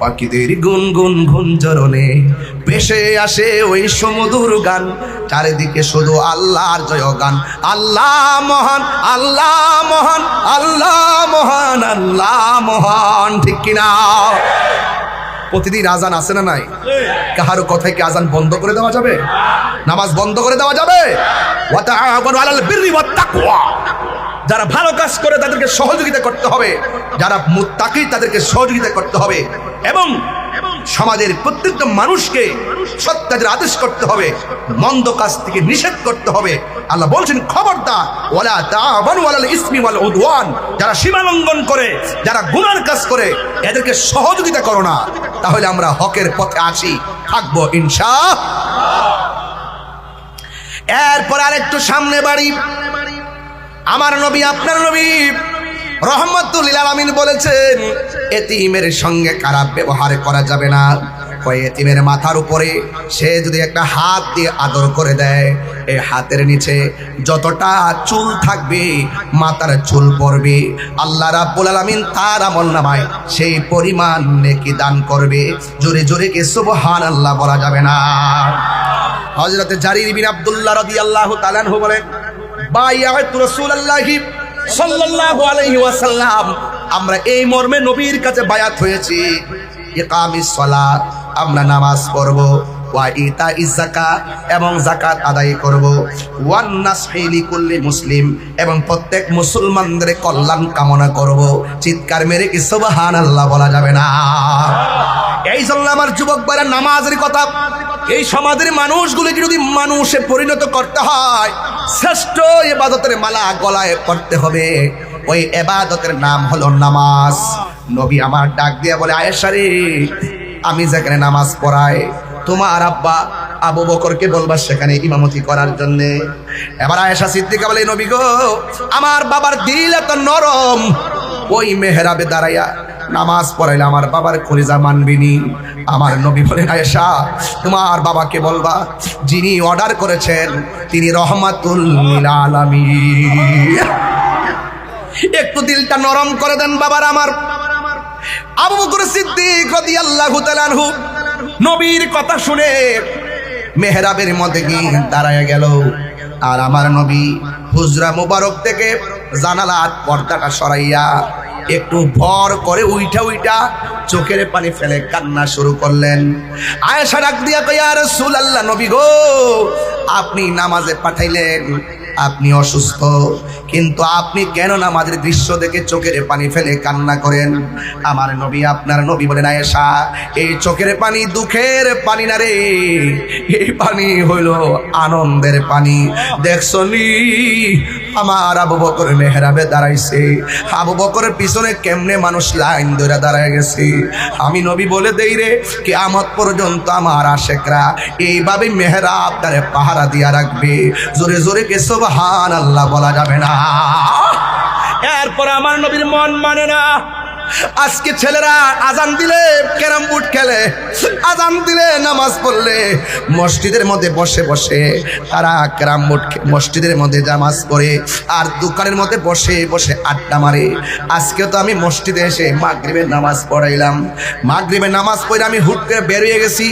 পাখিদের গুনগুন গুঞ্জরণে ভেসে আসে ওই সমুদ্র গান, চারিদিকে শুধু আল্লাহর জয়গান। আল্লাহ মহান, আল্লাহ মহান, আল্লাহ মহান, আল্লাহ মহান, ঠিক কিনা? প্রতিদিন আজান আছে না নাই? কাহারো কথায় কি আজান বন্ধ করে দেওয়া যাবে? নামাজ বন্ধ করে দেওয়া যাবে? ওয়া তাআওয়ানু আলাল বিররি ওয়াত তাকওয়া, যারা ভালো কাজ করে তাদেরকে সহযোগিতা করতে হবে, যারা মুত্তাকি তাদেরকে সহযোগিতা করতে হবে, এবং সমাজের প্রত্যেকটা মানুষকে সৎ কাজের আদেশ করতে হবে, মন্দ কাজ থেকে নিষেধ করতে হবে। আল্লাহ বলছেন, খবরদার, ওয়ালা তাআওয়ানু আলাল ইসমি ওয়াল উদওয়ান, যারা সীমা লঙ্ঘন করে, যারা গুনার কাজ করে, এদেরকে সহযোগিতা করো না। তাহলে আমরা হকের পথে আছি, থাকবো ইনশাআল্লাহ। এরপর আরেকটু সামনে বাড়ি, আমার নবী, আপনার নবী রহমাতুল লিল আলামিন বলেছেন, এতিমের সঙ্গে খারাপ ব্যবহার করা যাবে না। কয়, এতিমের মাথার উপরে সে যদি একটা হাত দিয়ে আদর করে দেয়, এই হাতের নিচে যতটা চুল থাকবে, মাথার চুল পড়বে, আল্লাহ রাব্বুল আলামিন তার আমলনামায় সেই পরিমাণ নেকি দান করবে। জোরে জোরে কি সুবহানাল্লাহ বলা যাবে না? হযরত জারির বিন আব্দুল্লাহ রাদিয়াল্লাহু তাআলা আনহু বলেন, বায়াতু রাসূলুল্লাহি সাল্লাল্লাহু আলাইহি ওয়াসাল্লাম, আমরা এই মর্মে নবীর কাছে বায়াত হয়েছি, ইকামিস সালাত, আমরা নামাজ পড়ব, ওয়া ইতাইজ যাকাত, এবং যাকাত আদায় করব, ওয়ান নাসহি লিকুল্লি মুসলিম, এবং প্রত্যেক মুসলমানদের কল্যাণ কামনা করব। চিৎকার মেরে কি সুবহানাল্লাহ বলা যাবে না? এই জন্য আমার যুবক ভাইরা, নামাজের কথা এই সমাজের মানুষগুলোকে যদি মানুষে পরিণত করতে হয়, শ্রেষ্ঠ ইবাদতের মালা গলায় পড়তে হবে। ওই ইবাদতের নাম হলো নামাজ। নবী আমার ডাক দিয়ে বলে, আয়েশা রে, আমি যেখানে নামাজ পড়াই, তোমার আব্বা আবু বকরকে বলবা সেখানে ইমামতি করার জন্য। এবার আয়েশা সিদ্দিকা বলে, নবী গো, আমার বাবার দিল এত নরম, ওই মেহরাবে দাঁড়াইয়া নামাজ পড়াইলে আমার বাবার কলিজা মানবিনি। আমার নবী বলেন, আয়েশা, তোমার বাবাকে বলবা, যিনি অর্ডার করেছেন তিনি রহমাতুল লিল আলামিন। একটু দিলটা নরম করে দেন বাবার আমার। আবু বকর সিদ্দিক রাদিয়াল্লাহু তাআলা আনহু নবীর কথা শুনে মেহরাবের মধ্যে গিয়ে দাঁড়ায় গেল। আর আমার নবী হুজরা মুবারক থেকে জানালার পর্দাটা সরাইয়া একটু ভর করে উইঠা উইঠা চোখের পানি ফেলে কান্না শুরু করলেন। আয়েশা ডাক দিয়া কয়, ইয়া রাসূলুল্লাহ, নবী গো, আপনি নামাজে পাঠাইলেন, আপনি অসুস্থ, কিন্তু আপনি কেন নামাজের দৃশ্য দেখে চোখের পানি ফেলে কান্না করেন? আমার নবী, আপনার নবী বলেন, আয়েশা, এই চোখের পানি দুঃখের পানি না রে, এই পানি হইল আনন্দের পানি। দেখছনি আমার আবু বকর মেহরাবে দাঁড়াইছে, আবু বকরের পিছনে কেমনে মানুষ লাইন ধরে দাঁড়ায় গেছে। আমি নবী বলে দেই রে, কিয়ামত পর্যন্ত আমার আশেকরা এইভাবে মেহরাব দ্বারে পাহারা দিয়া রাখবে। জোরে জোরে কে সুবহানাল্লাহ বলা যাবে না? এরপর আমার নবীর মন মানে না। আজকে ছেলেরা আজান দিলে ক্যারাম বোর্ড খেলে, আজান দিলে নামাজ পড়লে মসজিদের মধ্যে বসে বসে তারা ক্যারাম বোর্ড মসজিদের মধ্যে নামাজ পড়ে, আর দোকানের মধ্যে বসে বসে আড্ডা মারে। আজকে তো আমি মসজিদে এসে মাগরিবের নামাজ পড়াইলাম, মাগরিবের নামাজ পড়ে আমি হুট করে বেরিয়ে গেছি,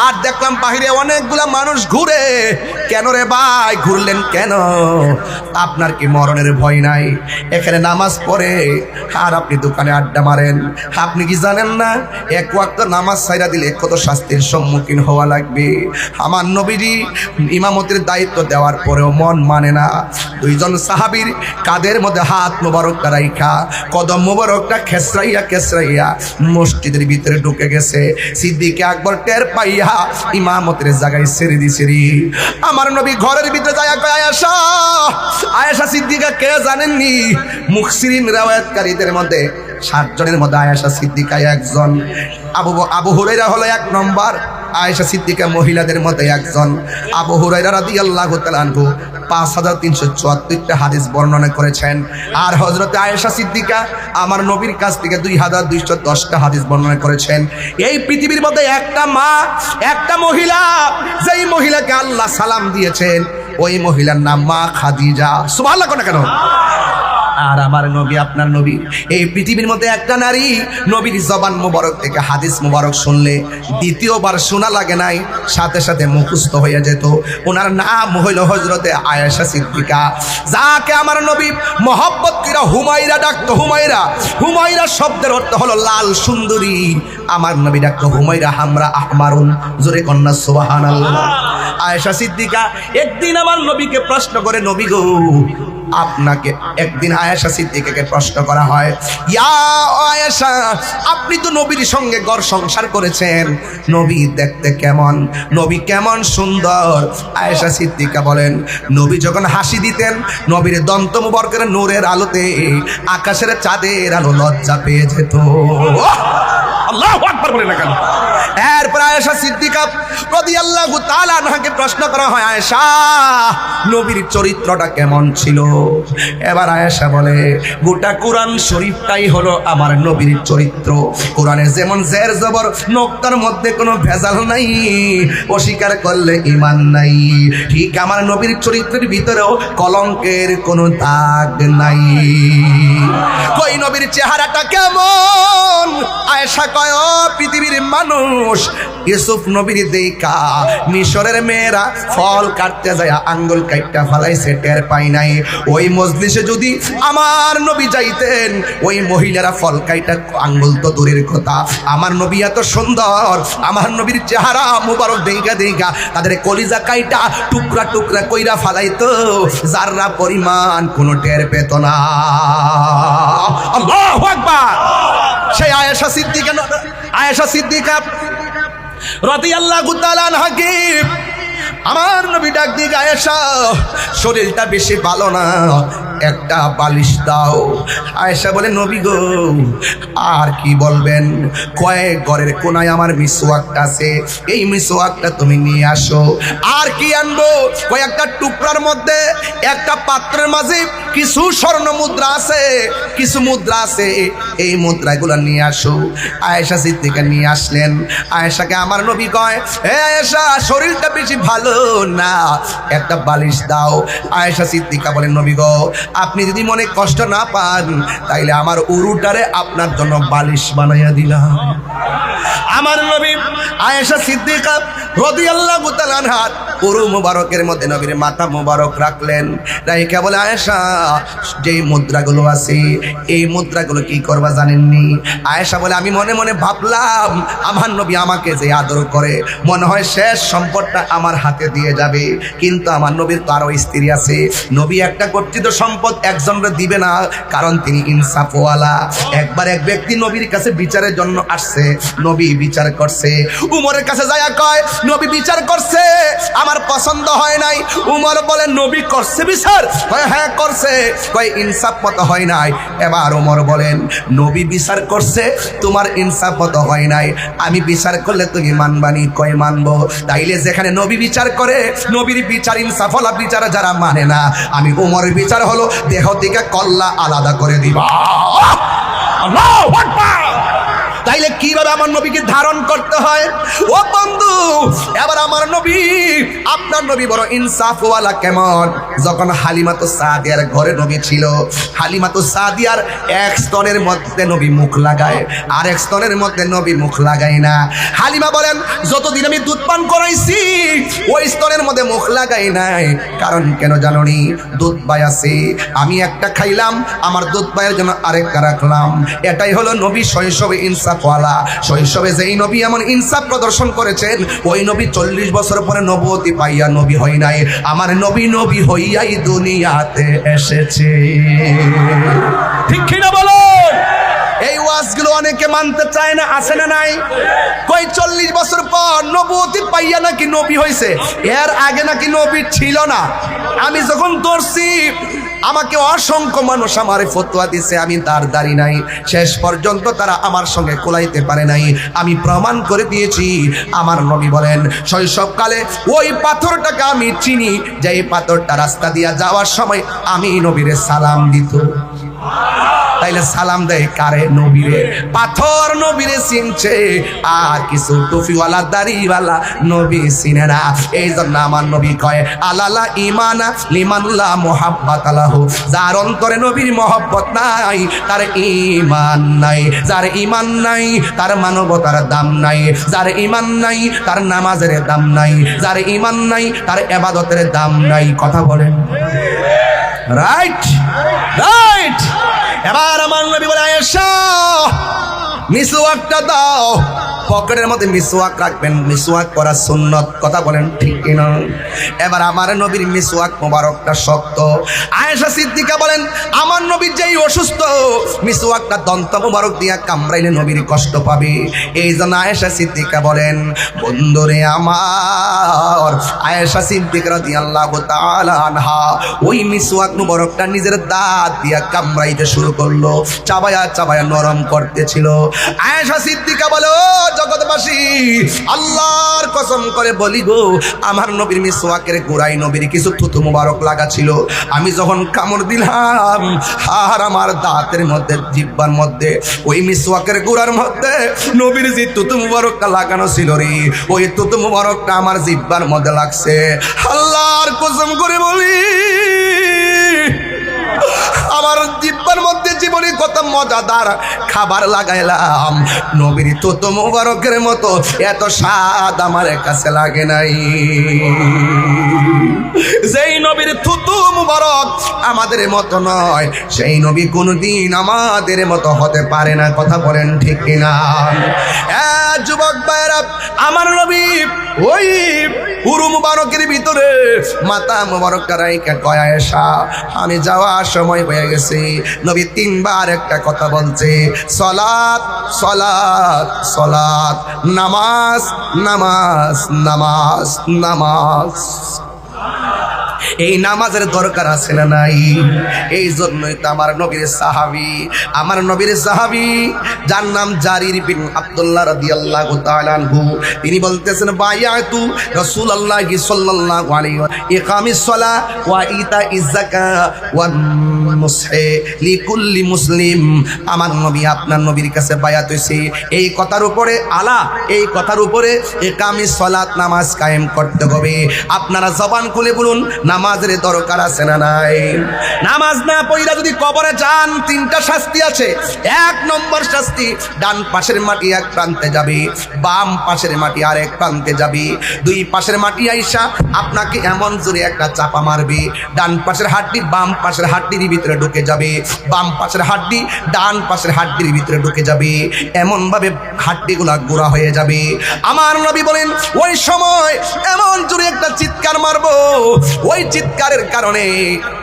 আর দেখলাম বাহিরে অনেকগুলা মানুষ ঘুরে। কেন রে ভাই, ঘুরলেন কেন? আপনার কি মরণের ভয় নাই? এখানে নামাজ পড়ে আর আপনি দোকানে আড্ডা মারেন। আপনি কি জানেন না, এক ওয়াক্ত নামাজ ছাইরা দিলে কত শাস্তির সম্মুখীন হওয়া লাগবে? আমার নবীজি ইমামতির দায়িত্ব দেওয়ার পরেও মন মানে না। দুইজন সাহাবীর কাঁধের মধ্যে হাত মোবারকটা রাইখা কদম মোবারকটা খেসরাইয়া খেসরাইয়া মসজিদের ভিতরে ঢুকে গেছে। সিদ্দিক আকবর টের পাইয়া ইমামতির জায়গায় ছেড়ে দিছে। আমার নবী ঘরের ভিতরে যায়, আয়েশা, আয়েশা সিদ্দিকা কে জানেননি? মুফসিরিন riwayatকারীদের মধ্যে 7 জনের মধ্যে আয়েশা সিদ্দিকা একজন। আবু হুরায়রা হলো 1 নম্বর, আয়েশা সিদ্দিকা মহিলাদের মধ্যে একজন। আবু হুরায়রা রাদিয়াল্লাহু তাআলা আনহু 5374টা হাদিস বর্ণনা করেছেন। আর হযরতে আয়েশা সিদ্দিকা আমার নবীর কাছ থেকে 2210টা হাদিস বর্ণনা করেছেন। এই পৃথিবীর মধ্যে একটা মা, একটা মহিলা, যেই মহিলাকে আল্লাহ সালাম দিয়েছেন ওই মহিলার নাম মা খাদিজা। সুবহানাল্লাহ কোন কেন? আর আমার নবী, আপনার নবী, এই পৃথিবীর মধ্যে একটা নারী নবীর জবান মুবারক থেকে হাদিস মুবারক শুনলে দ্বিতীয়বার শোনা লাগে নাই, সাথে সাথে মুখস্থ হয়ে যেত। ওনার নাম হইল হযরতে আয়েশা সিদ্দিকা, যাকে আমার নবী মহব্বত করে হুমায়রা ডাকতো। হুমায়রা, হুমায়রা শব্দের অর্থ হলো লাল সুন্দরী। আমার নবী ডাকতো হুমায়রা হামরা আহমারুন। জোরে কন্যা সুবহানাল্লাহ। আয়েশা সিদ্দিকা একদিন আমার নবীকে প্রশ্ন করে, নবী গো, আপনাকে একদিন আয়েশা সিদ্দিকাকে প্রশ্ন করা হয়, ইয়া আয়েশা, আপনি তো নবীর সঙ্গে ঘর সংসার করেছেন, নবী দেখতে কেমন, নবী কেমন সুন্দর? আয়েশা সিদ্দিকা বলেন, নবী যখন হাসি দিতেন নবীর দন্ত মুবারকের নূরের আলোতে আকাশের চাঁদের আলো লজ্জা পেয়ে যেত। আল্লাহু আকবার বলে না কেন? এরপর আয়েশা সিদ্দিকা রাদিয়াল্লাহু তাআলা আনহাকে প্রশ্ন করা হয়, আয়েশা, নবীর চরিত্রটা কেমন ছিল? এবার আয়েশা বলে, গোটা কোরআন শরীফটাই হলো আমার নবীর চরিত্র। কোরআনে যেমন জের জবর, নোক্তার মধ্যে কোনো ভেজাল নাই, অস্বীকার করলে ঈমান নাই, ঠিক আমার নবীর চরিত্রের ভিতরেও কলঙ্কের কোনো দাগ নাই। কই নবীর চেহারাটা কেমন? আয়েশা কয়, ও পৃথিবীর মানুষ, ইউসুফ নবীর দেখা মিশরের মেয়েরা ফল কাটতে যায় আঙ্গুল কাটটা ফালাইছে, টের পাই নাই। ওই মজলিসে যদি আমার নবী যাইতেন, ওই মহিলারা ফল কাইটা আঙ্গুল তো দূরের কথা, আমার নবী এত সুন্দর, আমার নবীর চেহারা মুবারক দেখা দেখা তাদের কলিজা কাইটা টুকরা টুকরা কইরা ফালাইতো, যাররা পরিমাণ কোনো টের পেত না। আল্লাহু আকবার। সেই আয়েশা সিদ্দিকা রাদিয়াল্লাহু তাআলা আনহাকে আমার নবী ডাক দিয়ে, আয়েশা, শরীরটা বেশি ভালো না, একটা বালিশ দাও। আয়েশা বলে, নবী গো, আর কি বলবেন? কয়েক ঘরের কোনায় আমার মিসওয়াকটা আছে, এই মিসওয়াকটা তুমি নিয়ে আসো। আর কি আনবো? কয়েকটা টুকরার মধ্যে একটা পাত্রের মাঝে কিছু স্বর্ণ মুদ্রা আছে, কিছু মুদ্রা আছে, এই মুদ্রাগুলো নিয়ে আসো। আয়েশা সিদ্দিকা নিয়ে আসলেন। আয়েশাকে আমার নবী কয়, হে আয়েশা, শরীরটা বেশি ভালো না, একটা বালিশ দাও। আয়েশা সিদ্দিকা বলেন, নবী গো, আপনি যদি মনে কষ্ট না পান তাইলে আমার উরুটারে আপনার জন্য বালিশ বানাইয়া দিলাম। আমার নবী আয়েশা সিদ্দিকা রাদিয়াল্লাহু তাআলা আনহা উরু মুবারকের মধ্যে নবীর মাথা মুবারক রাখলেন। রাইখা বলে, আয়েশা, যেই মুদ্রাগুলো আছে এই মুদ্রাগুলো কি করবা জানেননি? আয়েশা বলে, আমি মনে মনে ভাবলাম আমার নবী আমাকে যে আদর করে মনে হয় শেষ সম্পদটা আমার হাতে দিয়ে যাবে, কিন্তু আমার নবীর তো আরো স্ত্রী আছে, নবী একটা কর্তৃত্ব সম্পদ একজনকে দিবে না, কারণ তিনি ইনসাফওয়ালা। একবার এক ব্যক্তি নবীর কাছে বিচারের জন্য আসছে, নবী বিচার করছে, উমরের কাছে যায় কয়, নবী বিচার করছে, আমার পছন্দ হয় নাই। উমর বলে, নবী করছে বিচার? কয়, হ্যাঁ করছে। কয়, ইনসাফ মতো হয় নাই। এবার উমর বলেন, নবী বিচার করছে, তোমার ইনসাফ মতো হয় নাই, আমি বিচার করলে তুমি মানবানি? কয়, মানবো। তাইলে যেখানে নবী বিচার করে, নবীর বিচার ইনসাফওয়ালা বিচার যারা মানে না, আমি উমরের বিচার হলো দেহ থেকে কল্লা আলাদা করে দিবা। আল্লাহু আকবার। তাইলে কিভাবে আমার নবীকে ধারণ করতে হয়? ও বন্ধু, এবার আমার নবী, আপনার নবী বড় ইনসাফওয়ালা কেমন? যখন হালিমাতুস সাদিয়ার ঘরে নবী ছিল, হালিমাতুস সাদিয়ার এক স্তনের মধ্যে নবী মুখ লাগায়, আর এক স্তনের মধ্যে নবী মুখ লাগায় না। হালিমা বলেন, যতদিন আমি দুধ পান করাইছি ওই স্তনের মধ্যে মুখ লাগাই নাই, কারণ কেন জানোনি? দুধ পাই আছে, আমি একটা খাইলাম, আমার দুধ পায়ের জন্য আরেকটা রাখলাম। এটাই হলো নবী শৈশবে ইনসাফওয়ালা। শৈশবে যেই নবী এমন ইনসাফ প্রদর্শন করেছেন, ওই নবী 40 বছর পরে নবুয়তি পাইয়া নবী হয় নাই, আমার নবী নবী হইয়াই দুনিয়াতে এসেছে। ঠিক কি না বলো? এই ওয়াজগুলো অনেকে মানতে চায় না, আছে না নাই? কই 40 বছর পর নবুয়তি পাইয়া নাকি নবী হইছে, এর আগে নাকি নবী ছিল না। আমি যখন ধরছি আমাকে অসংখ্য মানুষ আমার ফতোয়া দিছে, আমি তার দাড়ি নাই, শেষ পর্যন্ত তারা আমার সঙ্গে কোলাইতে পারে নাই। আমি প্রমাণ করে দিয়েছি। আমার নবী বলেন শৈশবকালে ওই পাথরটাকে আমি চিনি, যে এই পাথরটা রাস্তা দিয়া যাওয়ার সময় আমি নবীরে সালাম দিত। তাইলে সালাম দেয় কারে? নবীরে। পাথর নবীরে চিনছে, আর কিছু টুপিওয়ালা দাড়িওয়ালা নবী চিনে না। এই জন্য আমার নবী কয় আলালা ইমানা লিমানুল্লাহ মোহাব্বত আলাহু, যার অন্তরে নবীর মহব্বত নাই তার ইমান নাই, যার ইমান নাই তার মানবতার দাম নাই, যার ইমান নাই তার নামাজের দাম নাই, যার ইমান নাই তার ইবাদতের দাম নাই। কথা বলেন রাইট? রাইট। এবার আমার নবী বলে আয়েশা মিসওয়াকটা দাও। পকেটের মধ্যে মিসওয়াক রাখবেন, মিসওয়াক করা সুন্নত। কথা বলেন ঠিক কিনা? এবার আমার নবীর মিসওয়াক মোবারকটা শক্ত। আয়েশা সিদ্দিকা বলেন আমার নবীর যেই অসুস্থ, মিসওয়াকটা দন্ত মোবারক দিয়া কামড়াইলে নবীর কষ্ট পাবে। এই জন্য আয়েশা সিদ্দিকা বলেন বন্ধুরে আমার, আয়েশা সিদ্দিকা রাদিয়াল্লাহু তাআলা আনহা ওই মিসওয়াক মোবারকটা নিজের দাঁত দিয়া কামড়াইতে শুরু করলো, চাবায়া চাবায়া নরম করতেছিল। আয়েশা সিদ্দিকা বলো জগৎবাসী, আল্লাহর কসম করে বলি গো, আমার নবীর মিসওয়াকের গোড়ায় নবীর কিছু থুতু মুবারক লাগা ছিল। আমি যখন কামড় দিলাম, আর আমার দাঁতের মধ্যে জিহ্বার মধ্যে ওই মিসওয়াকের গোড়ার মধ্যে নবীর যে থুতু মুবারকটা লাগানো ছিল রে, ওই থুতু মুবারকটা আমার জিহ্বার মধ্যে লাগছে। আল্লাহর কসম করে বলি, আমার জিহ্বার মধ্যে জীবনে কত মজাদার খাবার লাগাইলাম, নবীর থুতু মুবারকের মতো এত স্বাদ আমার কাছে লাগে নাই। যেই নবীর থুতু মুবারক আমাদের মতো নয়, সেই নবী কোনদিন আমাদের মতো হতে পারে না। কথা বলেন ঠিক কিনা? যুবক ভাইরা, আমার নবী ওই পুরু মুবারকের ভিতরে মাথা মুবারকটা রাইখা কয় আয়েশা আমি যাওয়ার সময় হয়ে গেছে। নবী তিনবার একটা কথা বলছে, সালাত সালাত সালাত, নামাজ নামাজ নামাজ নামাজ। এই নামাজের দরকার আছে না নাই? এই জন্যই তো আমার নবীর সাহাবী, আমার নবীর সাহাবী যার নাম জারির বিন আব্দুল্লাহ রাদিয়াল্লাহু তাআলা আনহু, তিনি বলতেছেন বায়াতু রাসূলুল্লাহি সাল্লাল্লাহু আলাইহি ওয়া ইকামিস সালাহ ওয়া ইতাইজ যাকাত ওয়া মুসহি লিকুল্লি মুসলিম। আমার নবী আপনার নবীর কাছে বায়াত হইছে এই কথার উপরে, আলা এই কথার উপরে ইকামিস সালাত, নামাজ কায়েম করতে হবে। আপনারা জবান খুলে বলুন নামাজের দরকার আছে না নাই? নামাজ না পড়িয়া যদি কবরে যান, তিনটা শাস্তি আছে। এক নম্বর শাস্তি, ডান পাশের মাটি এক প্রান্তে যাবে, বাম পাশের মাটি আর এক প্রান্তে যাবে। দুই পাশের মাটি আইসা আপনাকে এমন জোরে একটা চাপা মারবে, ডান পাশের হাড্ডি বাম পাশের হাড্ডির ভিতরে ঢুকে যাবে, বাম পাশের হাড্ডি ডান পাশের হাড্ডির ভিতরে ঢুকে যাবে, এমন ভাবে হাড্ডিগুলা গোড়া হয়ে যাবে। আমার নবী বলেন ওই সময় এমন জোরে একটা চিৎকার মারবো, ওই চিৎকারের কারণে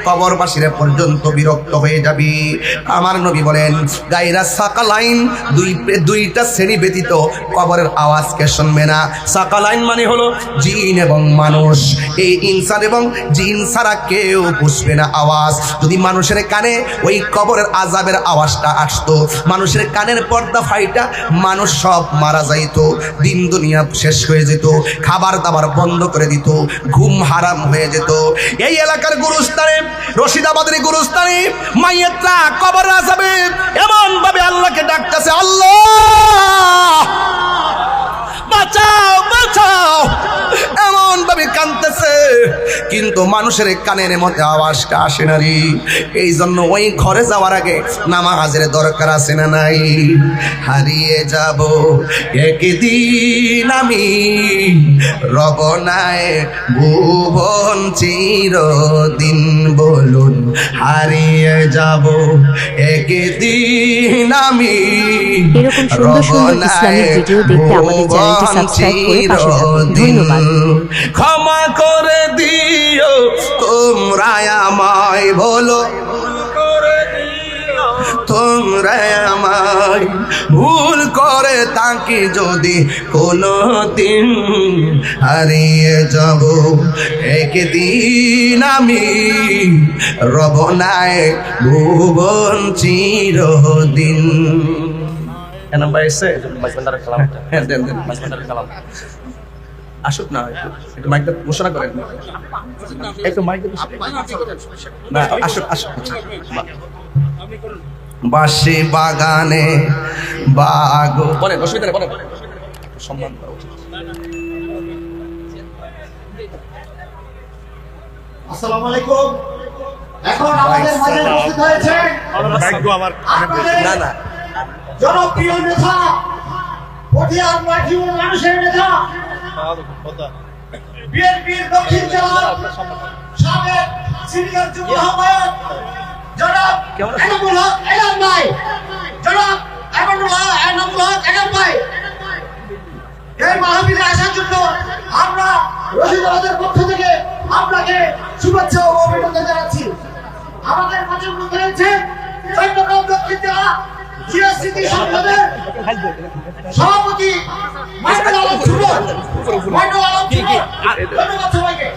কবরবাসীরা পর্যন্ত বিরক্ত হয়ে যাবে। আমার নবী বলেন গায়রা সাকালাইন, দুইটা শ্রেণী ব্যতীত কবরের আওয়াজকে শুনবে না। সাকালাইন মানে হলো জিন এবং মানুষ। এই ইনসান এবং জিন ছাড়া কেউ বুঝবে না আওয়াজ। যদি মানুষের কানে ওই কবরের আযাবের আওয়াজটা আসতো, মানুষের কানের পর্দা ফাইটা মানুষ সব মারা যাইত, দিন দুনিয়া শেষ হয়ে যেত, খাবার দাবার বন্ধ করে দিত, ঘুম হারাম হয়ে যেত। এই এলাকার গুরুস্থানে, রশিদাবাদের গুরুস্থানে মাইয়াতরা কবর আযাবে এমন ভাবে আল্লাহকে ডাকতেছে, আল্লাহ বাঁচাও বাঁচাও, এমন ভাবে কাঁদতেছে, কিন্তু মানুষের কানের মধ্যে আওয়াজটা আসে না রে। এই জন্য ওই ঘরে যাওয়ার আগে নামাজের দরকার আছে না নাই? হারিয়ে যাব একদিন আমি, রব নাই ভুবন চিরদিন, বলুন হারিয়ে যাব একদিন আমি। এরকম সুন্দর সুন্দর ইসলামিক ভিডিও দেখতে আমাদের চ্যানেলটি সাবস্ক্রাইব করে পাশে থাকুন। ধন্যবাদ। ক্ষমা করে দিও তোমরা আমায়, বলো তোমরা আমায় ভুল করে তাকে যদি কোনো দিন হারিয়ে যাব একদিন আমি রব নাই ভুবন চিরদিন। নাম্বার এসে হ্যাঁ দেন দেন আসুক না একটু মাইকটা ঘোষণা করেন একটু মাইক না আসুক আসুক বাসি বাগানে বাগ বলেন অসুবিধা নেই বলেন সম্মান করা উচিত। আসসালামু আলাইকুম। এখন আমাদের মাঝে উপস্থিত হয়েছে ভাগ্য আমার না না জনপ্রিয় নেতা, পটিয়ার মাটি ও মানুষের নেতা, বিএনপির দক্ষিণ জেলার সাবেক সিনিয়র যুব আহ্বায়ক জনাব এনামুল হক এনাম ভাই, জনাব এনামুল হক এনাম ভাই, এই মাহফিলে আসার জন্য আমরা রশিদাবাদের পক্ষ থেকে আপনাকে শুভেচ্ছা ও অভিনন্দন জানাচ্ছি। আমাদের মাঝে উপস্থিত হয়েছে চট্টগ্রাম দক্ষিণ জেলা জিয়া স্মৃতি সংসদের সভাপতি মন্ডল আলম ছোট। ধন্যবাদ সবাইকে।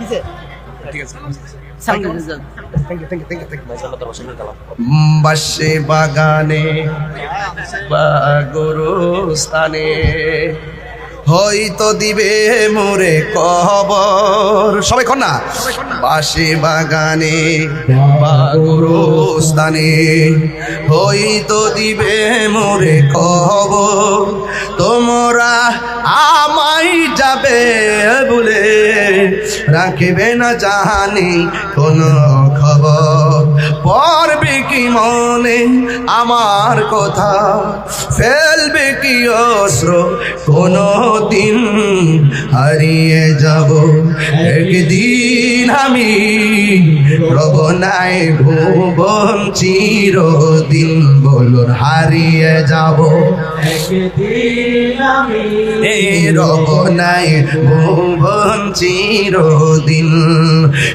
বাসে বাগানে বা গোরস্থানে হয়তো দিবে মোরে কবর। সবাই কর না বাসে বাগানে বা গোরস্থানে হয়তো দিবে মোরে কবর। তোমরা আমায় যাবে বলে রাখবে না জানি কোনো খবর। পড়বে কি মনে আমার কথা, ফেলবে কি অস্ত্র কোনো দিন হারিয়ে যাব একদিন আমি রব নাই ভুবন চিরদিন। বলুন হারিয়ে যাব এই রব নাই ভুবন চিরদিন।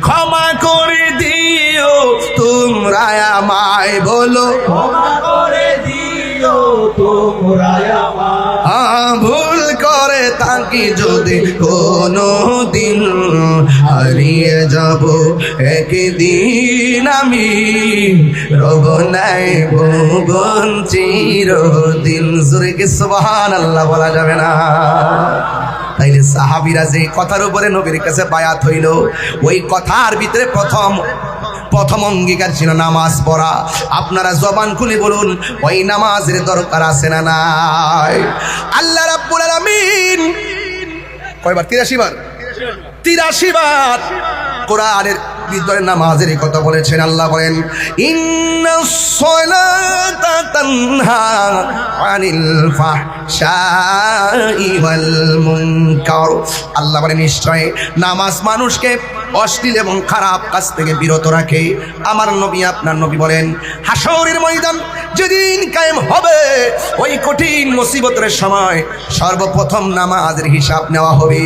ক্ষমা করে দিও তোমরা আমায়, বলো ক্ষমা করে দিও তোমরা আমায়, ভুল করে তাকে যদি কোনো দিন হারিয়ে যাব একদিন আমি রব নাই ভুবন চিরদিন। জোরে কি সুবহানাল্লাহ বলা যাবে না? তাইলে সাহাবীরা যে কথার উপরে নবীর কাছে বায়াত হইল, ওই কথার ভিতরে প্রথম অঙ্গীকার ছিল নামাজ পড়া। আপনারা জবান খুলে বলুন ওই নামাজের দরকার আছে না নাই? আল্লাহ রাব্বুল আলামিন কয়বার? 83 বার। 83 বার কোরআনের ভিতরে নামাজের কথা বলেছেন। আল্লাহ বলেন ইন্নাস সালাতা তানহা আনিল ফাহশাই ওয়াল মুনকার। আল্লাহ বলেন নিশ্চয় নামাজ মানুষকে অশ্লীল এবং খারাপ কাজ থেকে বিরত রাখে। আমার নবী আপনার নবী বলেন হাসরের ময়দান যেদিন কায়েম হবে, ওই কঠিন মুসিবতের সময় সর্বপ্রথম নামাজের হিসাব নেওয়া হবে।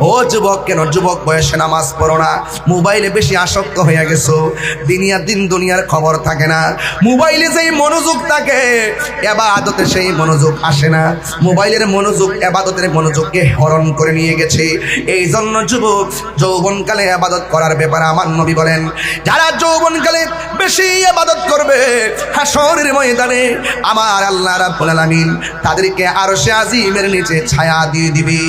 ও যুবক, কেন যুবক বয়সে নামাজ পড়ো না? মোবাইলে বেশি আসক্ত হয়ে গেছো, দুনিয়ার খবর থাকে না। মোবাইলে যেই মনোযোগ থাকে ইবাদতে সেই মনোযোগ আসে না। মোবাইলের মনোযোগ ইবাদতের মনোযোগকে হরণ করে নিয়ে গেছে। এই জন্য যুবক যৌবনকালে ইবাদত করার ব্যাপারে আমার নবী বলেন যারা যৌবনকালে বেশি ইবাদত করবে হাসরের ময়দানে আমার আল্লাহ রাব্বুল আলামিন তাদেরকে আরশে আজিমের নিচে ছায়া দিয়ে দিবে।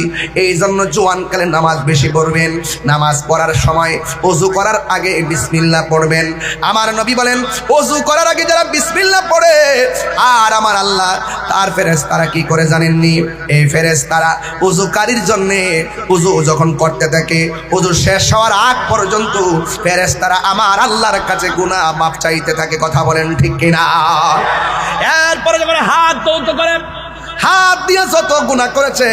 এই জন্য জওয়ানকালে নামাজ বেশি পড়বেন। নামাজ পড়ার সময় ওযু করার আগে বিসমিল্লাহ পড়বেন। আমার নবী বলেন ওযু করার আগে যারা বিসমিল্লাহ পড়ে আর আমার আল্লাহ তার ফেরেশতারা কি করে জানেননি? এই ফেরেশতারা ওযুকারীর জন্য ওযু যখন করতে থাকে, ওযু শেষ হওয়ার আগ পর্যন্ত ফেরেশতারা আমার আল্লাহর কাছে গুনাহ মাফ চাইতে থাকে। কথা বলেন ঠিক কিনা? এরপরে যখন হাত দৌত করে, হাত দিয়ে যত গুনাহ করেছে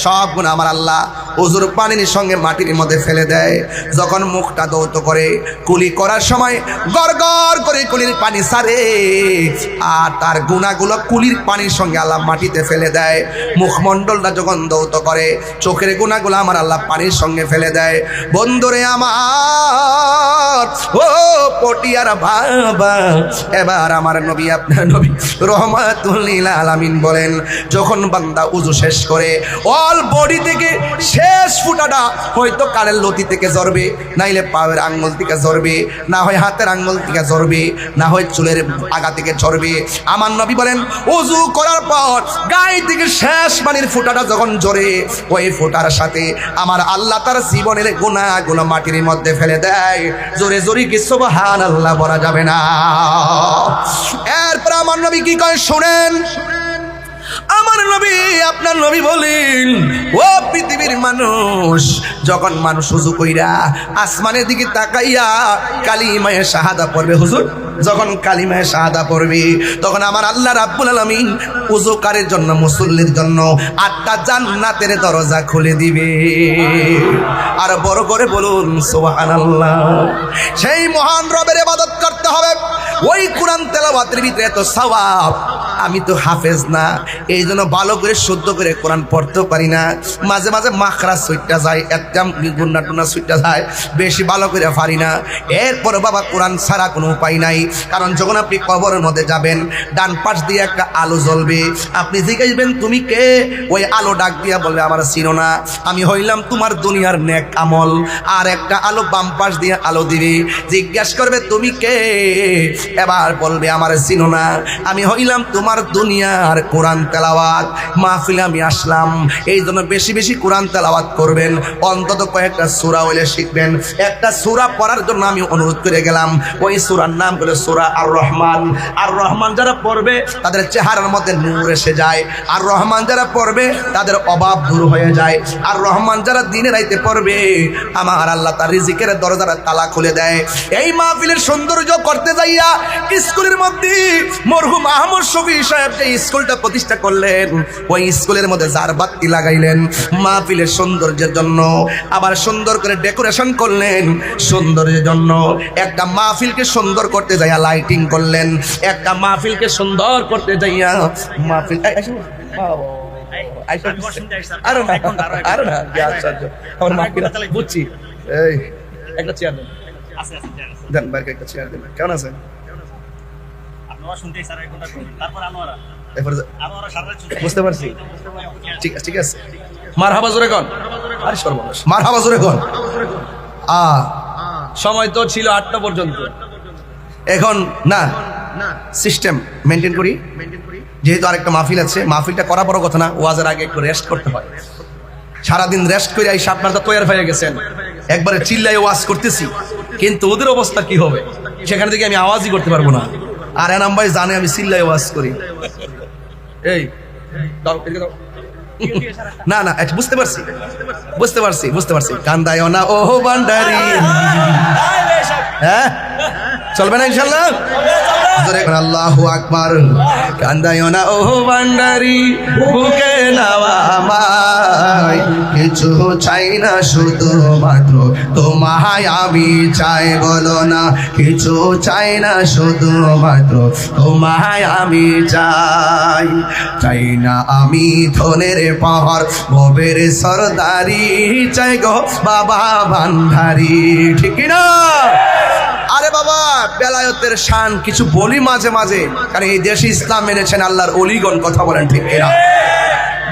সব গুনাহ আমার আল্লাহ হুজুর পানির সঙ্গে মাটির মধ্যে ফেলে দেয়। যখন মুখটা দৌত করে কুলি করার সময় গড়গড় করে কুলির পানি ছাড়ে, আর তার গুনাহগুলো কুলির পানির সঙ্গে আল্লাহ মাটিতে ফেলে দেয়। মুখমণ্ডলটা যখন দৌত করে চোখের গুনাহগুলো আমার আল্লাহ পানির সঙ্গে ফেলে দেয়। বন্ধুরে আমার, ও পটিয়ার বাবা, এবার আমার নবী আপনার নবী রহমাতুল লিল আলামিন বলেন, যখন বান্দা উযু শেষ করে অল বডি থেকে শেষ ফুটাটা হয়তো কানের লতি থেকে ঝরবে, নাইলে পায়ের আঙ্গুল থেকে ঝরবে, না হয় হাতের আঙ্গুল থেকে ঝরবে, না হয় চুলের আগা থেকে ঝরবে। আমার নবী বলেন উযু করার পর গায়ে থেকে শেষ পানির ফুটাটা যখন ঝরে, ওই ফুটার সাথে আমার আল্লাহ তার জীবনের গুনাহগুলো মাটির মধ্যে ফেলে দেয়। জোরে জোরে কি সুবহানাল্লাহ বলা যাবে না? এরপর আমার নবী কি কয় শুনেন। আমার নবী আপনার নবী বলেন, ও পৃথিবীর মানুষ, যখন মানুষ উযু কইরা আসমানের দিকে তাকাইয়া কালিমায়ে শাহাদা পড়বে, হুজুর যখন কালিমায়ে শাহাদা পড়বে, তখন আমার আল্লাহ রাব্বুল আলামিন উযুকারের জন্য, মুসল্লির জন্য 8টা জান্নাতের দরজা খুলে দিবে। আর বড় করে বলুন সুবহানাল্লাহ। সেই মহান রবের ইবাদত করতে হবে। ওই কোরআন তেলাওয়াতের ভিতরে এত সওয়াব। আমি তো হাফেজ না, এই জন্য ভালো করে শুদ্ধ করে কোরআন পড়তেও পারি না, মাঝে মাঝে মাখরা সুইটটা যায়, একটা গুন্না টুনা সুইটটা যায়, বেশি ভালো করে পারি না। এরপর বাবা কোরআন ছাড়া কোনো উপায় নাই। কারণ যখন আপনি কবরের মধ্যে যাবেন, ডান পাশ দিয়ে একটা আলো জ্বলবে, আপনি জিজ্ঞাসবেন তুমি কে, ওই আলো ডাক দিয়া বলবে আমার চিনো না, আমি হইলাম তোমার দুনিয়ার নেক আমল। আর একটা আলো বাম পাশ দিয়ে আলো দিবে, জিজ্ঞাসা করবে তুমি কে, এবার বলবে আমার চিনো না, আমি হইলাম তোমার দুনিয়ার কোরআন তেলাওয়াত। মাহফিলে আমি আসলাম, এই জন্য বেশি বেশি কোরআন তেলাওয়াত করবেন, অন্তত কয়েকটা সূরা হইলে শিখবেন। একটা সূরা পড়ার জন্য আমি অনুরোধ করে গেলাম, ওই সূরার নাম হলো সূরা আর রহমান। আর রহমান যারা পড়বে তাদের চেহারার মধ্যে নূর এসে যায়। আর রহমান যারা পড়বে তাদের অভাব দূর হয়ে যায়। আর রহমান যারা দিনে রাইতে পড়বে, আমার আল্লাহ তার রিজিকের দরজাটা তালা খুলে দেয়। এই মাহফিলের সৌন্দর্য করতে যাইয়া স্কুলের মধ্যে মরহুম আহমদ শফি সাহেব যে স্কুলটা প্রতিষ্ঠা করলেন, ওই স্কুলের মধ্যে জারবাতি লাগাইলেন মাহফিলের সৌন্দর্যের জন্য, আবার সুন্দর করে ডেকোরেশন করলেন সৌন্দর্যের জন্য। একটা মাহফিলকে সুন্দর করতে যাইয়া লাইটিং করলেন, একটা মাহফিলকে সুন্দর করতে যাইয়া মাহফিল বুঝছি। এই একটা চেয়ার দেন, বাইরে একটা চেয়ার দেন। কেমন আছেন? বুঝতে পারছি, ঠিক আছে। মারহাবা জোরে কোন, আরে সর্বনাশ, মারহাবা জোরে কোন। সময় তো ছিল 8টা পর্যন্ত, এখন না সিস্টেম মেনটেন করি। যেহেতু আরেকটা মাহফিল আছে, মাহফিলটা করা বড় কথা না, ওয়াজের আগে একটু রেস্ট করতে হয়। সারাদিন রেস্ট করে এই আপনারা তো তৈরি হয়ে গেছেন, একবারে চিল্লাই ওয়াজ করতেছি, কিন্তু ওদের অবস্থা কি হবে? সেখান থেকে আমি আওয়াজই করতে পারবো না। আর এনাম ভাই জানে আমি চিল্লাই ওয়াজ করি। এই না না বুঝতে পারছি। কান্দায় না ও ভান্ডারি, হ্যাঁ চলবে না ইনশাল্লাহ? আল্লাহু আকবার। কান্দায় না ও ভান্ডারি, বুকে নাওয়া আমায়, কিছু চাই না শুধু মাত্র তোমায় আমি চাই, বলো না কিছু চাই না শুধু মাত্র তোমায় আমি চাই। চাই না আমি ধনের পাহাড়, ভবের সরদারি, চাই গো বাবা ভান্ডারি, ঠিক না? আরে বাবা, বেলায়েতের শান কিছু বলি মাঝে মাঝে, কারণ এই দেশে ইসলাম মেনেছেন আল্লাহর ওলিগণ, কথা বলেন ঠিক কিনা?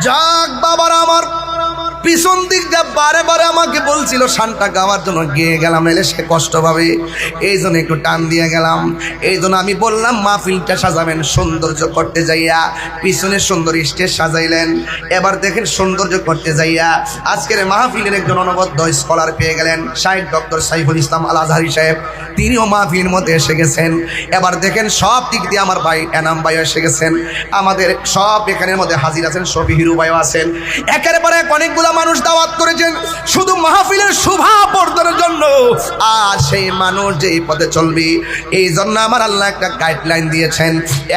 যাক বাবারা আমার, পিছন দিক দিয়ে বারে বারে আমাকে বলছিল শানটা গাওয়ার জন্য, গিয়ে গেলাম, এলে সে কষ্ট পাবে, এই জন্য একটু টান দিয়ে গেলাম। এই জন্য আমি বললাম মাহফিলটা সাজাবেন সৌন্দর্য করতে যাইয়া, পিছনে সুন্দর স্টেজ সাজাইলেন। এবার দেখেন সৌন্দর্য করতে যাইয়া আজকের মাহফিলের একজন অনবদ্য স্কলার পেয়ে গেলেন, শাহেদ ডক্টর সাইফুল ইসলাম আল আজহারি সাহেব, তিনিও মাহফিলের মধ্যে এসে গেছেন। এবার দেখেন সব দিক দিয়ে আমার ভাই এনাম ভাইও এসে গেছেন, আমাদের সব এখানের মধ্যে হাজির আছেন, শফি হিরু ভাইও আছেন, একের পর এক অনেকগুলো মানুষ দাওয়াত করেছেন শুধু মাহফিলের শোভা বর্ধনের জন্য, আর সেই মানুষ যেই পথে চলবে এই জন্য আমার আল্লাহ একটা গাইডলাইন দিয়েছেন,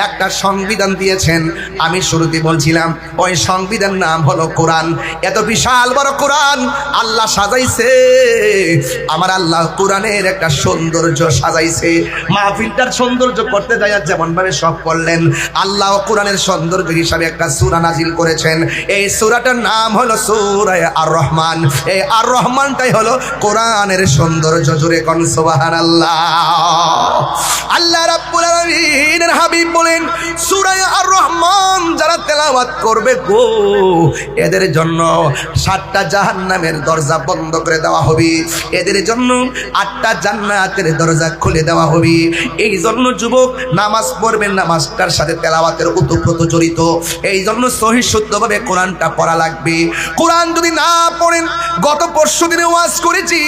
একটা সংবিধান দিয়েছেন। আমি শুরুতে বলছিলাম ওই সংবিধান নাম হলো কোরআন। এত বিশাল বড় কোরআন আল্লাহ সাজাইছে, আমার আল্লাহ কোরআনের একটা সৌন্দর্য সাজাইছে। মাহফিলটার সৌন্দর্য করতে যায় যেমন ভাবে সব করলেন, আল্লাহ কোরআনের সৌন্দর্য হিসাবে একটা সূরা নাজিল করেছেন। এই সূরাটার নাম হলো সূরা আর রহমান। এই আর রহমানটাই হলো কোরআনের সৌন্দর্য। জুড়ে কোন সুবহানাল্লাহ। আল্লাহ রাব্বুল আলামিনের হাবিব বলেন সূরা আর রহমান যারা তেলাওয়াত করবে গো, এদের জন্য 7টা জাহান্নামের দরজা বন্ধ করে দেওয়া হবে, এদের জন্য 8টা জান্নাতের দরজা খুলে দেওয়া হবে। এই জন্য যুবক নামাজ পড়বেন, নামাজটার সাথে তেলাওয়াতের ওতপ্রোত জড়িত। এই জন্য সহি শুদ্ধভাবে কোরআনটা পড়া লাগবে। কোরআন যদি না পড়েন, গত পরশু দিনে ওয়াজ করেছি,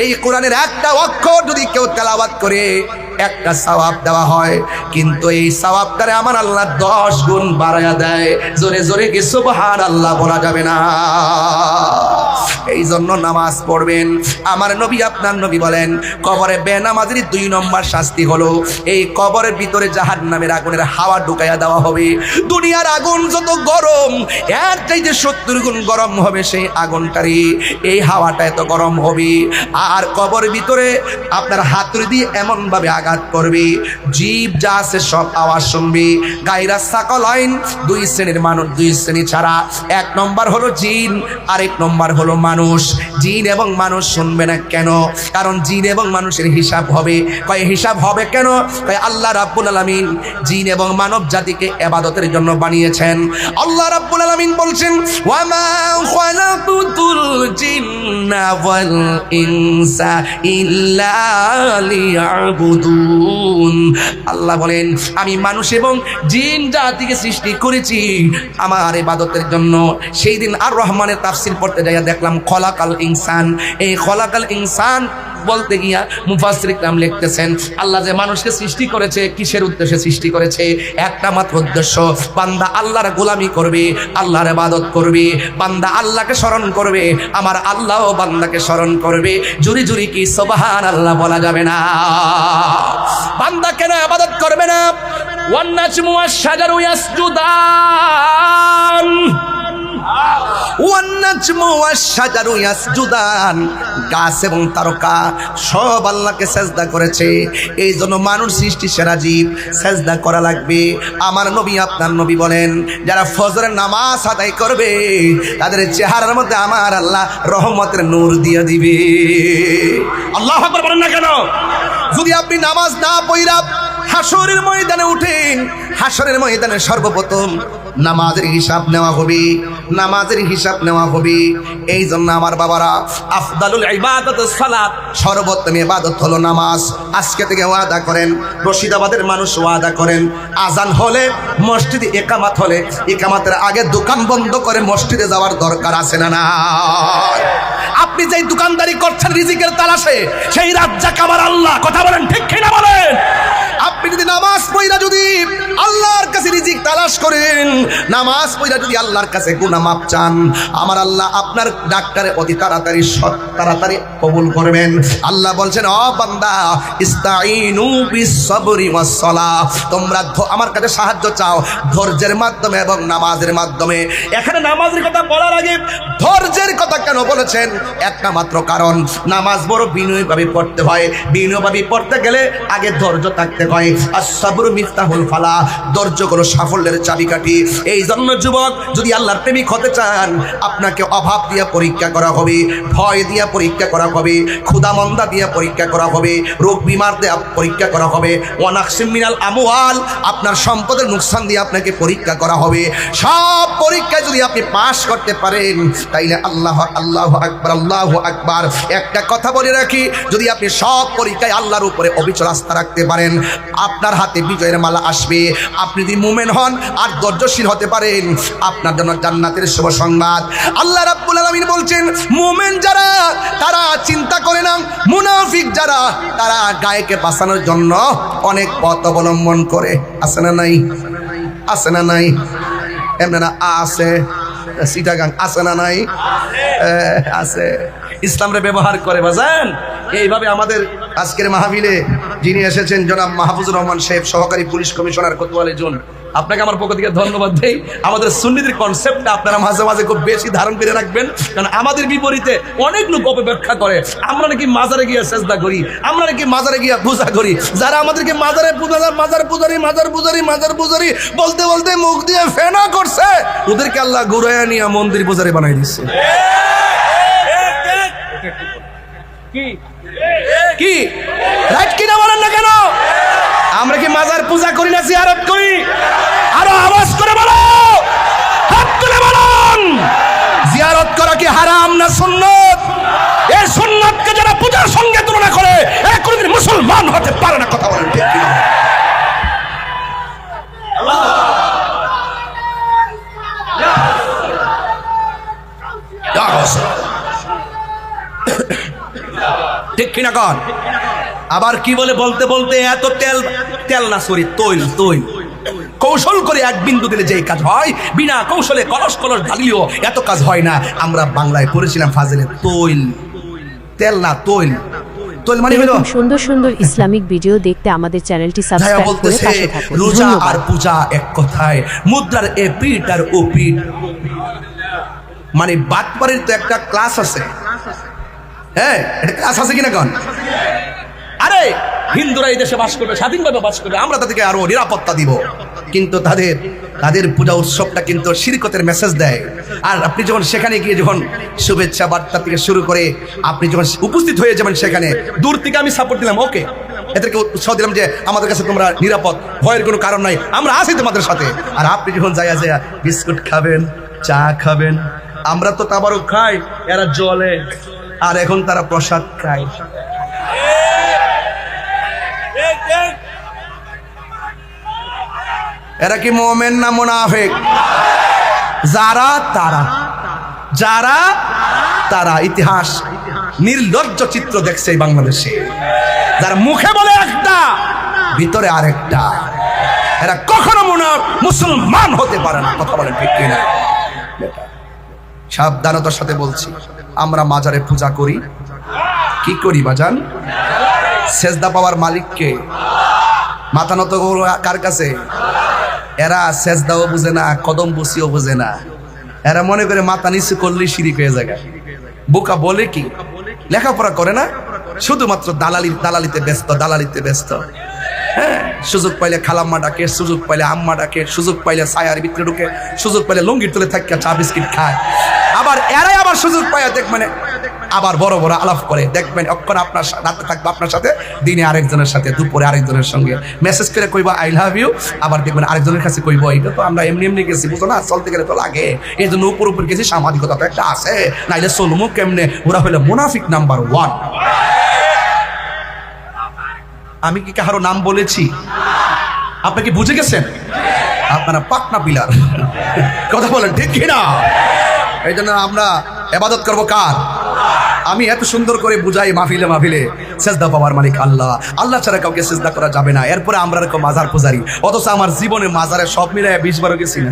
এই কোরআনের একটা অক্ষর যদি কেউ তেলাওয়াত করে একটা সওয়াব দেওয়া হয়, কিন্তু এই সওয়াবটারে আমার আল্লাহ 10 গুণ বাড়ায়া দেয়। জোরে জোরে কি সুবহানাল্লাহ বলা যাবে না? এই জন্য নামাজ পড়বেন। আমার নবী আপনার নবী বলেন কবরে বেনামাজির 2 নম্বর শাস্তি হলো এই কবরের ভিতরে জাহান্নামের আগুনের হাওয়া ঢুকাইয়া দেওয়া হবে। দুনিয়ার আগুন যত গরম, এর চাইতে 70 গুণ গরম হবে সেই আগুনটারি, এই হাওয়াটা এত গরম হবে। আর কবরের ভিতরে আপনার হাতুড়ি দিয়ে এমন ভাবে আঘাত করবে, জীব যা আছে সব আওয়াজ শুনবে। গায়রা সাকালাইন, 2 শ্রেণীর মানুষ, 2 শ্রেণী ছাড়া। 1 নম্বর হলো জিন, আর 1 নম্বর হলো মানুষ। জিন এবং মানুষ শুনবে না কেন? কারণ জিন এবং মানুষের হিসাব হবে। কয় হিসাব হবে কেন? কয় আল্লাহ রাব্বুল আলামিন জিন এবং মানব জাতিকে ইবাদতের জন্য বানিয়েছেন। আল্লাহ রাব্বুল আলামিন বলছেন ওয়া মা খালাকুতুল জিন্না ওয়াল ইনসা ইল্লা লিয়াবুদুন। আল্লাহ বলেন আমি মানুষ এবং জিন জাতিকে সৃষ্টি করেছি আমার ইবাদতের জন্য। সেই দিন আর রহমানের তাফসীর পড়তে যাইয়া দেখলাম খলাকাল ইনসান। এই খলাকাল ইনসান বলতে গিয়া মুফাসসির ইকরাম লিখতেছেন আল্লাহ যে মানুষকে সৃষ্টি করেছে কিসের উদ্দেশ্যে সৃষ্টি করেছে? একটা মাত্র উদ্দেশ্য, বান্দা আল্লাহর গোলামি করবে, আল্লাহর ইবাদত করবে, বান্দা আল্লাহকে স্মরণ করবে, আমার আল্লাহও বান্দাকে স্মরণ করবে। জুরি জুরি কি সুবহানাল্লাহ বলা যাবে না? বান্দা কেন ইবাদত করবে না? One নাজমু wash শাজারু ইয়াসজুদান, one নাজমু wash শাজারু ইয়াসজুদান। গাছ এবং তারকা সব আল্লাহকে সেজদা করেছে। এই জন্য মানুষ সৃষ্টি সেরা জীব, সেজদা করা লাগবে। আমার নবী আপনার নবী বলেন যারা ফজরের নামাজ আদায় করবে তাদের চেহারার মধ্যে আমার আল্লাহ রহমতের নূর দিয়ে দিবে। আল্লাহু আকবার বলেন না কেন? যদি আপনি নামাজ না পড়া হাসরের ময়দানে উঠেন, হাসরের ময়দানে সর্বপ্রথম নামাজের হিসাব নেওয়া হবে, নামাজের হিসাব নেওয়া হবে। এই জন্য আমার বাবারা আফদালুল ইবাদাতুস সালাত, সর্বোত্তম ইবাদত হলো নামাজ। আজকে থেকে ওয়াদা করেন, রশিদাবাদের মানুষ ওয়াদা করেন, আজান হলে মসজিদে ইকামাত হলে ইকামাতের আগে দোকান বন্ধ করে মসজিদে যাওয়ার দরকার আছে না? না। আপনি যেই দোকানদারি করছেন রিজিকের তালাশে, সেই রাজ্জাক আমার আল্লাহ। কথা বলেন ঠিক কিনা বলেন? আপনি যদি নামাজ পড়া যদি আল্লাহর কাছে রিজিক তালাশ করেন, নামাজ পড়া যদি আল্লাহর কাছে গুনাহ মাফ চান, আমার আল্লাহ আপনার ডাক্তারে অতি তাড়াতাড়ি কবুল করবেন। আল্লাহ বলছেন ও বান্দা ইস্তাইনু বিস-সাবরি ওয়াস-সালাহ, তোমরা আমার কাছে সাহায্য চাও ধৈর্যের মাধ্যমে এবং নামাজের মাধ্যমে। এখানে নামাজের কথা বলার আগে ধৈর্যের কথা কেন বলেছেন? একটা মাত্র কারণ, নামাজ বড় বিনয়ভাবে পড়তে হয়। বিনয়ভাবে পড়তে গেলে আগে ধৈর্য থাকতে হয়। আস-সাবরু মিফতাহুল ফালাহ, ধৈর্য হলো সাফল্যের চাবিকাঠি। এই জন্য যুবক যদি আল্লাহর প্রেমিক হতে চান, আপনাকে অভাব দিয়ে পরীক্ষা করা হবে, ভয় দিয়ে পরীক্ষা করা হবে, ক্ষুধামন্দা দিয়ে পরীক্ষা করা হবে, রোগ বিমার দিয়ে পরীক্ষা করা হবে, ওয়ানাকসিম মিনাল আমওয়াল, আপনার সম্পদের নুকসান দিয়ে আপনাকে পরীক্ষা করা হবে। সব পরীক্ষায় যদি আপনি পাস করতে পারেন তাইলে আল্লাহু আকবার, আল্লাহু আকবার। একটা কথা বলে রাখি, যদি আপনি সব পরীক্ষায় আল্লাহর উপরে অবিচল আস্থা রাখতে পারেন, আপনার হাতে বিজয়ের মালা আসবে। আপনি যদি মুমিন হন আর ধৈর্যশীল হতে পারেন, আপনার জন্য জান্নাতের শুভ সংবাদ। আল্লাহ রাব্বুল আলামিন বলছেন মুমিন যারা তারা চিন্তা করে না, মুনাফিক যারা তারা গায়েকে বাঁচানোর জন্য অনেক পথ অবলম্বন করে। আছে না নাই? আছে না নাই? এমনি না আছে। চিটাগাং আছে না নাই? আছে। ইসলামরে ব্যবহার করে বাজান। এইভাবে আমাদের আজকের মাহফিলে যিনি এসেছেন জনাব মাহফুজুর রহমান সাহেব, সহকারী পুলিশ কমিশনার কোতোয়ালি জোন, আপনাকে আমার পক্ষ থেকে ধন্যবাদ দেই। আমাদের সুন্নিদের কনসেপ্টটা আপনারা মাঝে মাঝে খুব বেশি ধারণ করে রাখবেন, কারণ আমাদের বিপরীতে অনেক লোক অপব্যাখ্যা করে আমরা নাকি মাজারে গিয়ে সেজদা করি, আমরা নাকি মাজারে গিয়ে পূজা করি। যারা আমাদেরকে মাজার পূজারি বলতে বলতে মুখ দিয়ে ফেনা করছে, ওদেরকে আল্লাহ ঘুরাইয়া নিয়ে মন্দির পূজারি বানাই দিচ্ছে। কি রাইট কিনা বলেন না কেন? আমরা কি মাজার পূজা করি না জিয়ারত করি? আরো আওয়াজ করে বলো, হাত তুলে বলুন, জিয়ারত করা কি হারাম না সুন্নত? এই সুন্নতকে যারা পূজার সঙ্গে তুলনা করে এরা কোনদিন মুসলমান হতে পারে না। কথা বলেন ঠিক কিনা? ঠিক কিনা কন? আবার কি বলে বলতে বলতে এত তেল না সরি তৈল কৌশল করে এক বিন্দু দিলে যেই কাজ হয়, বিনা কৌশলে কলস ঢালিও এত কাজ হয় না। আমরা বাংলায় পড়েছিলাম ফাজিলে তেল না তৈল মানে হলো সুন্দর সুন্দর ইসলামিক ভিডিও দেখতে আমাদের চ্যানেলটি সাবস্ক্রাইব করে পাশে থাকুন। রোজা আর পূজা এক কথায়, মুদ্রার এ পিঠ আর ও পিঠ। মানে বাটপাড়ির তো একটা ক্লাস আছে, হ্যাঁ এটা ক্লাস আছে কিনা কন? আরে হিন্দুরা এই দেশে বাস করবে, স্বাধীনভাবে বাস করবে, আমরা তাদেরকে আরো নিরাপত্তা দিব, কিন্তু তাদের পূজা উৎসবটা কিন্তু শিরকতের মেসেজ দেয়। আর আপনি যখন সেখানে গিয়ে যখন শুভেচ্ছা বার্তা থেকে শুরু করে আপনি যখন উপস্থিত হয়ে যাবেন সেখানে, দূর থেকে আমি সাপোর্ট দিলাম, ওকে, এদেরকে উৎসাহ দিলাম যে আমাদের কাছে তোমরা নিরাপদ, ভয়ের কোনো কারণ নাই, আমরা আছি তোমাদের সাথে। আর আপনি যখন যাইয়া বিস্কুট খাবেন, চা খাবেন, আমরা তো তাবারক খাই, এরা জলে, আর এখন তারা প্রসাদ খায়। এরা কি মুমিন না মুনাফিক? যারা তারা ইতিহাস নির্লজ্জ চিত্র দেখছে এই বাংলাদেশে, যারা মুখে বলে একটা ভিতরে আরেকটা, এরা কখনো মুসলমান হতে পারে না। কথা বলেন ঠিক কিনা? সাবধানতার সাথে বলছি, আমরা মাজারে পূজা করি, কি করি বাজান? সেজদা পাওয়ার মালিককে, মাথা নত কার কাছে? এরা সেজদাও বুঝে না, কদম বসিও বুঝে না, এরা মনে করে মাথা নিচু করলেই শিরিক হয়ে যায়। বোকা বলে কি? লেখাপড়া করে না, শুধুমাত্র দালালিতে ব্যস্ত। হ্যাঁ, সুযোগ পাইলে খালাম্মা ডাকে, সুযোগ পাইলে আম্মা ডাকে, সুযোগ পাইলে ছায়ার ভিতরে ঢুকে, সুযোগ পাইলে লুঙ্গির তলে থাকে চা বিস্কিট খায়। আবার এরাই আবার সুযোগ পাইয়া দেখবেন আবার বড় বড় আলাপ করে, দেখবেন অক্ষণ আপনার রাতে থাকবে আপনার সাথে, দিনে আরেকজনের সাথে, দুপুরে আরেকজনের সঙ্গে মেসেজ করে কইবা আই লাভ ইউ, আবার দেখবেন আরেকজনের কাছে কইব এটা তো আমরা এমনি গেছি, বুঝো না, চলতে গেলে তো লাগে, এই জন্য উপর গেছি, সামাজিকতা তো একটা আছে, নাইলে চলমু কেমনে? ওরা হলো মুনাফিক নাম্বার 1। আমি কি কারো নাম বলেছি? আপনি কি বুঝে গেছেন? আপনারা পাকনা পিলার। কথা বলেন ঠিক কিনা? এই জন্য আমরা ইবাদত করবো কার? আমি এত সুন্দর করে বুঝাই মাহফিলে, সেজদা পাওয়ার মালিক আল্লাহ ছাড়া কাউকে সেজদা করা যাবে না। এরপরে আমরা এরকম মাজার পূজারি, অথচ আমার জীবনে মাজারে সব মিলাই 20 বার গেছি না,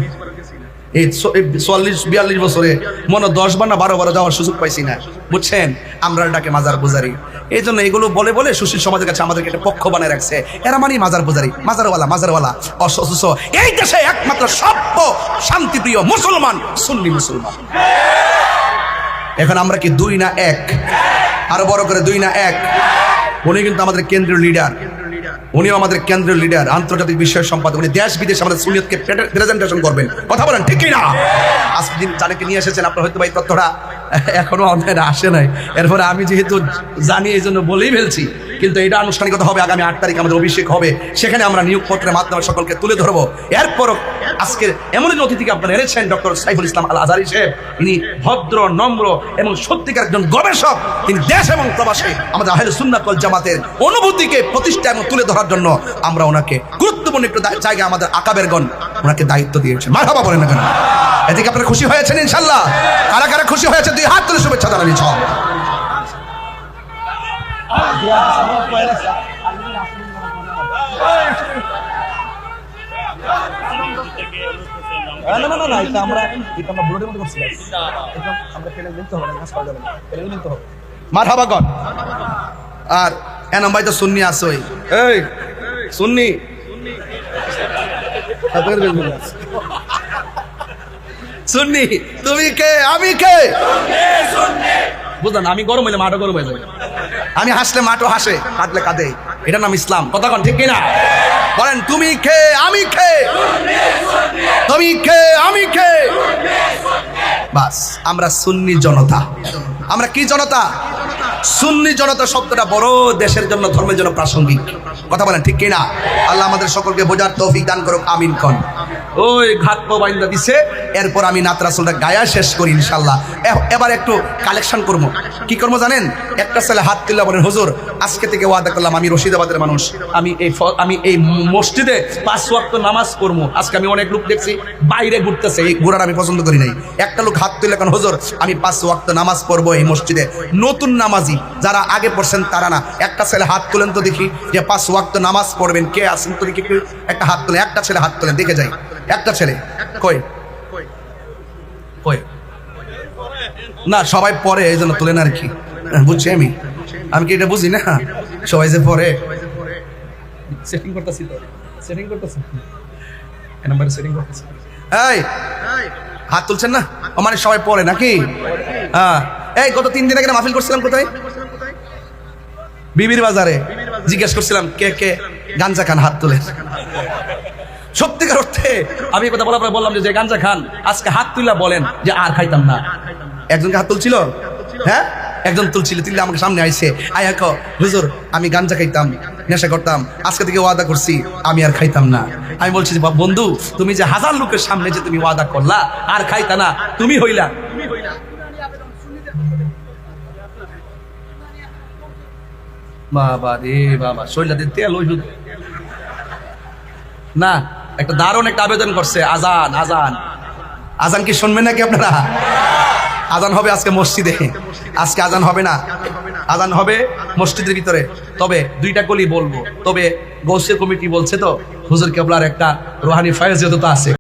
এই 40-42 বছরে মনে 10 বার না 12 বার যাওয়ার সুযোগ পাইছি না, বুঝছেন? আমরা ডাকে মাজার পূজারি। এই জন্য এগুলো বলে সুশীল সমাজের কাছে আমাদেরকে একটা পক্ষ বানিয়ে রাখছে, এরা মানে মাজার পূজারি, মাজারওয়ালা অসুস্থ। এই দেশে একমাত্র সভ্য শান্তিপ্রিয় মুসলমান সুন্নি মুসলমান। এখন আমরা কি 2 না 1? আরো বড় করে 2 না 1? উনি কিন্তু আমাদের কেন্দ্রীয় লিডার, উনিও আমাদের কেন্দ্রীয় লিডার, আন্তর্জাতিক বিষয় সম্পাদক, উনি দেশ বিদেশে আমাদের সুন্নিয়তকে প্রেজেন্টেশন করবেন। কথা বলেন ঠিক কিনা? আজকে দিন যাদেরকে নিয়ে এসেছেন আপনারা হয়তো ভাই তথ্যটা এখনো আমাদের আসে নাই, এরপরে আমি যেহেতু জানি এই জন্য বলেই ফেলছি, কিন্তু এটা আনুষ্ঠানিকতা হবে আগামী 8 তারিখ আমাদের অভিষেক হবে, সেখানে আমরা নিয়োগপত্রের মাধ্যমে সকলকে তুলে ধরবো। এরপরও আজকের এমন একজন অতিথিকে আপনারা এনেছেন, ডক্টর সাইফুল ইসলাম আল আজহারী সাহেব। ইনি ভদ্র, নম্র এবং সত্যিকার একজন গবেষক। তিনি দেশ এবং প্রবাসে আমাদের আহলে সুন্নাত ওয়াল জামাতের অনুভূতিকে প্রতিষ্ঠা এবং তুলে ধরার জন্য আমরা ওনাকে গুরুত্বপূর্ণ একটু জায়গায় আমাদের আকাবেরগণ ওনাকে দায়িত্ব দিয়েছেন। মারহাবা বলেন না কেন? এদিকে আপনারা খুশি হয়েছেন ইনশাআল্লাহ? কারা কারা খুশি হয়েছে 2 হাত তুলে শুভেচ্ছা জানানি। সব না না না না, এটা আমরা ব্লডের মধ্যে করছিলাম। এটা আমরা পেলে নিতে হবে না, ঘাস খাওয়া যাবে না, পেলে নিতে হবে। মারহাবা কর। আর এনাম ভাই তো সুন্নি আসই, এই সুন্নি সুন্নি, তুমি কে আমি কে? বুঝলেন, আমি গরম হইলে মাঠও গরম হয়ে যাবে, আমি হাসলে মাঠও হাসে, কাঁদলে কাঁদে। এটার নাম ইসলাম। কথা কন ঠিক কিনা? বলেন তুমি কে আমি কে? তুমি কে আমি কে? বাস, আমরা সুন্নি জনতা। আমরা কি জনতা? সুন্নি জনতা শব্দটা বড় দেশের জন্য, ধর্মের জন্য প্রাসঙ্গিক। কথা বলেন ঠিক কিনা? আল্লাহ আমাদের সকলকে বোঝার তৌফিক দান করুক, আমিন কোন। ওই ঘাট মোবাইলটা দিছে, এরপর আমি নাত রাসূলটা গায়া শেষ করি ইনশাআল্লাহ। এবার একটু কালেকশন করবো। কি করবো জানেন? একটা ছেলে হাত তুললা বলেন, হুজুর আজকে থেকে ওয়াদা করলাম আমি রশিদাবাদের মানুষ, আমি এই মসজিদে 5 ওয়াক্ত নামাজ পড়বো। আজকে আমি অনেক লোক দেখছি বাইরে ঘুরতেছে, এই ঘোরার আমি পছন্দ করি নাই। একটা লোক হাত তুললে কেন, হুজুর আমি 5 ওয়াক্ত নামাজ পড়বো এই মসজিদে। নতুন নামাজি যারা আগে পড়ছেন তারা না। একটা ছেলে হাত তুলেন তো দেখি, যে 5 ওয়াক্ত নামাজ পড়বেন কে আছেন তো দেখি, একটা হাত তুলেন, একটা ছেলে হাত তুলেন, দেখে যাই। একটা ছেলে কই কই? না সবাই পরে এই জন্য তুলেন আর কি, বুঝছি আমি কি এটা বুঝি না? সবাই যে পরে সেটিং করতেছি, তো সেটিং করতেছি, নাম্বারে সেটিং করতেছি। এই হাত তুলছেন না, মানে সবাই পরে নাকি? হ্যাঁ, এই গত 3 দিন আগে মাহফিল করছিলাম কোথায়? বিবির বাজারে। জিজ্ঞেস করছিলাম কে কে গাঞ্জা খান, হাত তুলে। সত্যিকার অর্থে আমি কথা বলার পরে বললাম যে গাঞ্জা খান, আজকে হাত তুললা বলেন যে আর খাইতাম না। একজনকে হাত তুলছিল, হ্যাঁ একজন তুলছিল, তুললে আমাকে সামনে আইছে, আয়া কো হুজুর আমি গাঞ্জা খাইতাম, নেশা করতাম, আজকে থেকে ওয়াদা করছি আমি আর খাইতাম না। আমি বলছি যে বন্ধু, তুমি যে 1000 লোকের সামনে যে তুমি ওয়াদা করলা আর খাইতা না, তুমি হইলা বাবা রে বাবা, শৈলা দিয়ে তেল ওই না। একটা দারুণ একটা আবেদন করছে, আজান আজান আজান কি শুনবেন নাকি আপনারা? আজান হবে আজকে মসজিদে, আজকে আজান হবে না, আজান হবে মসজিদের ভিতরে। তবে 2টা কলি বলবো, তবে গৌসিয়া কমিটি বলছে তো হুজুর কেবলার একটা রুহানি ফয়েজিয়ত আছে।